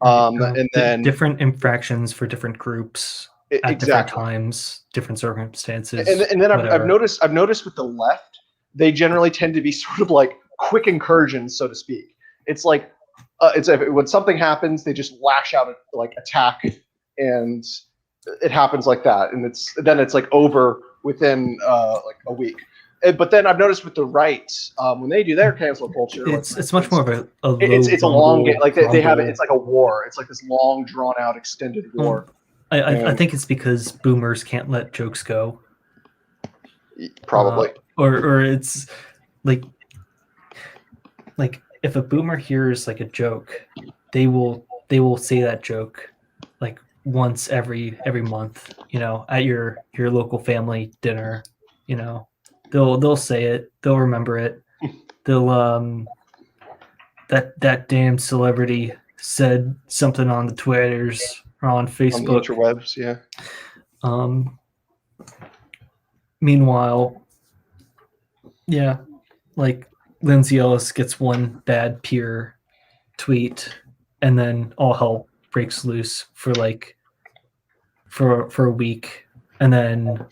and then different infractions for different groups. At different times, different circumstances, and then I've noticed with the left, they generally tend to be sort of like quick incursions, so to speak. It's like when something happens, they just lash out like attack, and it happens like that, and it's like over within like a week. But then I've noticed with the right, when they do their cancel culture, it's much more of it's a long game. Like they have it. It's like a war. It's like this long, drawn out, extended war. I think it's because boomers can't let jokes go. Probably. Or it's like if a boomer hears like a joke, they will say that joke like once every month, at your local family dinner, they'll say it, they'll remember it. They'll that damn celebrity said something on the Twitters or on Facebook. On the interwebs, yeah. Meanwhile, yeah, like Lindsay Ellis gets one bad peer tweet, and then all hell breaks loose for a week, and then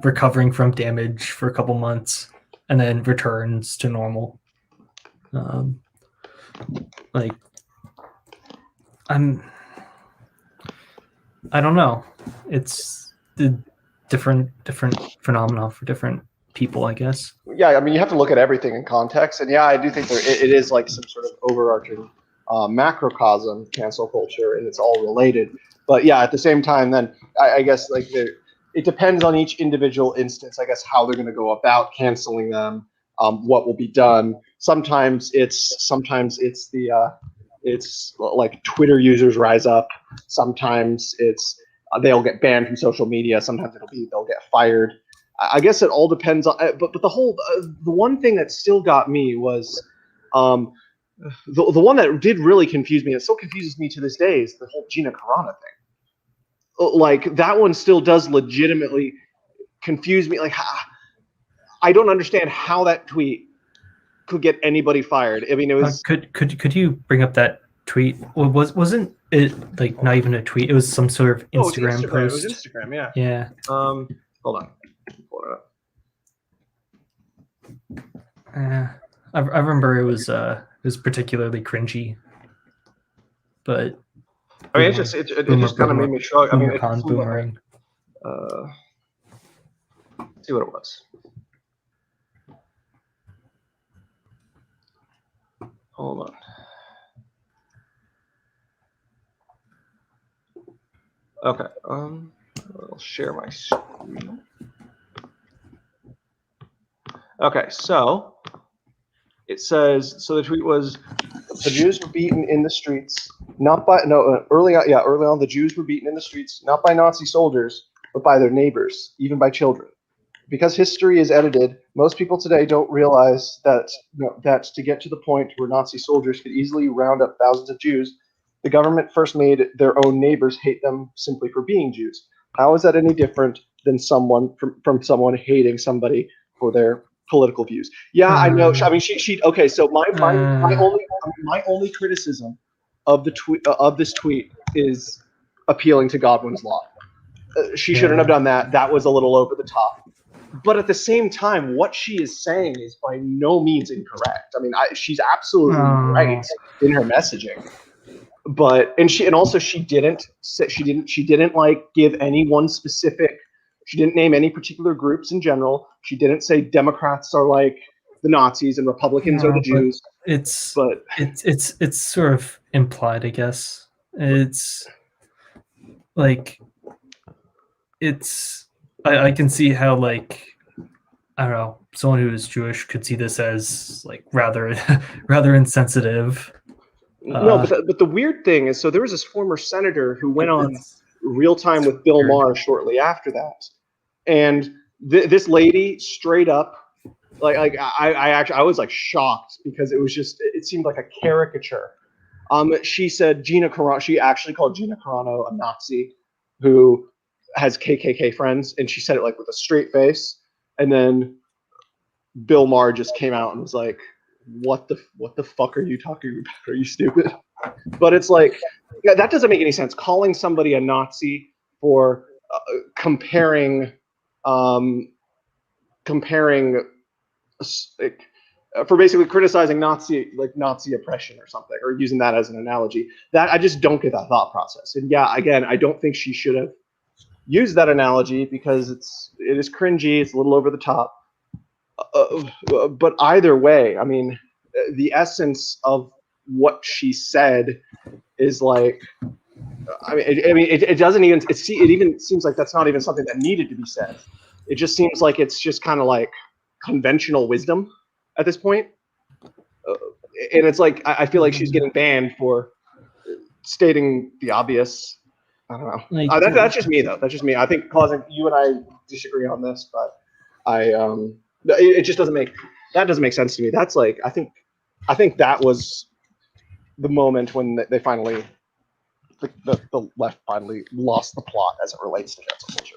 recovering from damage for a couple months, and then returns to normal. I don't know. It's the different phenomena for different people, I guess. Yeah, I mean, you have to look at everything in context, and yeah, I do think it is like some sort of overarching macrocosm cancel culture, and it's all related. But yeah, at the same time, then I guess like it depends on each individual instance. I guess how they're going to go about canceling them, what will be done. Sometimes it's it's like Twitter users rise up. Sometimes it's they'll get banned from social media. Sometimes they'll get fired. I guess it all depends on. But the one thing that still got me was. The one that did really confuse me, and still confuses me to this day, is the whole Gina Carano thing. Like that one still does legitimately confuse me. Like I don't understand how that tweet could get anybody fired. I mean, it was. Could you bring up that tweet? Well, wasn't it like not even a tweet? It was some sort of Instagram post. It was Instagram, yeah. Yeah. Hold on. Pull it up. I remember it was particularly cringy, but I mean, it just kind of made me shrug. I mean, boomerang. See what it was. Hold on. Okay. I'll share my screen. Okay, so it says, so the tweet was, the Jews were beaten in the streets, early on the Jews were beaten in the streets, not by Nazi soldiers, but by their neighbors, even by children. Because history is edited, most people today don't realize that to get to the point where Nazi soldiers could easily round up thousands of Jews, the government first made their own neighbors hate them simply for being Jews. How is that any different than someone hating somebody for their political views? Yeah, I know. I mean, she. Okay, so my only criticism of this tweet is appealing to Godwin's law. She shouldn't have done that. That was a little over the top. But at the same time, what she is saying is by no means incorrect. I mean, she's absolutely right in her messaging. But she didn't like give any one specific. She didn't name any particular groups in general. She didn't say Democrats are like the Nazis and Republicans are the Jews. It's sort of implied, I guess. It's like I can see how, like, I don't know, someone who is Jewish could see this as like rather insensitive. No, but the weird thing is, so there was this former senator who went on Real Time with Bill Maher shortly after that, and this lady straight up, I was like shocked because it seemed like a caricature. She said Gina Carano. She actually called Gina Carano a Nazi who has KKK friends, and she said it like with a straight face. And then Bill Maher just came out and was like, what the fuck are you talking about? Are you stupid? But it's like, yeah, that doesn't make any sense. Calling somebody a Nazi for comparing for basically criticizing Nazi oppression or something, or using that as an analogy. That I just don't get that thought process. And yeah, again, I don't think she should have used that analogy because it is cringy. It's a little over the top. But either way, I mean, the essence of what she said is like, it doesn't even. It even seems like that's not even something that needed to be said. It just seems like it's just kind of like conventional wisdom at this point. And it's like I feel like she's getting banned for stating the obvious. I don't know. That's just me, though. That's just me. I think you and I disagree on this, but it just doesn't make sense to me. That's like I think that was the moment when they finally the left finally lost the plot as it relates to cancel culture.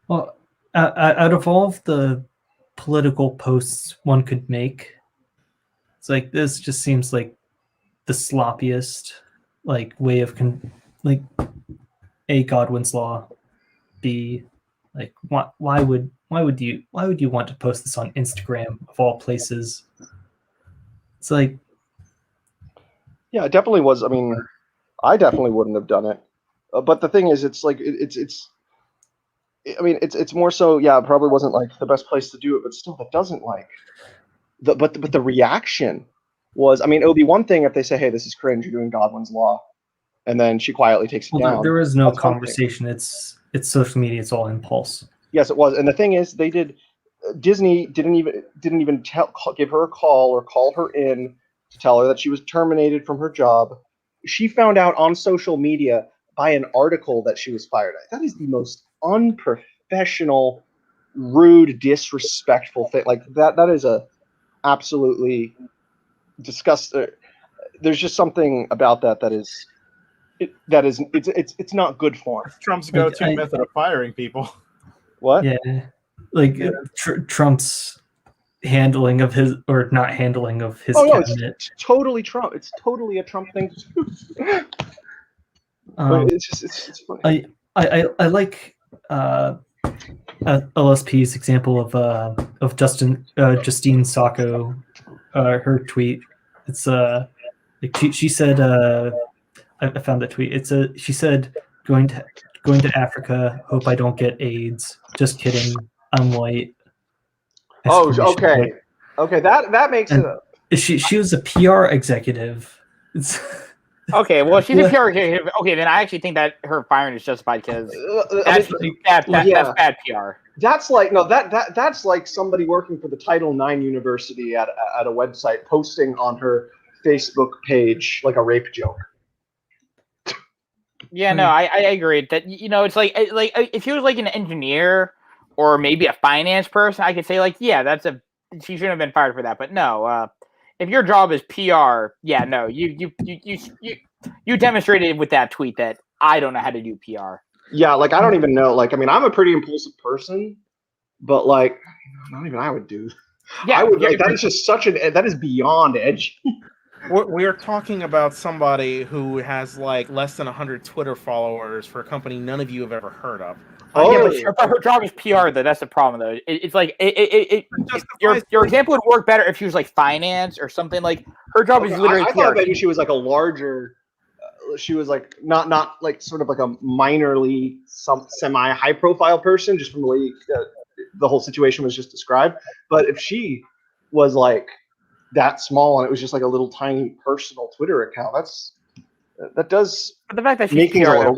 Well, out of all of the political posts one could make, it's like this just seems like the sloppiest like way of like A, Godwin's law, B, like why would you want to post this on Instagram of all places? It's like, yeah, it definitely was. I mean, I definitely wouldn't have done it. But the thing is, it's like it's more so. Yeah, it probably wasn't like the best place to do it, but still, that doesn't like. But the reaction was. I mean, it would be one thing if they say, "Hey, this is cringe. You're doing Godwin's law," and then she quietly takes it down. There is no That's one thing. conversation. It's social media. It's all impulse. Yes, it was. And the thing is, Disney didn't even give her a call or call her in to tell her that she was terminated from her job. She found out on social media by an article that she was fired. That is the most unprofessional, rude, disrespectful thing. Like that is a absolutely disgusting. There's just something about that is it's not good form. Trump's go-to method of firing people. What? Yeah, like Trump's handling of his or not handling of his cabinet. It's totally Trump. It's totally a Trump thing. It's funny. I like LSP's example of Justine Sacco, her tweet. It's she said I found the tweet. She said going to Africa. Hope I don't get AIDS. Just kidding. I'm white. Oh, okay. Okay, that makes it up. She was a PR executive. Okay, well, she's a PR executive. Okay, then I actually think that her firing is justified because that's bad PR. That's like that's like somebody working for the Title IX University at a website posting on her Facebook page like a rape joke. Yeah, no, I agree that it's like if he was like an engineer or maybe a finance person, I could say like, yeah, she shouldn't have been fired for that. But no, if your job is PR, yeah, no, you demonstrated with that tweet that I don't know how to do PR. Yeah, like I don't even know. Like, I mean, I'm a pretty impulsive person, but like, not even I would do. Yeah, I would. Like, that is just that is beyond edgy. We are talking about somebody who has like less than 100 Twitter followers for a company none of you have ever heard of. Oh, yeah, but her job is PR though. That's the problem though. It's like your example would work better if she was like finance or something. Like her job is literally. I thought maybe she was like a larger. She was like not like sort of like a minorly semi high profile person, just from the way the whole situation was just described. But if she was like that small and it was just like a little tiny personal Twitter account, that does. But the fact that she's PR though,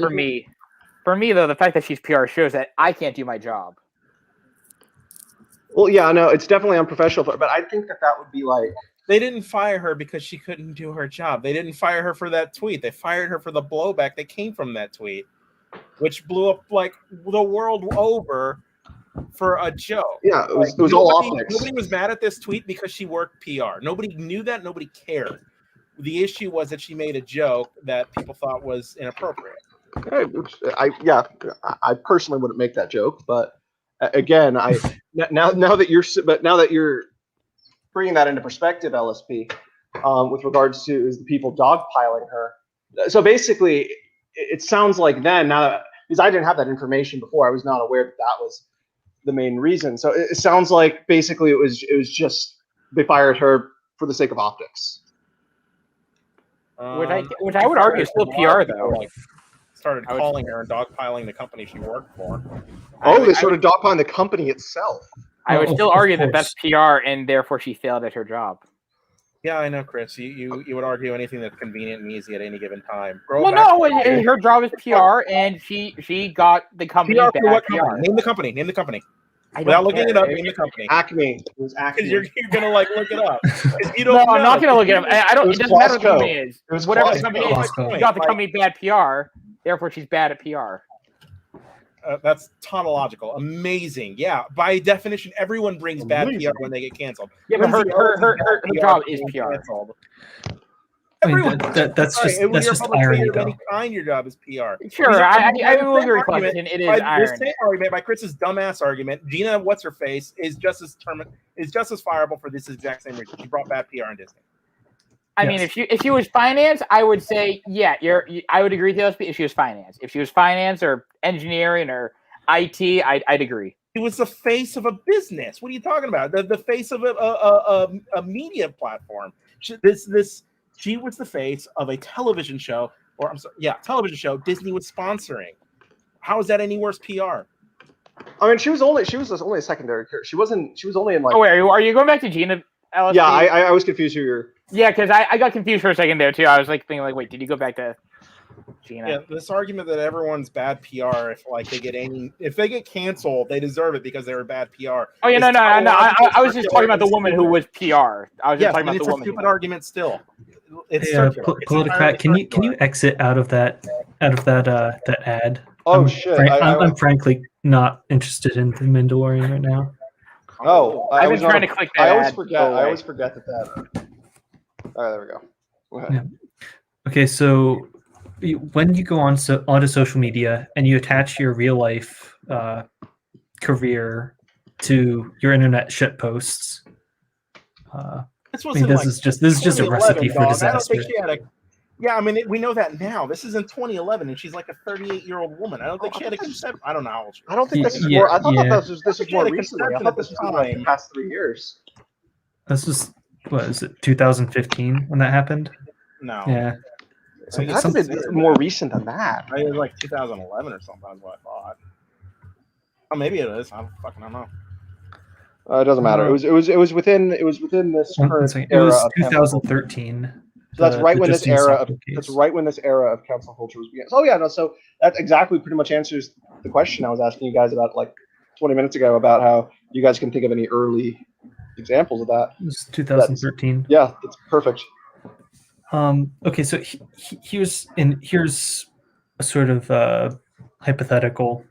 for me though, the fact that she's PR shows that I can't do my job. Well, yeah, no, it's definitely unprofessional, but I think that would be like. They didn't fire her because she couldn't do her job. They didn't fire her for that tweet. They fired her for the blowback that came from that tweet, which blew up like the world over for a joke. Yeah, it was all optics. Nobody was mad at this tweet because she worked PR. Nobody knew that. Nobody cared. The issue was that she made a joke that people thought was inappropriate. I personally wouldn't make that joke, but again, now that you're bringing that into perspective, LSP, with regards to the people dogpiling her. So basically, it sounds like then now because I didn't have that information before, I was not aware that was the main reason. So it sounds like basically it was just they fired her for the sake of optics. Which I would argue is still PR though. Started calling her and dogpiling the company she worked for. They started dogpiling the company itself. I would still argue that that's PR, and therefore she failed at her job. Yeah, I know, Chris. You would argue anything that's convenient and easy at any given time. Her job is PR, and she got the company PR bad for what PR. company? Name the company. Without looking it up, name the company. Acme. It was Acme. Because you're gonna like look it up. You don't know. I'm not gonna look it up. I don't. It doesn't matter what the company is. It was whatever the company is. She got the company bad PR. Therefore, she's bad at PR. That's tautological. Amazing. Yeah. By definition, everyone brings bad PR when they get canceled. Yeah, but her job is PR. Everyone. That's just irony, though. Any kind, your job is PR. Sure, I will agree with question. It is irony. The same argument by Chris's dumbass argument. Gina, what's her face, is just as fireable for this exact same reason. She brought bad PR on Disney. I mean, if she was finance, I would say, yeah, I would agree with you if she was finance. If she was finance or engineering or IT, I'd agree. She was the face of a business. What are you talking about? The face of a media platform. She was the face of a television show, television show Disney was sponsoring. How is that any worse PR? I mean, she was only a secondary character. She was only in like. Oh wait, are you going back to Gina? LSP? Yeah, I was confused who you're. Yeah, because I got confused for a second there too. I was like thinking like, wait, did you go back to? Gina. Yeah, this argument that everyone's bad PR if they get canceled, they deserve it because they were bad PR. Oh yeah, no. I was just talking about the woman who was PR. I was just Yes, talking and about it's the a woman. stupid argument still. It's Hey, circular. It's entirely Politicrat, can you circular. exit out of that that ad? Oh, I'm, shit, I'm frankly not interested in the Mandalorian right now. Oh, I've been trying to click that. I always ad, forget. go I away. always forget that. All right, there we go. Go ahead. Yeah. Okay, so when you go onto social media and you attach your real life career to your internet shit posts, This I was mean, in, this like, is just a 2011, recipe for dog. I don't disaster. think she had a. Yeah, I mean, we know that now. This is in 2011, and she's like a 38-year-old woman. I don't think she had a concept. I don't know how old she was. I don't think this is Yeah, more. I thought yeah. this is more recently. I thought this was in like the Time. past 3 years. This was, what is it, 2015 when that happened? No. Yeah. So It it had to be more recent than that. I think it was like 2011 or something. Is what I thought. Oh, maybe it is. I don't know. It doesn't matter. It was within this One current second. It era was of cancel culture. 2013. So that's right when this Justine era Sacco of case. that's right when this era of cancel culture was beginning. Oh yeah, no. So that exactly pretty much answers the question I was asking you guys about like 20 minutes ago about how you guys can think of any early examples of that. It was 2013. Yeah, that's perfect. Okay, so here's a sort of hypothetical.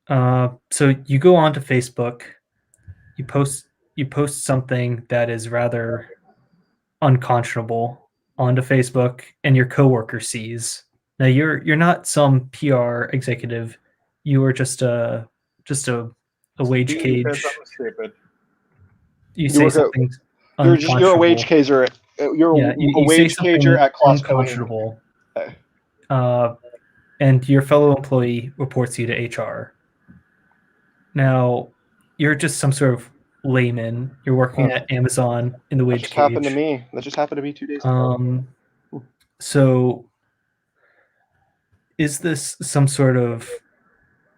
So you go onto Facebook, you post something that is rather unconscionable onto Facebook, and your coworker sees. Now you're not some PR executive. You are just a wage You cage. said something stupid. You say something. You're a wage cager. You're Yeah, a wage cager at Costco. Unconscionable. Okay. And your fellow employee reports you to HR. Now, you're just some sort of layman. You're working at Amazon in the wage That just cage. happened to me. That just happened to me 2 days ago. So, is this some sort of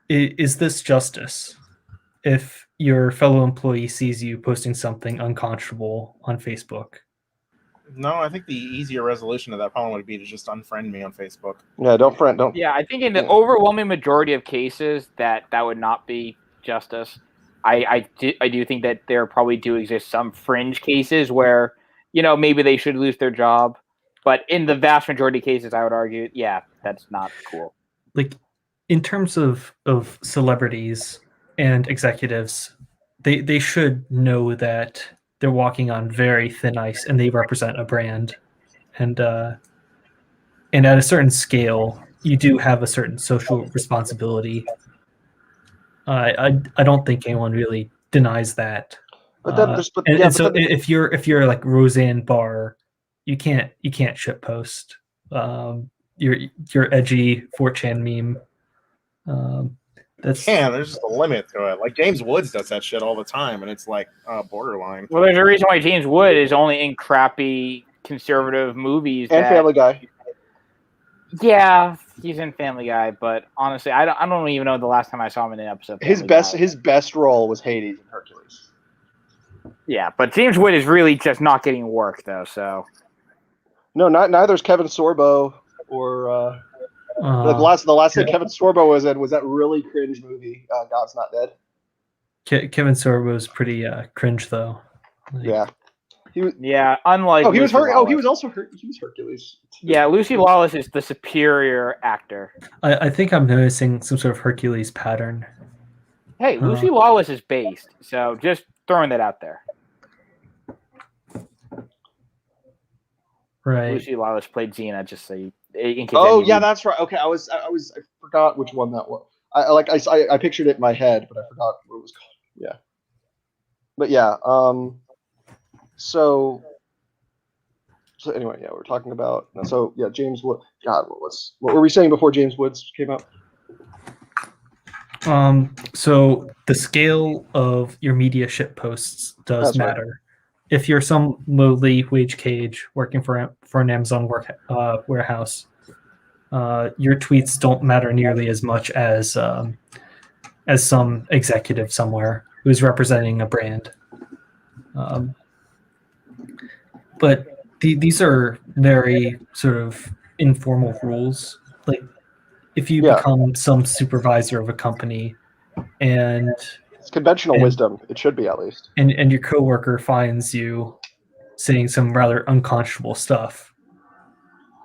is this justice? If your fellow employee sees you posting something unconscionable on Facebook? No, I think the easier resolution of that problem would be to just unfriend me on Facebook. Yeah, don't. Yeah, I think in the overwhelming majority of cases that would not be justice. I do think that there probably do exist some fringe cases where, maybe they should lose their job. But in the vast majority of cases, I would argue, yeah, that's not cool. Like, in terms of celebrities and executives, they should know that they're walking on very thin ice and they represent a brand. And at a certain scale, you do have a certain social responsibility. I don't think anyone really denies that. So if you're like Roseanne Barr, you can't shitpost your edgy 4chan meme. There's just a limit to it. Like James Woods does that shit all the time, and it's like borderline. Well, there's a reason why James Wood is only in crappy conservative movies and Family Guy. Yeah, he's in Family Guy, but honestly, I don't even know the last time I saw him in an episode. His best role was Hades in Hercules. Yeah, but James Wood is really just not getting work though. So no, neither is Kevin Sorbo or the last thing Kevin Sorbo was in was that really cringe movie God's Not Dead. Kevin Sorbo was pretty cringe though. Yeah. He was, unlike he was Lucy he was also he was Hercules. Yeah, Lucy Lawless is the superior actor. I think I'm noticing some sort of Hercules pattern. Hey, Lucy Lawless is based, so just throwing that out there. Right. Lucy Lawless played Xena, just so you. That's right. Okay, I forgot which one that was. I pictured it in my head, but I forgot what it was called. Yeah. But yeah, So anyway, yeah, we're talking about. So yeah, James Wood. God, what were we saying before James Woods came out? So the scale of your media shit posts does matter. Right. If you're some lowly wage cage working for an Amazon warehouse, your tweets don't matter nearly as much as some executive somewhere who's representing a brand. But these are very sort of informal rules. like if you Yeah. become some supervisor of a company and It's conventional And- wisdom. It should be, at least. and your coworker finds you saying some rather unconscionable stuff,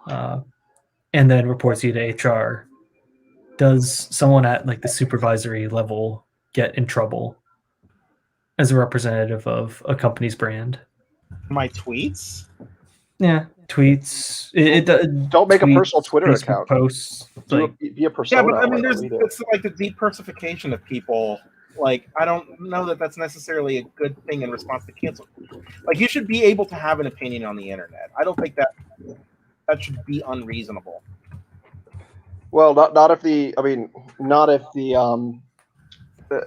and then reports you to HR, does someone at like the supervisory level get in trouble as a representative of a company's brand? My tweets? Yeah, tweets. Don't make a tweets, personal Twitter Facebook account. posts. Like, Be a persona. Yeah, but I mean, like there's we do. it's like the depersification of people. Like, I don't know that that's necessarily a good thing in response to cancel. Like, you should be able to have an opinion on the internet. I don't think that should be unreasonable. Well, not if the. I mean, not if the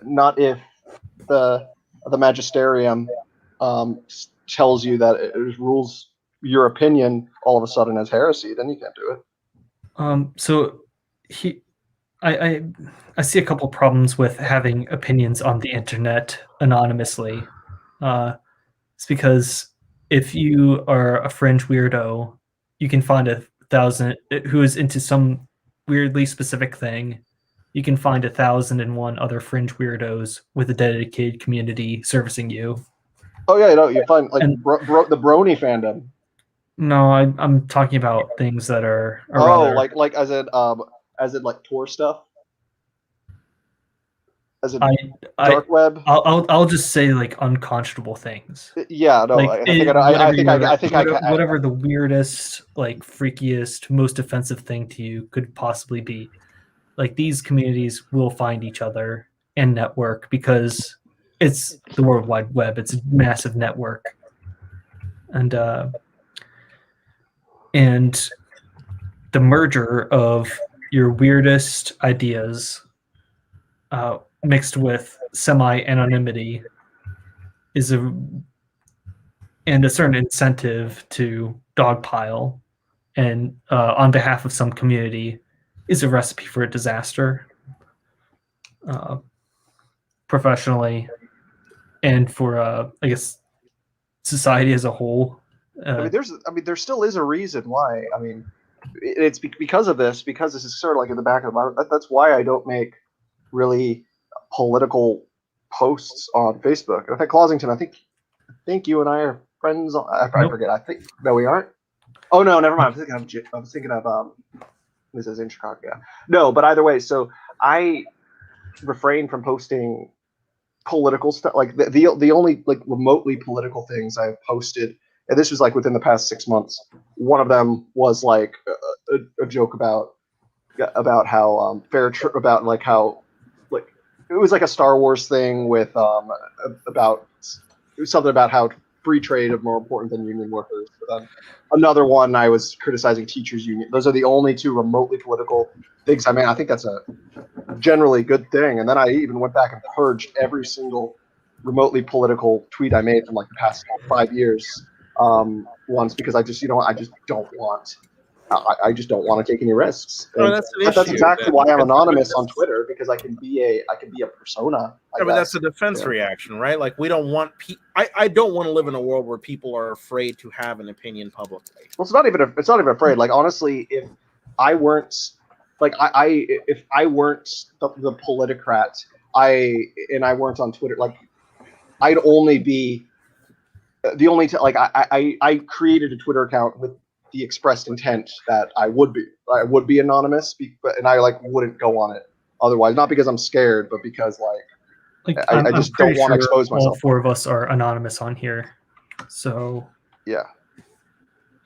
not if the magisterium tells you that it rules your opinion all of a sudden as heresy. Then you can't do it. So I see a couple problems with having opinions on the internet anonymously. It's because if you are a fringe weirdo, you can find 1,000 who is into some weirdly specific thing. You can find 1,001 other fringe weirdos with a dedicated community servicing you. Oh yeah, you find like And- the brony fandom. No, I'm talking about things that are Oh, rather, like as in like Tor stuff. As in I dark web. I'll just say like unconscionable things. Yeah, no, Like, I think whatever the weirdest, like freakiest, most offensive thing to you could possibly be. Like, these communities will find each other and network because it's the World Wide Web. It's a massive network, and the merger of your weirdest ideas mixed with semi-anonymity is a certain incentive to dogpile, and on behalf of some community, is a recipe for a disaster, professionally, and for I guess society as a whole. there still is a reason why. I mean, it's because of this. Because this is sort of like in the back of my. That's why I don't make really political posts on Facebook. And I think Closington, I think you and I are friends. I forget. I think no, we aren't. Oh no, never mind. I was thinking of this is in Chicago. Yeah. No, but either way, so I refrain from posting political stuff. Like the only like remotely political things I've posted, and this was like within the past 6 months. One of them was like a joke about how about like how like it was like a Star Wars thing with about it was something about how free trade is more important than union workers. But then another one, I was criticizing teachers' union. Those are the only two remotely political things. I mean, I think that's a generally good thing. And then I even went back and purged every single remotely political tweet I made from like the past 5 years once because I just don't want. I just don't want to take any risks. No, that's an That's issue. exactly why I'm anonymous on Twitter, because I can be a persona. I mean, that's a defense reaction, right? Like, we don't want I don't want to live in a world where people are afraid to have an opinion publicly. Well, it's not even afraid. Like, honestly, if I weren't if I weren't the politicrat, I weren't on Twitter, like I'd only be the only I created a Twitter account with the expressed intent that I would be anonymous, and I like wouldn't go on it otherwise. Not because I'm scared, but because I just don't want to expose myself. All four of us are anonymous on here, so yeah.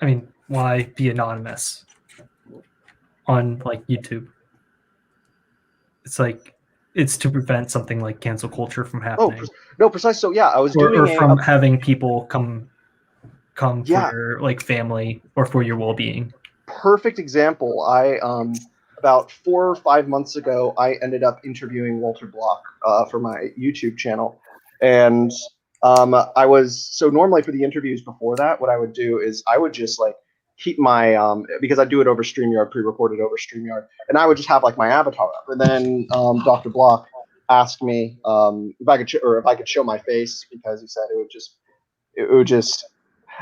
I mean, why be anonymous on like YouTube? It's like it's to prevent something like cancel culture from happening. No, precise. So yeah, I was or from having people come for your like family or for your well-being. Perfect example. I about 4 or 5 months ago, I ended up interviewing Walter Block for my YouTube channel, and I was so normally for the interviews before that, what I would do is I would just like keep my because I do it over StreamYard, pre-recorded over StreamYard, and I would just have like my avatar up, and then Dr. Block asked me if I could show my face, because he said it would just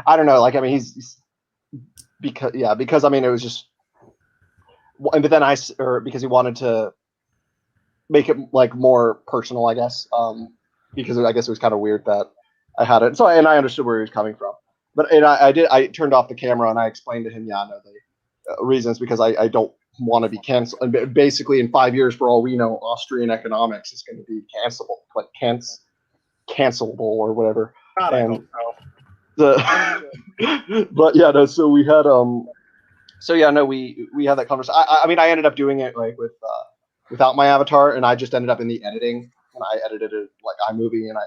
I don't know, like I mean he's because I mean it was just but then because he wanted to make it like more personal, I guess. Because I guess it was kind of weird that I had it. So and I understood where he was coming from. But I turned off the camera and I explained to him, the reasons because I don't want to be canceled. And basically, in 5 years, for all we know, Austrian economics is going to be cancelable, like cancelable or whatever. God, I hope so. But yeah, no. So we had we had that conversation. I mean, I ended up doing it like without my avatar, and I just ended up in the editing, and I edited it like iMovie, and I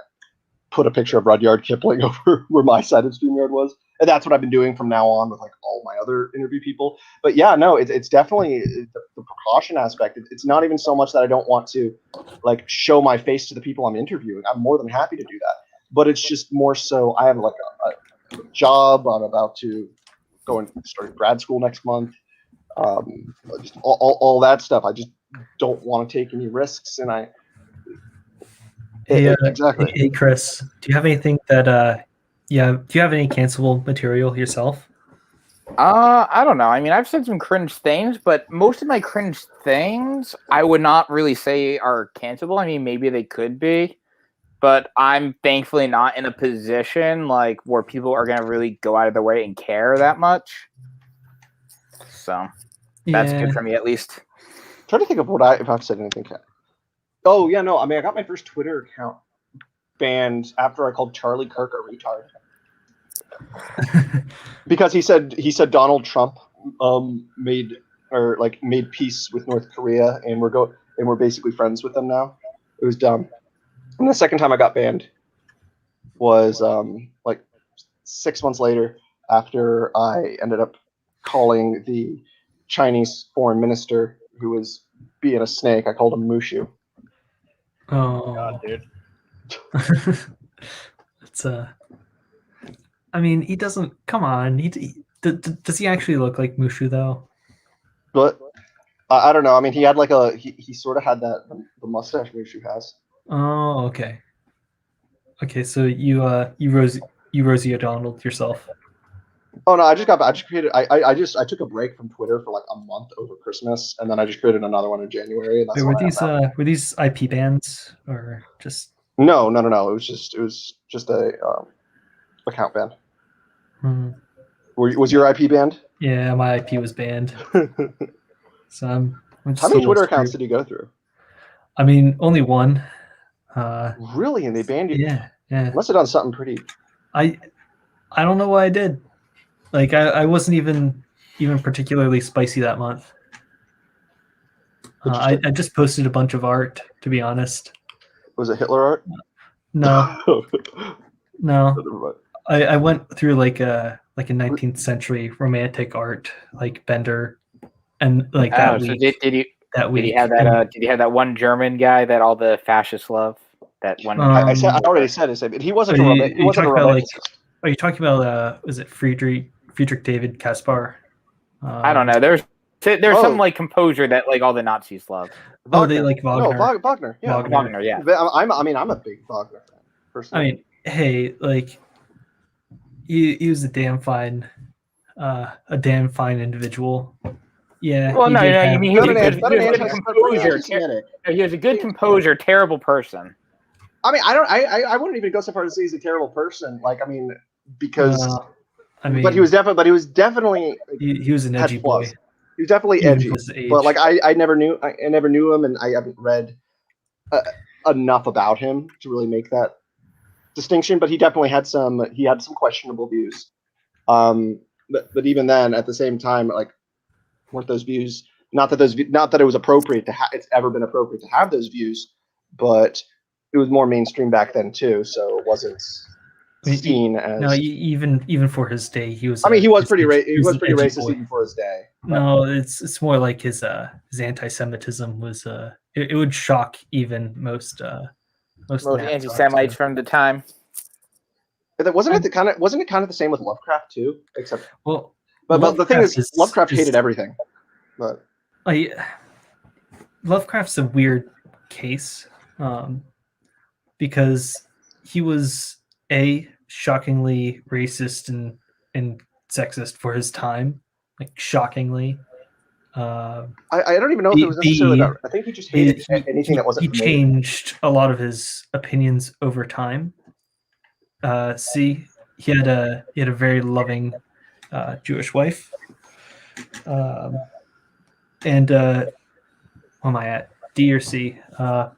put a picture of Rudyard Kipling over where my side of StreamYard was, and that's what I've been doing from now on with like all my other interview people. But yeah, no, it's definitely the precaution aspect. It's not even so much that I don't want to like show my face to the people I'm interviewing. I'm more than happy to do that, but it's just more so I have like a job. I'm about to go and start grad school next month. Just all that stuff. I just don't want to take any risks, and exactly. Hey, Chris, do you have anything that do you have any cancelable material yourself? I don't know. I mean, I've said some cringe things, but most of my cringe things I would not really say are cancelable. I mean, maybe they could be, but I'm thankfully not in a position like where people are gonna really go out of their way and care that much. So that's good for me, at least. I'm trying to think of if I've said anything. Oh yeah, no. I mean, I got my first Twitter account banned after I called Charlie Kirk a retard because he said Donald Trump made peace with North Korea, and we're basically friends with them now. It was dumb. And the second time I got banned was like 6 months later, after I ended up calling the Chinese foreign minister who was being a snake. I called him Mushu. Oh God, dude. It's I mean, he doesn't. Come on, does he actually look like Mushu though? But I don't know. I mean, he had like he sort of had the mustache Mushu has. Oh, okay. Okay, so you Rosie O'Donnell yourself. Oh no, I just created. I took a break from Twitter for like a month over Christmas, and then I just created another one in January. And that's were these IP bans or just? No. It was just a account ban. Was your IP banned? Yeah, my IP was banned. So I'm how many Twitter accounts did you go through? I mean, only one. Really, and they banned you? Yeah. Must have done something pretty. I don't know why I did. Like I wasn't even particularly spicy that month. I just posted a bunch of art, to be honest. Was it Hitler art? No. No. I went through like a 19th century romantic art, like Bender, and like that week. So did he have that? Did he have that one German guy that all the fascists love? That one. I already said his name. He wasn't a romanticist. Are you talking about? Was it Friedrich David Caspar? I don't know. There's some like composer that like all the Nazis love. Wagner. Oh, they like Wagner. No, Wagner. Yeah, Wagner. Yeah. I'm a big Wagner fan. Personally. I mean, hey, like he was a damn fine individual. Yeah. Well, no. I mean, he was a good composer, terrible person. I mean, I wouldn't even go so far as to say he's a terrible person. Like, I mean, because. But he was definitely. He was an edgy boy. He was definitely edgy. But like, I never knew him, and I haven't read enough about him to really make that distinction. But he definitely had some questionable views. But even then, at the same time, like, weren't those views? Not that it was appropriate to it's ever been appropriate to have those views, but it was more mainstream back then too, so it wasn't seen as. No, even for his day, he was. I mean, he was pretty racist even for his day. But. No, it's more like his anti-Semitism was. It would shock even most anti-Semites from the time. Wasn't it kind of the same with Lovecraft too? Except but the thing is, Lovecraft hated everything. But Lovecraft's a weird case, because he was shockingly racist and sexist for his time, like shockingly. Uh, I don't even know if it was necessarily about. I think he just hated anything that wasn't. He changed a lot of his opinions over time. C, he had a very loving Jewish wife, and where am I at? D or C? The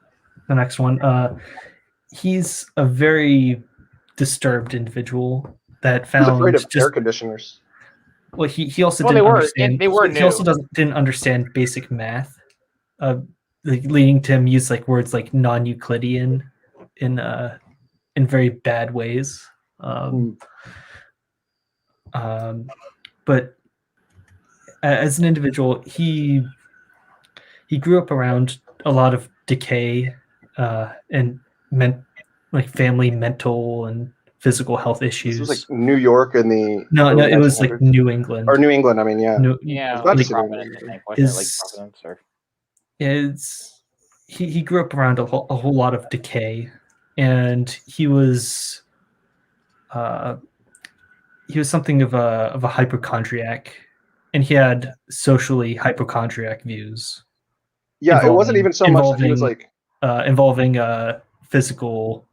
next one. He's a very disturbed individual that found He's afraid of just air conditioners. well. He also Well, didn't they were- understand. they were he also new. didn't understand basic math, leading to him use like words like non-Euclidean in very bad ways. But as an individual, he grew up around a lot of decay and family mental and physical health issues. This was like New York in the no, early it was like 1900s. New England. Or New England. I mean, yeah. Yeah, It's not like just Providence, I think. Wasn't it like Providence or? He grew up around a whole lot of decay, and he was something of a hypochondriac, and he had socially hypochondriac views. Yeah, it wasn't even so much that he was like involving physical,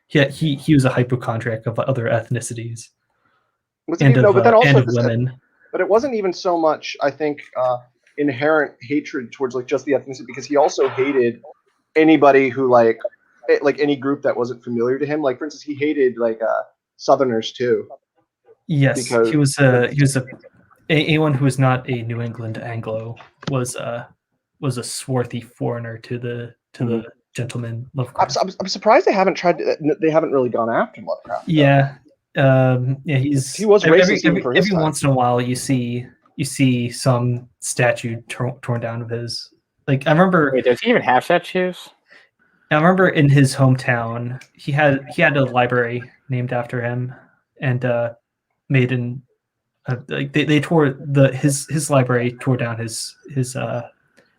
he was a hypochondriac of other ethnicities. but then also and of women. But it wasn't even so much, I think, inherent hatred towards like just the ethnicity, because he also hated anybody who like any group that wasn't familiar to him. Like, for instance, he hated like Southerners too. Yes, because he was anyone who was not a New England Anglo was a swarthy foreigner to the gentleman Lovecraft. I'm surprised they haven't they haven't really gone after Lovecraft. Yeah, he was racist every once in a while you see some statue torn down of his. Like I remember. Wait, does he even have statues? I remember in his hometown he had a library named after him, and made an they tore his library tore down his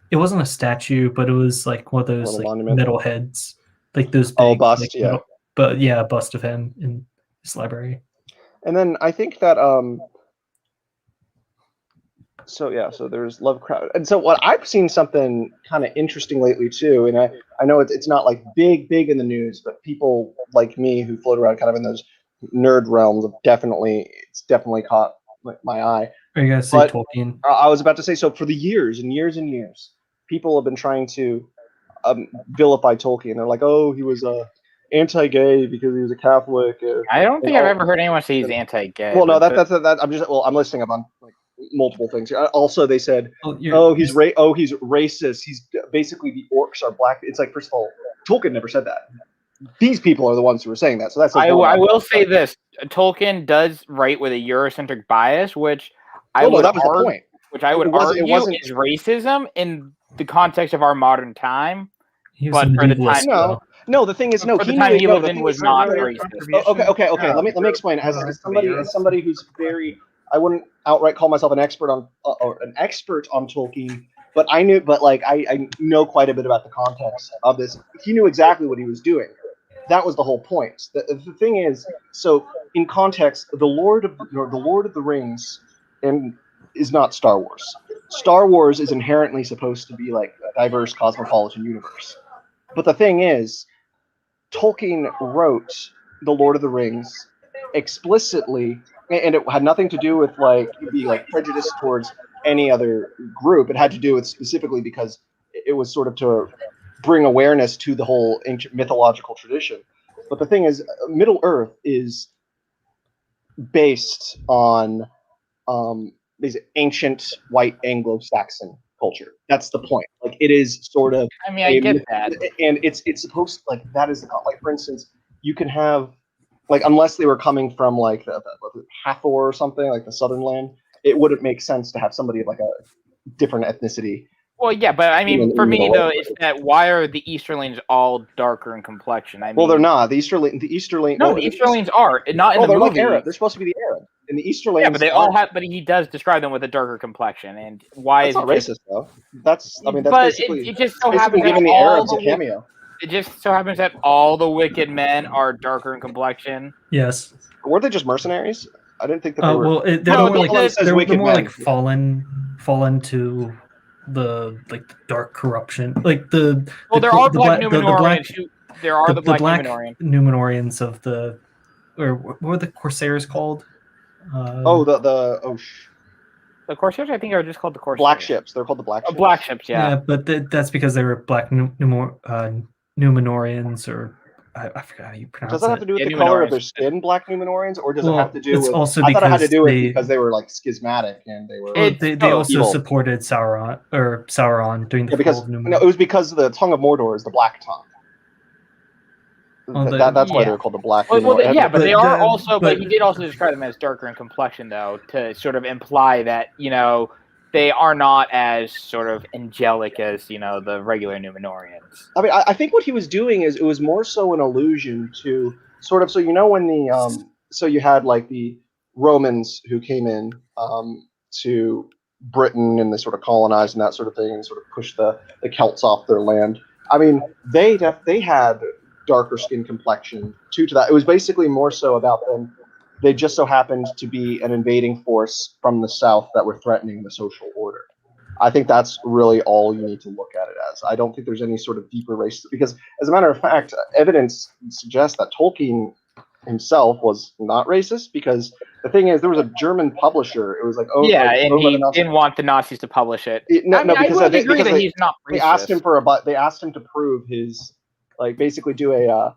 it wasn't a statue, but it was like one of those metal heads, like those big, bust, like, yeah. But yeah, a bust of him in his library. And then I think that so there's Lovecraft, and so what I've seen something kind of interesting lately too, and I know it's not like big in the news, but people like me who float around kind of in those nerd realms it's definitely caught my eye. Are you gonna say Tolkien? I was about to say, so for the years and years and years, people have been trying to vilify Tolkien. They're like, oh, he was anti-gay because he was a Catholic. I don't think I've ever heard anyone say he's anti-gay. Well, no, that's I'm listing up on like multiple things. Also, they said, he's racist. He's basically the orcs are black. It's like, first of all, Tolkien never said that. These people are the ones who were saying that. So that's. I will say this: Tolkien does write with a Eurocentric bias, which I would argue is racism in the context of our modern time. But for the time, no, the thing is, for the time he lived in was not racist. Okay. Let me explain. As somebody who's very, I wouldn't outright call myself an expert on Tolkien, but I know quite a bit about the context of this. He knew exactly what he was doing. That was the whole point. The thing is, so in context, the Lord of the Rings is not Star Wars. Star Wars is inherently supposed to be like a diverse cosmopolitan universe. But the thing is, Tolkien wrote The Lord of the Rings explicitly, and it had nothing to do with being prejudiced towards any other group. It had to do with specifically because it was sort of to bring awareness to the whole ancient mythological tradition. But the thing is, Middle Earth is based on these ancient white Anglo-Saxon culture. That's the point. It is sort of. I mean, I get that, and it's supposed to, that is the for instance, you can have unless they were coming from the Hathor or something the southern land, it wouldn't make sense to have somebody of a different ethnicity. Well, yeah, but I mean, for me though, it's that why are the Easterlings all darker in complexion? I mean, well, they're not. The Easterlings. No, the Easterlings are not in the they're movie. Arab. They're supposed to be the Arab. And the Easterlings. Yeah, but they all have. But he does describe them with a darker complexion, and why that's is not racist though? That's basically. It just so happens giving the Arabs a cameo. It just so happens that all the wicked men are darker in complexion. Yes. Were they just mercenaries? I didn't think that they were. Well, they're more like fallen fall into the dark corruption, like the Well, there are black Numenorians who there are the black Numenorians. Numenorians of the, or what were the Corsairs called? The Corsairs, I think, are just called the Corsairs. Black ships. They're called the Black Ships. Black ships, yeah. Yeah, but that's because they were black Numenorians, or I forgot how you pronounce it. Does that have to do with the color of their skin, black Numenorians, or does it have to do with? Also I thought it had to do with because they were like schismatic and they were. They also supported Sauron during the fall of Numenor. No, it was because the tongue of Mordor is the black tongue. That's why they're called the black. But they are also. But he did also describe them as darker in complexion, though, to sort of imply that they are not as sort of angelic as the regular Numenorians. I mean, I think what he was doing is it was more so an allusion to sort of when the so you had like the Romans who came in to Britain and they sort of colonized and that sort of thing and sort of pushed the Celts off their land. I mean, they had darker skin complexion to that. It was basically more so about them. They just so happened to be an invading force from the south that were threatening the social order. I think that's really all you need to look at it as. I don't think there's any sort of deeper race, because as a matter of fact, evidence suggests that Tolkien himself was not racist, because the thing is, there was a German publisher. It was like, and he didn't want the Nazis to publish it. Because I agree that he's not racist. They asked him to prove his, like, basically do a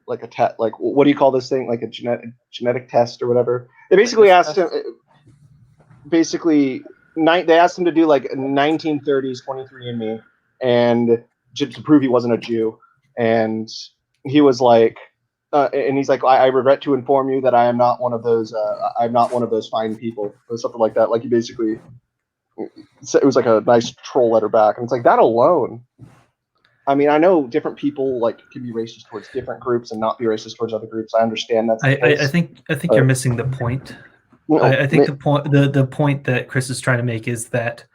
like a test, like what do you call this thing, like a genetic test or whatever. They basically asked him, they asked him to do like a 1930s 23andMe and to prove he wasn't a Jew, and he was like, and he's like, I regret to inform you that I am not one of those. I'm not one of those fine people, or something like that. Like he basically, it was like a nice troll letter back, and it's like that alone. I mean, I know different people like can be racist towards different groups and not be racist towards other groups. I understand that. I think you're missing the point. I think the point that Chris is trying to make is that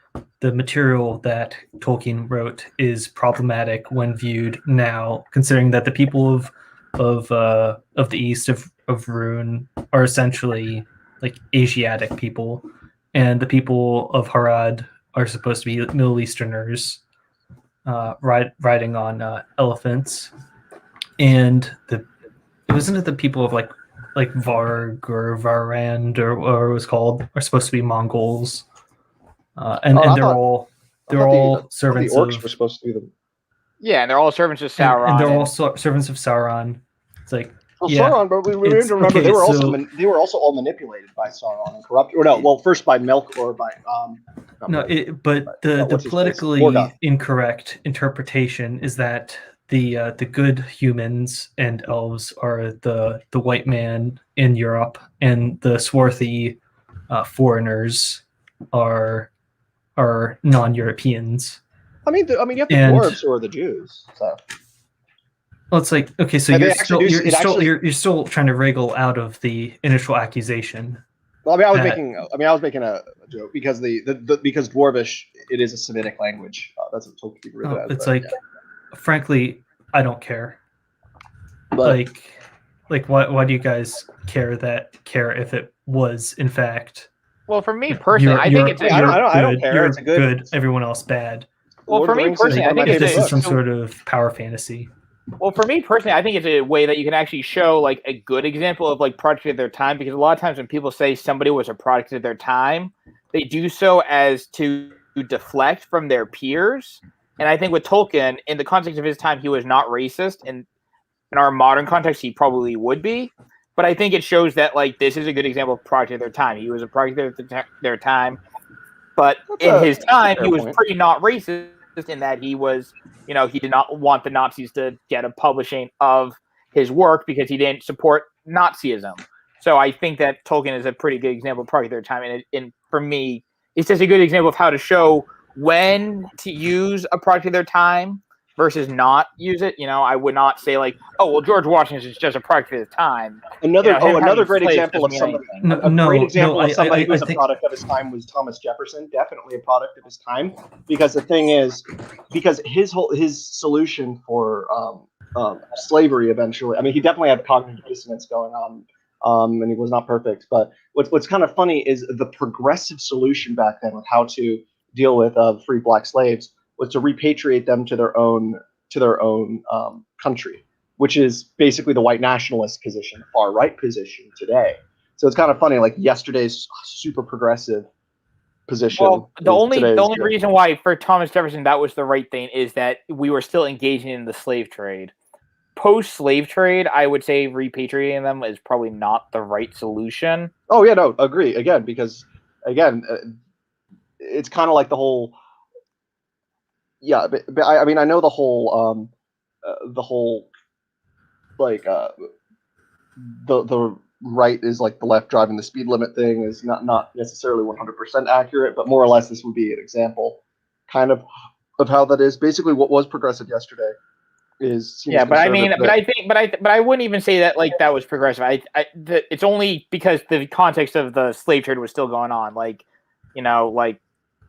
the material that Tolkien wrote is problematic when viewed now, considering that the people of the east of Rhûn are essentially like Asiatic people, and the people of Harad are supposed to be Middle Easterners. Riding on elephants, and wasn't it the people of like Varg or Varand or what it was called are supposed to be Mongols, and they're all servants. The orcs were supposed to be them. Yeah, and they're all servants of Sauron. And they're all servants of Sauron. It's like Sauron, but we need to remember they were also all manipulated by Sauron and corrupted. Or no, well, first by Melkor, by the politically incorrect interpretation is that the good humans and elves are the white man in Europe, and the swarthy foreigners are non-Europeans. I mean, you have the dwarves who are the Jews. So. Well, it's like, okay, so you're still trying to wriggle out of the initial accusation. Well, I mean, I was making a joke because because Dwarvish, it is a Semitic language. That's what Tolkien wrote it as. It's like, frankly, I don't care. But, like, why do you guys care if it was in fact? Well, for me personally, I think it's I don't care. It's a good. Everyone else bad. Well, for me personally, I think this is some sort of power fantasy. Well, for me personally, I think it's a way that you can actually show like a good example of like product of their time, because a lot of times when people say somebody was a product of their time, they do so as to deflect from their peers. And I think with Tolkien, in the context of his time, he was not racist. And in our modern context, he probably would be. But I think it shows that like this is a good example of product of their time. He was a product of their time. But in his time, he was pretty not racist in that he was, he did not want the Nazis to get a publishing of his work because he didn't support Nazism. So I think that Tolkien is a pretty good example of product of their time. And for me, it's just a good example of how to show when to use a product of their time versus not use it. I would not say like, oh, well, George Washington is just a product of his time. Another great example of somebody. Great example of somebody who was a product of his time was Thomas Jefferson. Definitely a product of his time, because the thing is, because his solution for slavery eventually. I mean, he definitely had cognitive dissonance going on and he was not perfect. But what's kind of funny is the progressive solution back then with how to deal with free black slaves was to repatriate them to their own country, which is basically the white nationalist position, the far right position today. So it's kind of funny, like yesterday's super progressive position. Well, the only reason why for Thomas Jefferson that was the right thing is that we were still engaging in the slave trade. Post slave trade, I would say repatriating them is probably not the right solution. Oh yeah, no, agree again, because again, it's kind of like the whole. Yeah, but I mean, I know the whole like the right is like the left driving the speed limit thing is not necessarily 100% accurate, but more or less this would be an example, kind of how that is. Basically, what was progressive yesterday is yeah, but I mean, but I wouldn't even say that like that was progressive. It's only because the context of the slave trade was still going on. Like, you know, like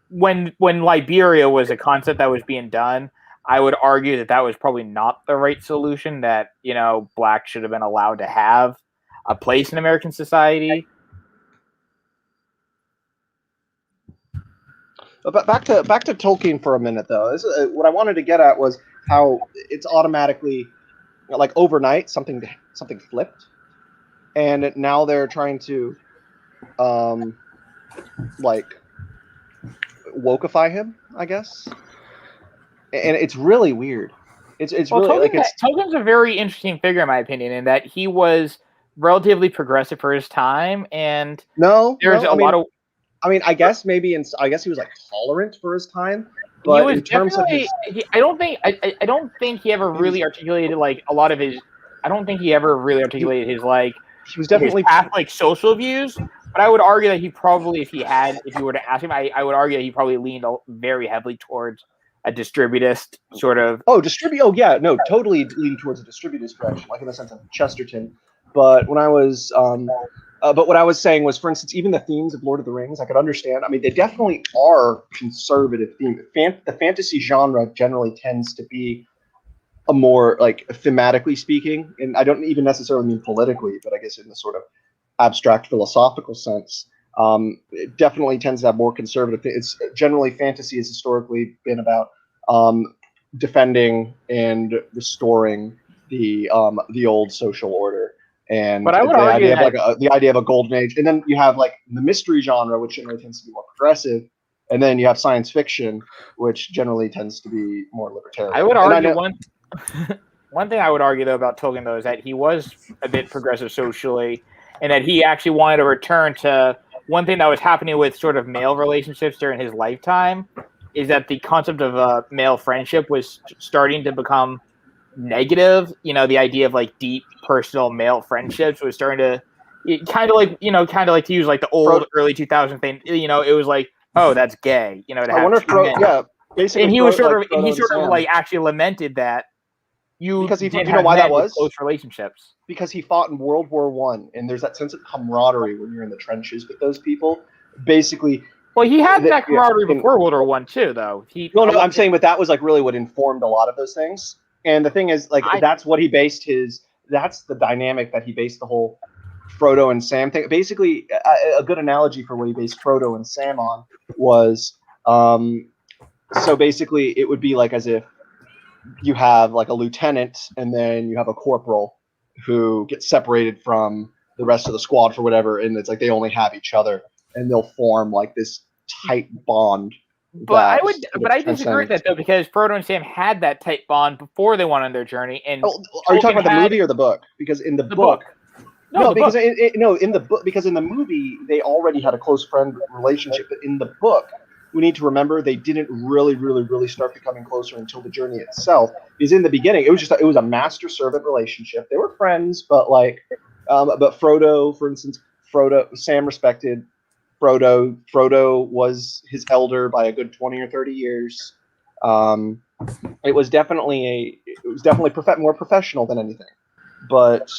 when Liberia was a concept that was being done, I would argue that that was probably not the right solution. That, you know, blacks should have been allowed to have a place in American society. But back to Tolkien for a minute, though. This is, what I wanted to get at was how it's automatically, like overnight, something flipped, and now they're trying to, like, wokeify him, I guess, and it's really weird. It's really Tolkien, like Tolkien's a very interesting figure in my opinion, in that he was relatively progressive for his time, and there's a lot of. I mean, I guess maybe I guess he was like tolerant for his time, but in terms of his, I don't think he ever really articulated like a lot of his. I don't think he ever really articulated his like. He was definitely Catholic social views, but I would argue that he probably, if you were to ask him, I would argue that he probably leaned very heavily towards a distributist sort of. Oh, yeah, no, totally leaned towards a distributist direction, like in the sense of Chesterton. But when I was, but what I was saying was, for instance, even the themes of Lord of the Rings, I could understand. I mean, they definitely are conservative themes. The fantasy genre generally tends to be a more, like, thematically speaking, and I don't even necessarily mean politically, but I guess in the sort of abstract philosophical sense, it definitely tends to have more conservative. It's generally fantasy has historically been about defending and restoring the old social order. And but I would argue the idea of a golden age, and then you have like the mystery genre, which generally tends to be more progressive, and then you have science fiction, which generally tends to be more libertarian. I would argue one thing I would argue though about Tolkien though is that he was a bit progressive socially, and that he actually wanted to return to one thing that was happening with sort of male relationships during his lifetime, is that the concept of male friendship was starting to become negative. You know, the idea of like deep personal male friendships was starting to kind of like to use like the old early 2000 thing. You know, it was like, oh, that's gay. You know, to have basically, and he was sort of like actually lamented that because you know why that was close relationships, because he fought in World War I, and there's that sense of camaraderie when you're in the trenches with those people. Basically, well, he had that camaraderie before World War I too, though. I'm saying, but that was like really what informed a lot of those things. And the thing is, like, that's what he based that's the dynamic that he based the whole Frodo and Sam thing. Basically, a good analogy for what he based Frodo and Sam on was, so basically it would be like as if you have like a lieutenant and then you have a corporal who gets separated from the rest of the squad for whatever, and it's like they only have each other, and they'll form like this tight bond. But I disagree with that though, because Frodo and Sam had that tight bond before they went on their journey. And are you talking about the movie or the book? Because in the book. Because in the movie they already had a close friend relationship, but in the book we need to remember they didn't really start becoming closer until the journey itself. Because in the beginning it was a master servant relationship. They were friends, but but Frodo, for instance, Sam respected Frodo. Frodo was his elder by a good 20 or 30 years. It was definitely more professional than anything. But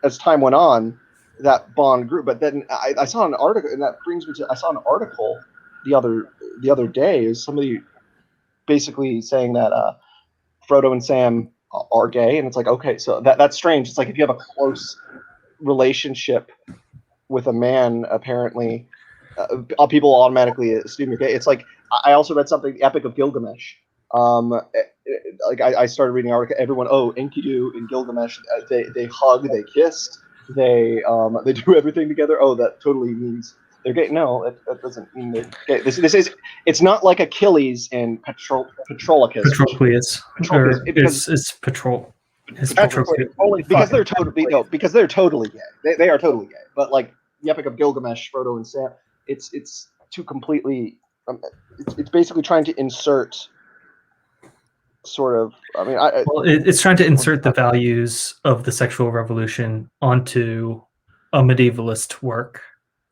as time went on, that bond grew. But then I saw an article, and that brings me to I saw an article the other day. Is somebody basically saying that Frodo and Sam are gay, and it's like, okay, so that's strange. It's like if you have a close relationship with a man, apparently, people automatically assume you're gay. It's like I also read something, the Epic of Gilgamesh. Like I started reading an article. Everyone, Enkidu and Gilgamesh, they hug, they kiss, they do everything together. Oh, that totally means they're gay. No, that doesn't mean they're gay. It's not like Achilles and Patroclus. Because it's Patrol. Because they're totally gay. They are totally gay. But like the Epic of Gilgamesh, Frodo and Sam, it's too completely. It's basically trying to insert sort of. I mean, it's trying to insert the values of the sexual revolution onto a medievalist work.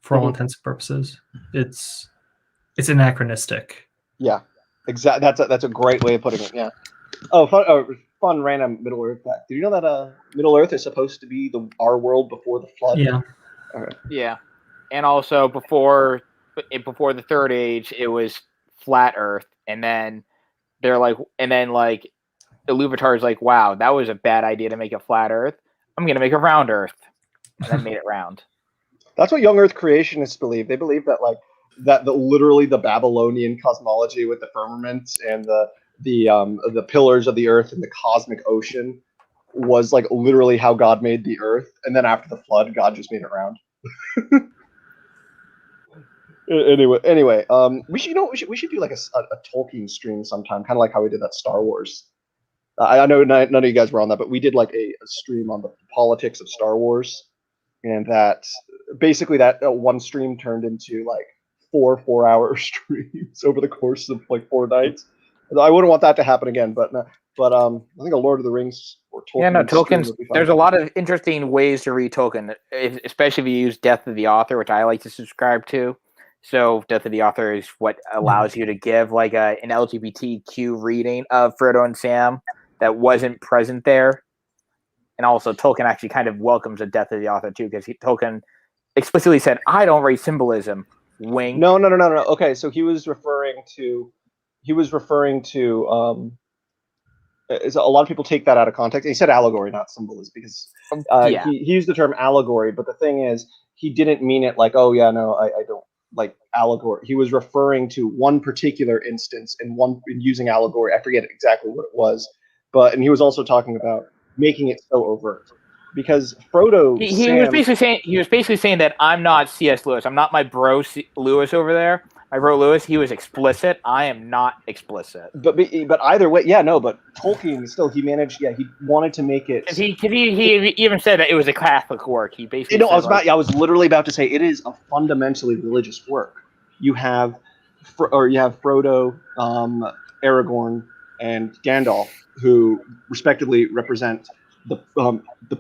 For all intents and purposes, it's anachronistic. Yeah, exactly. That's a great way of putting it. Yeah. Oh, fun random Middle Earth fact. Did you know that Middle Earth is supposed to be our world before the flood? Yeah. Okay. Yeah, and also before the Third Age, it was flat Earth, and then the Iluvatar is like, wow, that was a bad idea to make a flat Earth. I'm gonna make a round Earth, and then made it round. That's what young Earth creationists believe. They believe that literally the Babylonian cosmology with the firmament and the pillars of the Earth and the cosmic ocean was like literally how God made the Earth, and then after the flood, God just made it round. Anyway, we should do like a Tolkien stream sometime, kind of like how we did that Star Wars. I know none of you guys were on that, but we did like a stream on the politics of Star Wars, and that basically that one stream turned into like 4-hour streams over the course of like 4 nights. I wouldn't want that to happen again, but I think a Lord of the Rings or Tolkien. Tolkien's. There's a lot of interesting ways to read Tolkien, especially if you use Death of the Author, which I like to subscribe to. So Death of the Author is what allows you to give like an LGBTQ reading of Frodo and Sam that wasn't present there. And also Tolkien actually kind of welcomes a Death of the Author too, because Tolkien explicitly said, I don't write symbolism. Wink. No. Okay, so he was referring to a lot of people take that out of context. He said allegory, not symbolism, because he used the term allegory, but the thing is, he didn't mean it like, oh yeah, no, I don't like allegory. He was referring to one particular instance in using allegory. I forget exactly what it was, and he was also talking about making it so overt. Because Frodo, he was basically saying that I'm not C.S. Lewis. I'm not my bro Lewis over there. My bro Lewis, he was explicit. I am not explicit. But either way, yeah, no. But Tolkien still, he managed. Yeah, he wanted to make it. He even said that it was a Catholic work. He basically. I was literally about to say it is a fundamentally religious work. You have Frodo, Aragorn, and Gandalf, who respectively represent the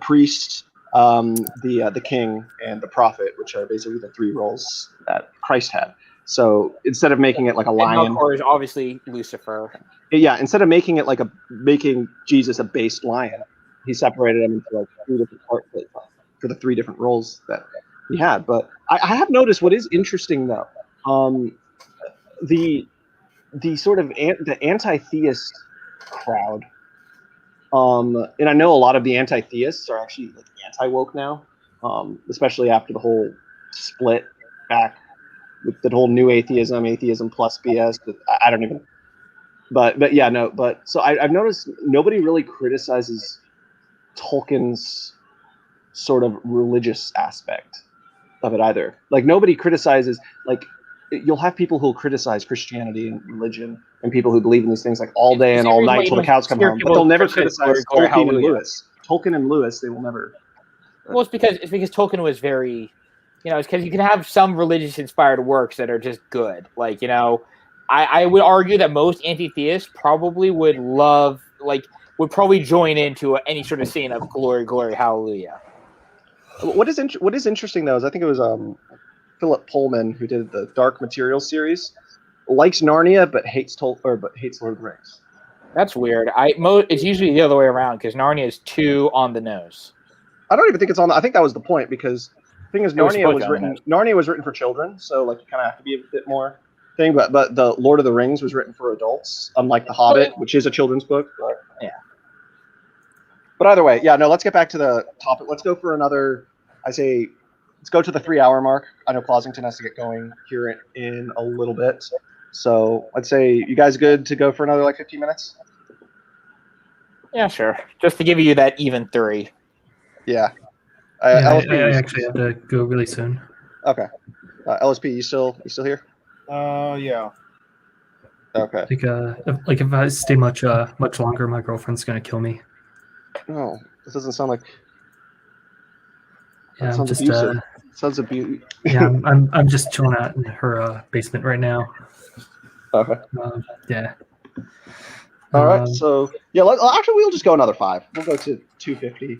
priest, the king, and the prophet, which are basically the 3 roles that Christ had. So instead of making it like a lion, or is obviously Lucifer. Yeah, instead of making it like making Jesus a based lion, he separated him into like 3 different parts for the 3 different roles that he had. But I have noticed what is interesting though, the sort of the anti-theist crowd. And I know a lot of the anti-theists are actually like anti-woke now, especially after the whole split back with the whole new atheism plus BS. I don't even. But yeah, no. But so I've noticed nobody really criticizes Tolkien's sort of religious aspect of it either. Like nobody criticizes like. You'll have people who'll criticize Christianity and religion and people who believe in these things like all day and all night till the cows come home, but they'll never criticize Tolkien and Lewis. Tolkien and Lewis, they will never. Well, it's because Tolkien was very, it's because you can have some religious inspired works that are just good. Like, I would argue that most anti-theists probably would probably join into any sort of scene of glory, glory, hallelujah. What is interesting though is I think it was Philip Pullman, who did the Dark Materials series, likes Narnia but hates Lord of the Rings. That's weird. It's usually the other way around because Narnia is too on the nose. I don't even think it's on. I think that was the point because the thing is Narnia was written for children, so like you kind of have to be a bit more thing. But the Lord of the Rings was written for adults, unlike The Hobbit, which is a children's book. Yeah. But either way, yeah. No, let's get back to the topic. Let's go for another I say let's go to the 3-hour mark. I know Closington has to get going here in a little bit. So I'd say you guys good to go for another like 15 minutes? Yeah, sure. Just to give you that even 3. Yeah. LSP, I actually have to go really soon. Okay. LSP, you still here? Yeah. Okay. Like if I stay much longer, my girlfriend's gonna kill me. No, this doesn't sound like. Yeah, sounds abusive. Sounds abusive. Yeah, I'm just chilling out in her basement right now. Okay. Yeah. All right. So yeah, actually we'll just go another 5. We'll go to 250.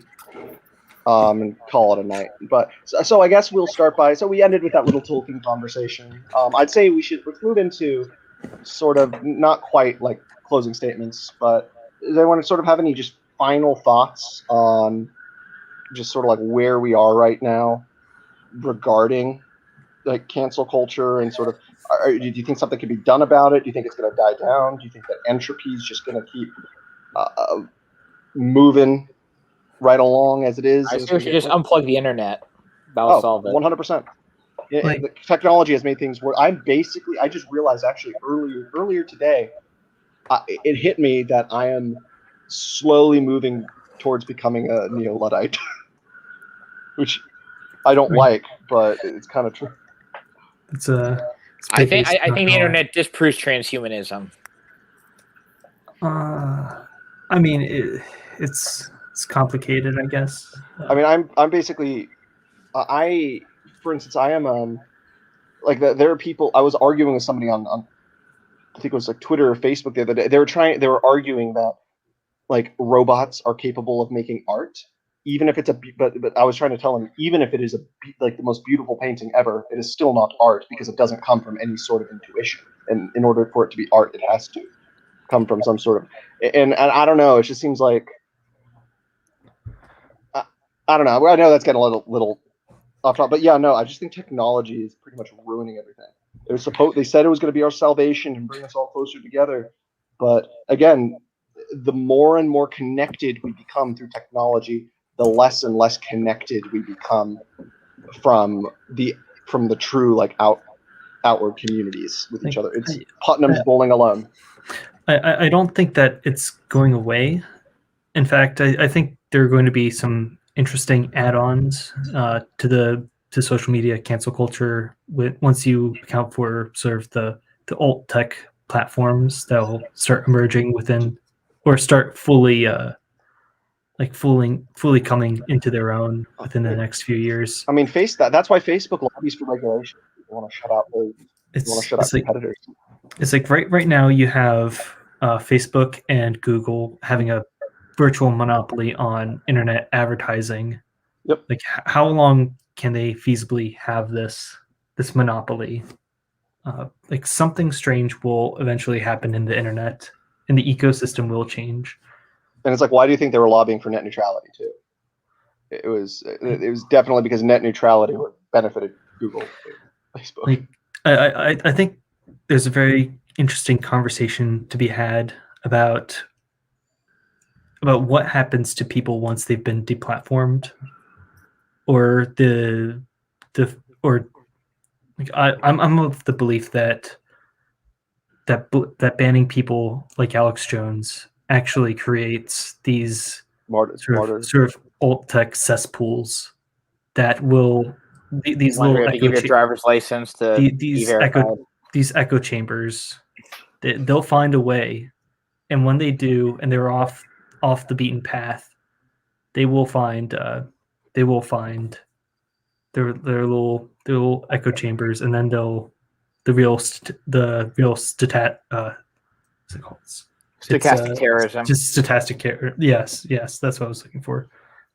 And call it a night. But so I guess we'll start by. So we ended with that little Tolkien conversation. I'd say let's move into sort of not quite like closing statements, but does anyone sort of have any just final thoughts on just sort of like where we are right now regarding like cancel culture and sort of do you think something can be done about it? Do you think it's going to die down? Do you think that entropy is just going to keep moving right along as it is? I think we should just unplug the internet. That'll solve it. 100%. The technology has made things work. I just realized actually earlier today, it hit me that I am slowly moving towards becoming a neo-Luddite, which I don't like, but it's kind of true. I think the internet disproves transhumanism. I mean, it's complicated, I guess. I mean, I'm basically, for instance, I am like there are people. I was arguing with somebody on I think it was like Twitter or Facebook the other day. They were arguing that like robots are capable of making art, even if it's but I was trying to tell them, even if it is like the most beautiful painting ever, it is still not art because it doesn't come from any sort of intuition. And in order for it to be art, it has to come from some sort of, and I don't know. It just seems like, I don't know. I know that's getting a little off top, but yeah, no, I just think technology is pretty much ruining everything. They said it was going to be our salvation and bring us all closer together, but again, the more and more connected we become through technology, the less and less connected we become from the true like outward communities with each other. It's Putnam's bowling alone. I don't think that it's going away. In fact, I think there are going to be some interesting add-ons to social media cancel culture once you account for sort of the alt tech platforms that will start emerging within or start fully coming into their own within the next few years. I mean, that's why Facebook lobbies for regulation. People want to shut out competitors. It's like right now you have Facebook and Google having a virtual monopoly on internet advertising. Yep. Like how long can they feasibly have this monopoly? Like something strange will eventually happen in the internet, and the ecosystem will change. And it's like, why do you think they were lobbying for net neutrality too? It was definitely because net neutrality would benefited Google, Facebook. Like I think there's a very interesting conversation to be had about what happens to people once they've been deplatformed, or I'm of the belief that banning people like Alex Jones actually creates these sort of alt tech cesspools that will these little to give your driver's license to these echo chambers. They'll find a way, and when they do, and they're off the beaten path, they will find their little echo chambers, and then stochastic terrorism. Just stochastic terror. Yes, that's what I was looking for.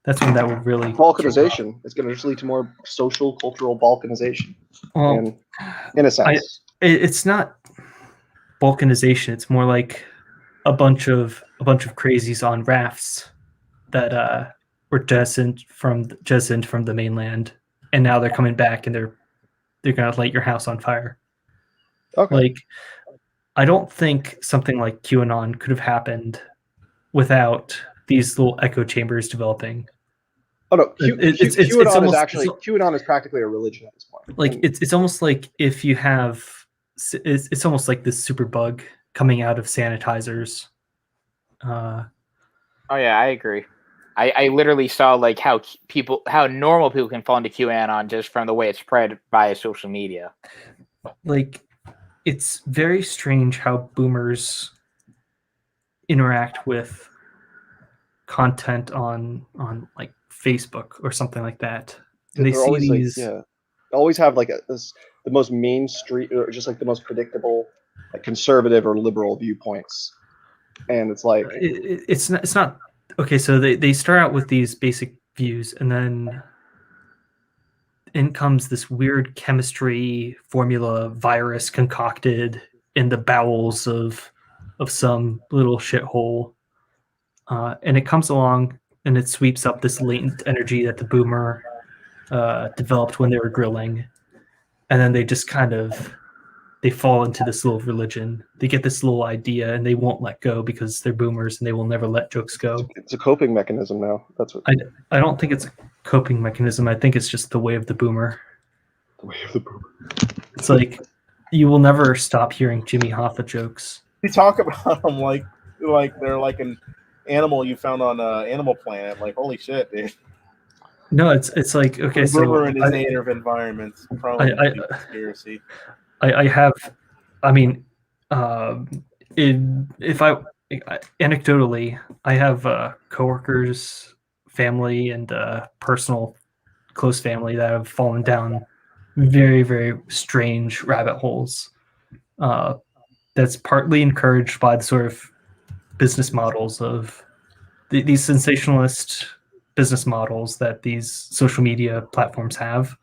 That's when that will really balkanization. It's going to just lead to more social cultural balkanization. Well, in a sense, it's not balkanization. It's more like a bunch of crazies on rafts that were jettisoned from the mainland, and now they're coming back and they're gonna light your house on fire. Okay. Like, I don't think something like QAnon could have happened without these little echo chambers developing. Oh no, It's QAnon is almost actually QAnon is practically a religion at this point. like it's almost like if you have it's almost like this super bug coming out of sanitizers. Oh yeah, I agree. I literally saw like how normal people can fall into QAnon just from the way it's spread via social media. Like, it's very strange how boomers interact with content on like Facebook or something like that. And they They're see always these. like, they always have like the most mainstream or just like the most predictable, like conservative or liberal viewpoints, and it's like It's not okay. So they start out with these basic views, and then in comes this weird chemistry formula virus concocted in the bowels of some little shithole, and it comes along and it sweeps up this latent energy that the boomer developed when they were grilling, and then they just kind of they fall into this little religion. They get this little idea and they won't let go because they're boomers and they will never let jokes go. it's a coping mechanism now. That's what I don't think it's a coping mechanism. I think it's just the way of the boomer. the way of the boomer. It's like you will never stop hearing Jimmy Hoffa jokes. You talk about them like they're like an animal you found on Animal Planet. Like, holy shit, dude. No, it's like, okay, The so boomer in his native environments. Probably conspiracy. I have, I mean, if I anecdotally, I have coworkers, family, and personal close family that have fallen down very, very strange rabbit holes. That's partly encouraged by the sort of business models of these sensationalist business models that these social media platforms have,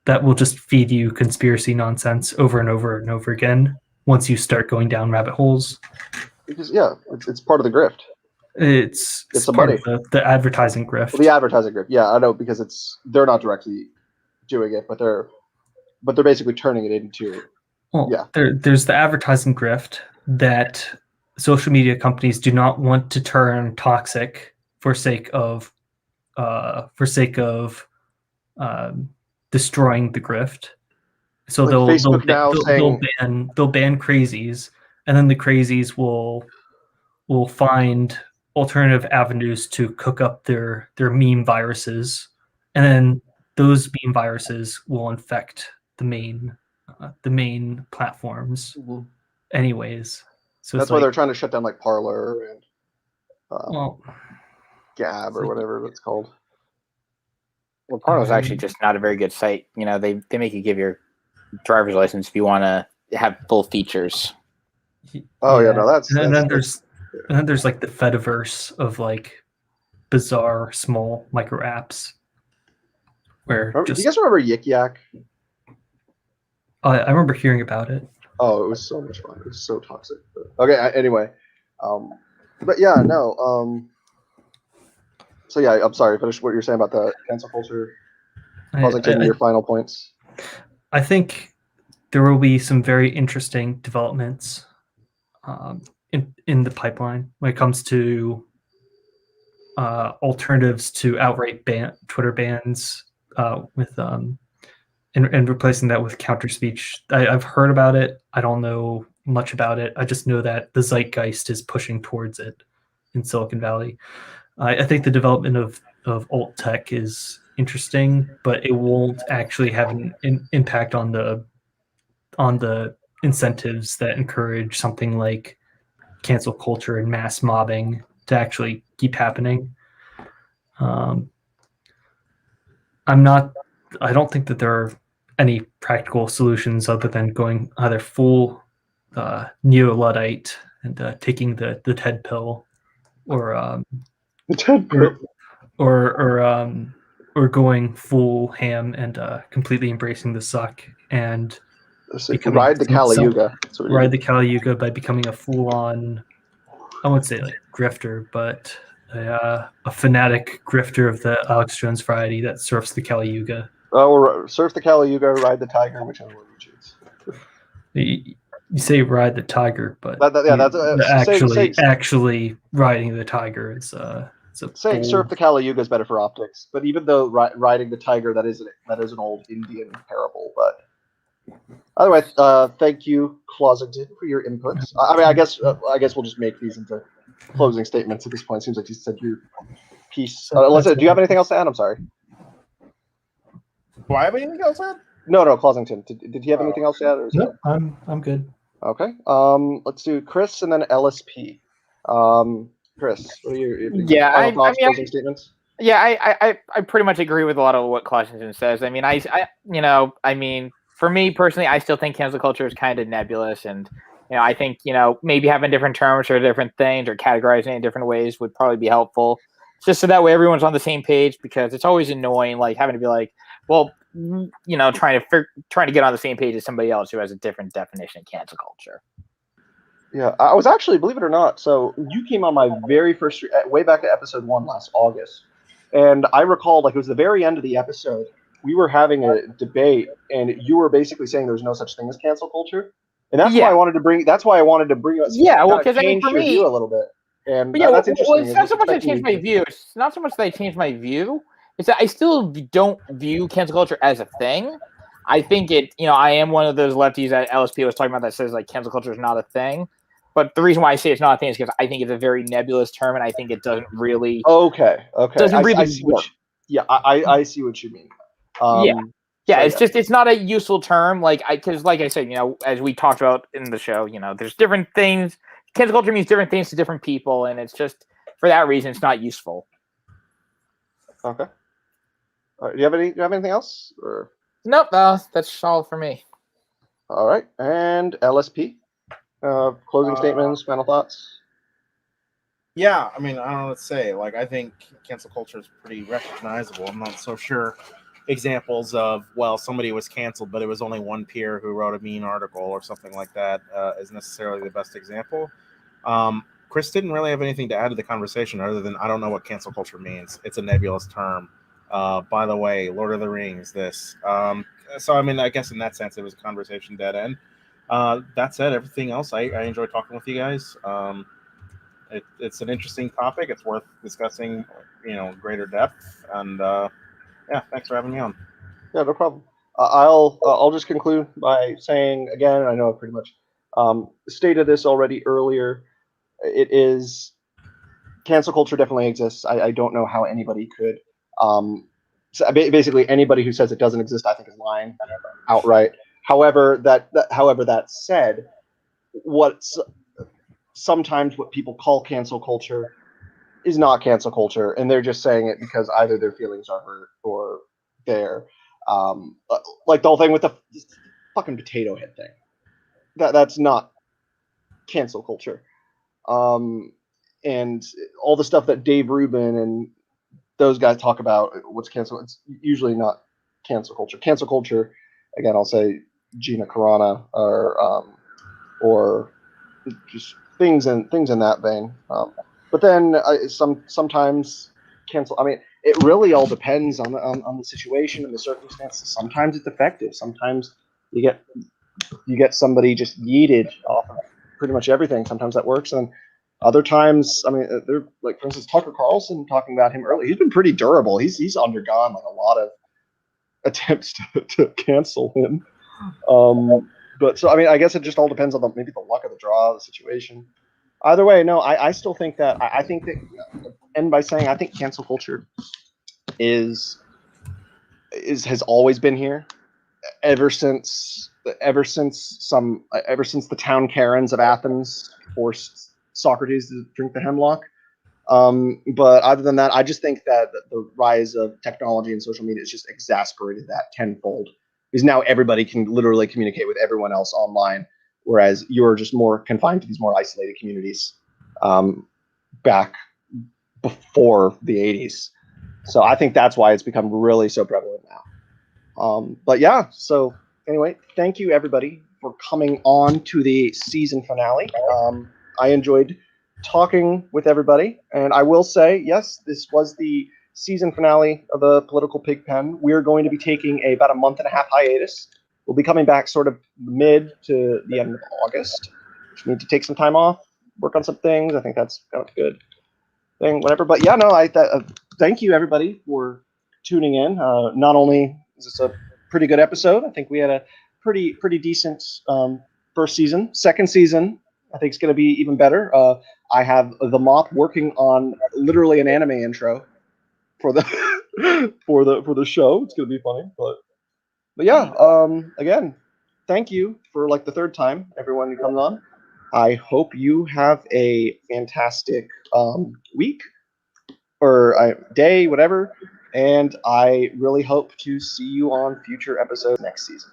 that will just feed you conspiracy nonsense over and over and over again once you start going down rabbit holes. Because it's part of the grift. It's a part money. of the advertising grift. The advertising grift. Yeah, I know, because they're not directly doing it, but they're basically turning it into. Well, there's the advertising grift that social media companies do not want to turn toxic for sake of destroying the grift. So Like they'll ban crazies, and then the crazies will find alternative avenues to cook up their meme viruses, and then those meme viruses will infect the main platforms. Mm-hmm. Anyways, so that's why they're trying to shut down like Parler and Gab or whatever it's called. Well, Parler is actually just not a very good site. You know, they make you give your driver's license if you want to have full features. Oh yeah, no, and then there's like the Fediverse of like bizarre small micro apps. Where do you guys remember Yik Yak? I remember hearing about it. Oh, it was so much fun. It was so toxic. But, okay, anyway, but yeah, no. So yeah, I'm sorry. Finish what you're saying about the cancel culture. Your final points. I think there will be some very interesting developments in the pipeline when it comes to alternatives to outright Twitter bans with and replacing that with counter speech. I've heard about it. I don't know much about it. I just know that the zeitgeist is pushing towards it in Silicon Valley. I think the development of alt tech is interesting, but it won't actually have an impact on the incentives that encourage something like cancel culture and mass mobbing to actually keep happening. I don't think that there are any practical solutions other than going either full neo-Luddite and taking the TED pill, or the TED pill, or going full ham and completely embracing the suck and ride the Kali Yuga. Ride the Kali Yuga by becoming a full-on, I wouldn't say like grifter, but a fanatic grifter of the Alex Jones variety that surfs the Kali Yuga. Well, surf the Kali Yuga, ride the tiger, whichever one you choose. You say ride the tiger, but that's actually riding the tiger is It's Surf the Kali Yuga is better for optics, but even though riding the tiger, that is an old Indian parable. But otherwise, thank you, Closington, for your inputs. I mean, I guess we'll just make these into closing statements at this point. Seems like you said your piece. Listen, do you have anything else to add? I'm sorry. Do I have anything else to add? No, Closington. Did you have anything else to add? Or no, I'm good. Okay. Let's do Chris and then LSP. Chris, what are your final thoughts, closing statements? Yeah, I pretty much agree with a lot of what Closington says. I mean, for me personally, I still think cancel culture is kind of nebulous, and I think maybe having different terms for different things or categorizing in different ways would probably be helpful, just so that way everyone's on the same page. Because it's always annoying, like having to be like, well, trying to get on the same page as somebody else who has a different definition of cancel culture. Yeah, I was actually, believe it or not, so you came on my very first, way back to episode 1 last August, and I recall, like, it was the very end of the episode, we were having a debate, and you were basically saying there's no such thing as cancel culture, and that's why I wanted to bring you up. Yeah, well, because I mean, for me, view a little bit, and yeah, that's interesting. Well, it's not so much I changed my view. It's not so much that I changed my view. It's that I still don't view cancel culture as a thing. I think I am one of those lefties that LSP was talking about that says like cancel culture is not a thing. But the reason why I say it's not a thing is because I think it's a very nebulous term, and I think it doesn't really. Okay. Doesn't really I see work. I see what you mean. It's not a useful term. Because like I said, as we talked about in the show, there's different things. Cancel culture means different things to different people, and it's just for that reason, it's not useful. Okay. All right, do you have anything else? Or? Nope. That's all for me. All right, and LSP. Closing statements, final thoughts. Yeah, I mean, I don't know what to say. Like, I think cancel culture is pretty recognizable. I'm not so sure examples of, well, somebody was canceled, but it was only one peer who wrote a mean article or something like that is necessarily the best example. Chris didn't really have anything to add to the conversation other than, I don't know what cancel culture means. It's a nebulous term. By the way, Lord of the Rings, this. So, I mean, I guess in that sense, it was a conversation dead end. That said, everything else, I enjoy talking with you guys. It's an interesting topic. It's worth discussing, greater depth. And thanks for having me on. Yeah, no problem. I'll just conclude by saying again, I know I pretty much stated this already earlier. It is cancel culture definitely exists. I don't know how anybody could. So basically, anybody who says it doesn't exist, I think, is lying outright. However, that said, sometimes what people call cancel culture is not cancel culture, and they're just saying it because either their feelings are hurt or they're like the whole thing with the fucking potato head thing. That's not cancel culture. And all the stuff that Dave Rubin and those guys talk about, what's cancel, it's usually not cancel culture. Cancel culture, again, I'll say Gina Carano or just things in that vein. But then sometimes cancel. I mean, it really all depends on the situation and the circumstances. Sometimes it's effective. Sometimes you get somebody just yeeted off of pretty much everything. Sometimes that works, and other times, I mean, they're like, for instance, Tucker Carlson, talking about him earlier. He's been pretty durable. He's undergone like a lot of attempts to cancel him. But so, I mean, I guess it just all depends on maybe the luck of the draw, the situation. Either way, no, I still think that I think that, end by saying I think cancel culture has always been here ever since the town Karens of Athens forced Socrates to drink the hemlock. But other than that, I just think that the rise of technology and social media has just exasperated that tenfold. Because now everybody can literally communicate with everyone else online, whereas you're just more confined to these more isolated communities back before the 80s. So I think that's why it's become really so prevalent now. But yeah, so anyway, thank you everybody for coming on to the season finale. I enjoyed talking with everybody, and I will say, yes, this was the season finale of the Political Pigpen. We're going to be taking about a month and a half hiatus. We'll be coming back sort of mid to the end of August. We need to take some time off, work on some things. I think that's kind of good. thing, whatever. But yeah, no, thank you everybody for tuning in. Not only is this a pretty good episode, I think we had a pretty decent first season. Second season, I think it's going to be even better. I have the Mop working on literally an anime intro for the for the show. It's going to be funny, but yeah. Again, thank you for like the third time, everyone who comes on. I hope you have a fantastic week or day, whatever. And I really hope to see you on future episodes next season.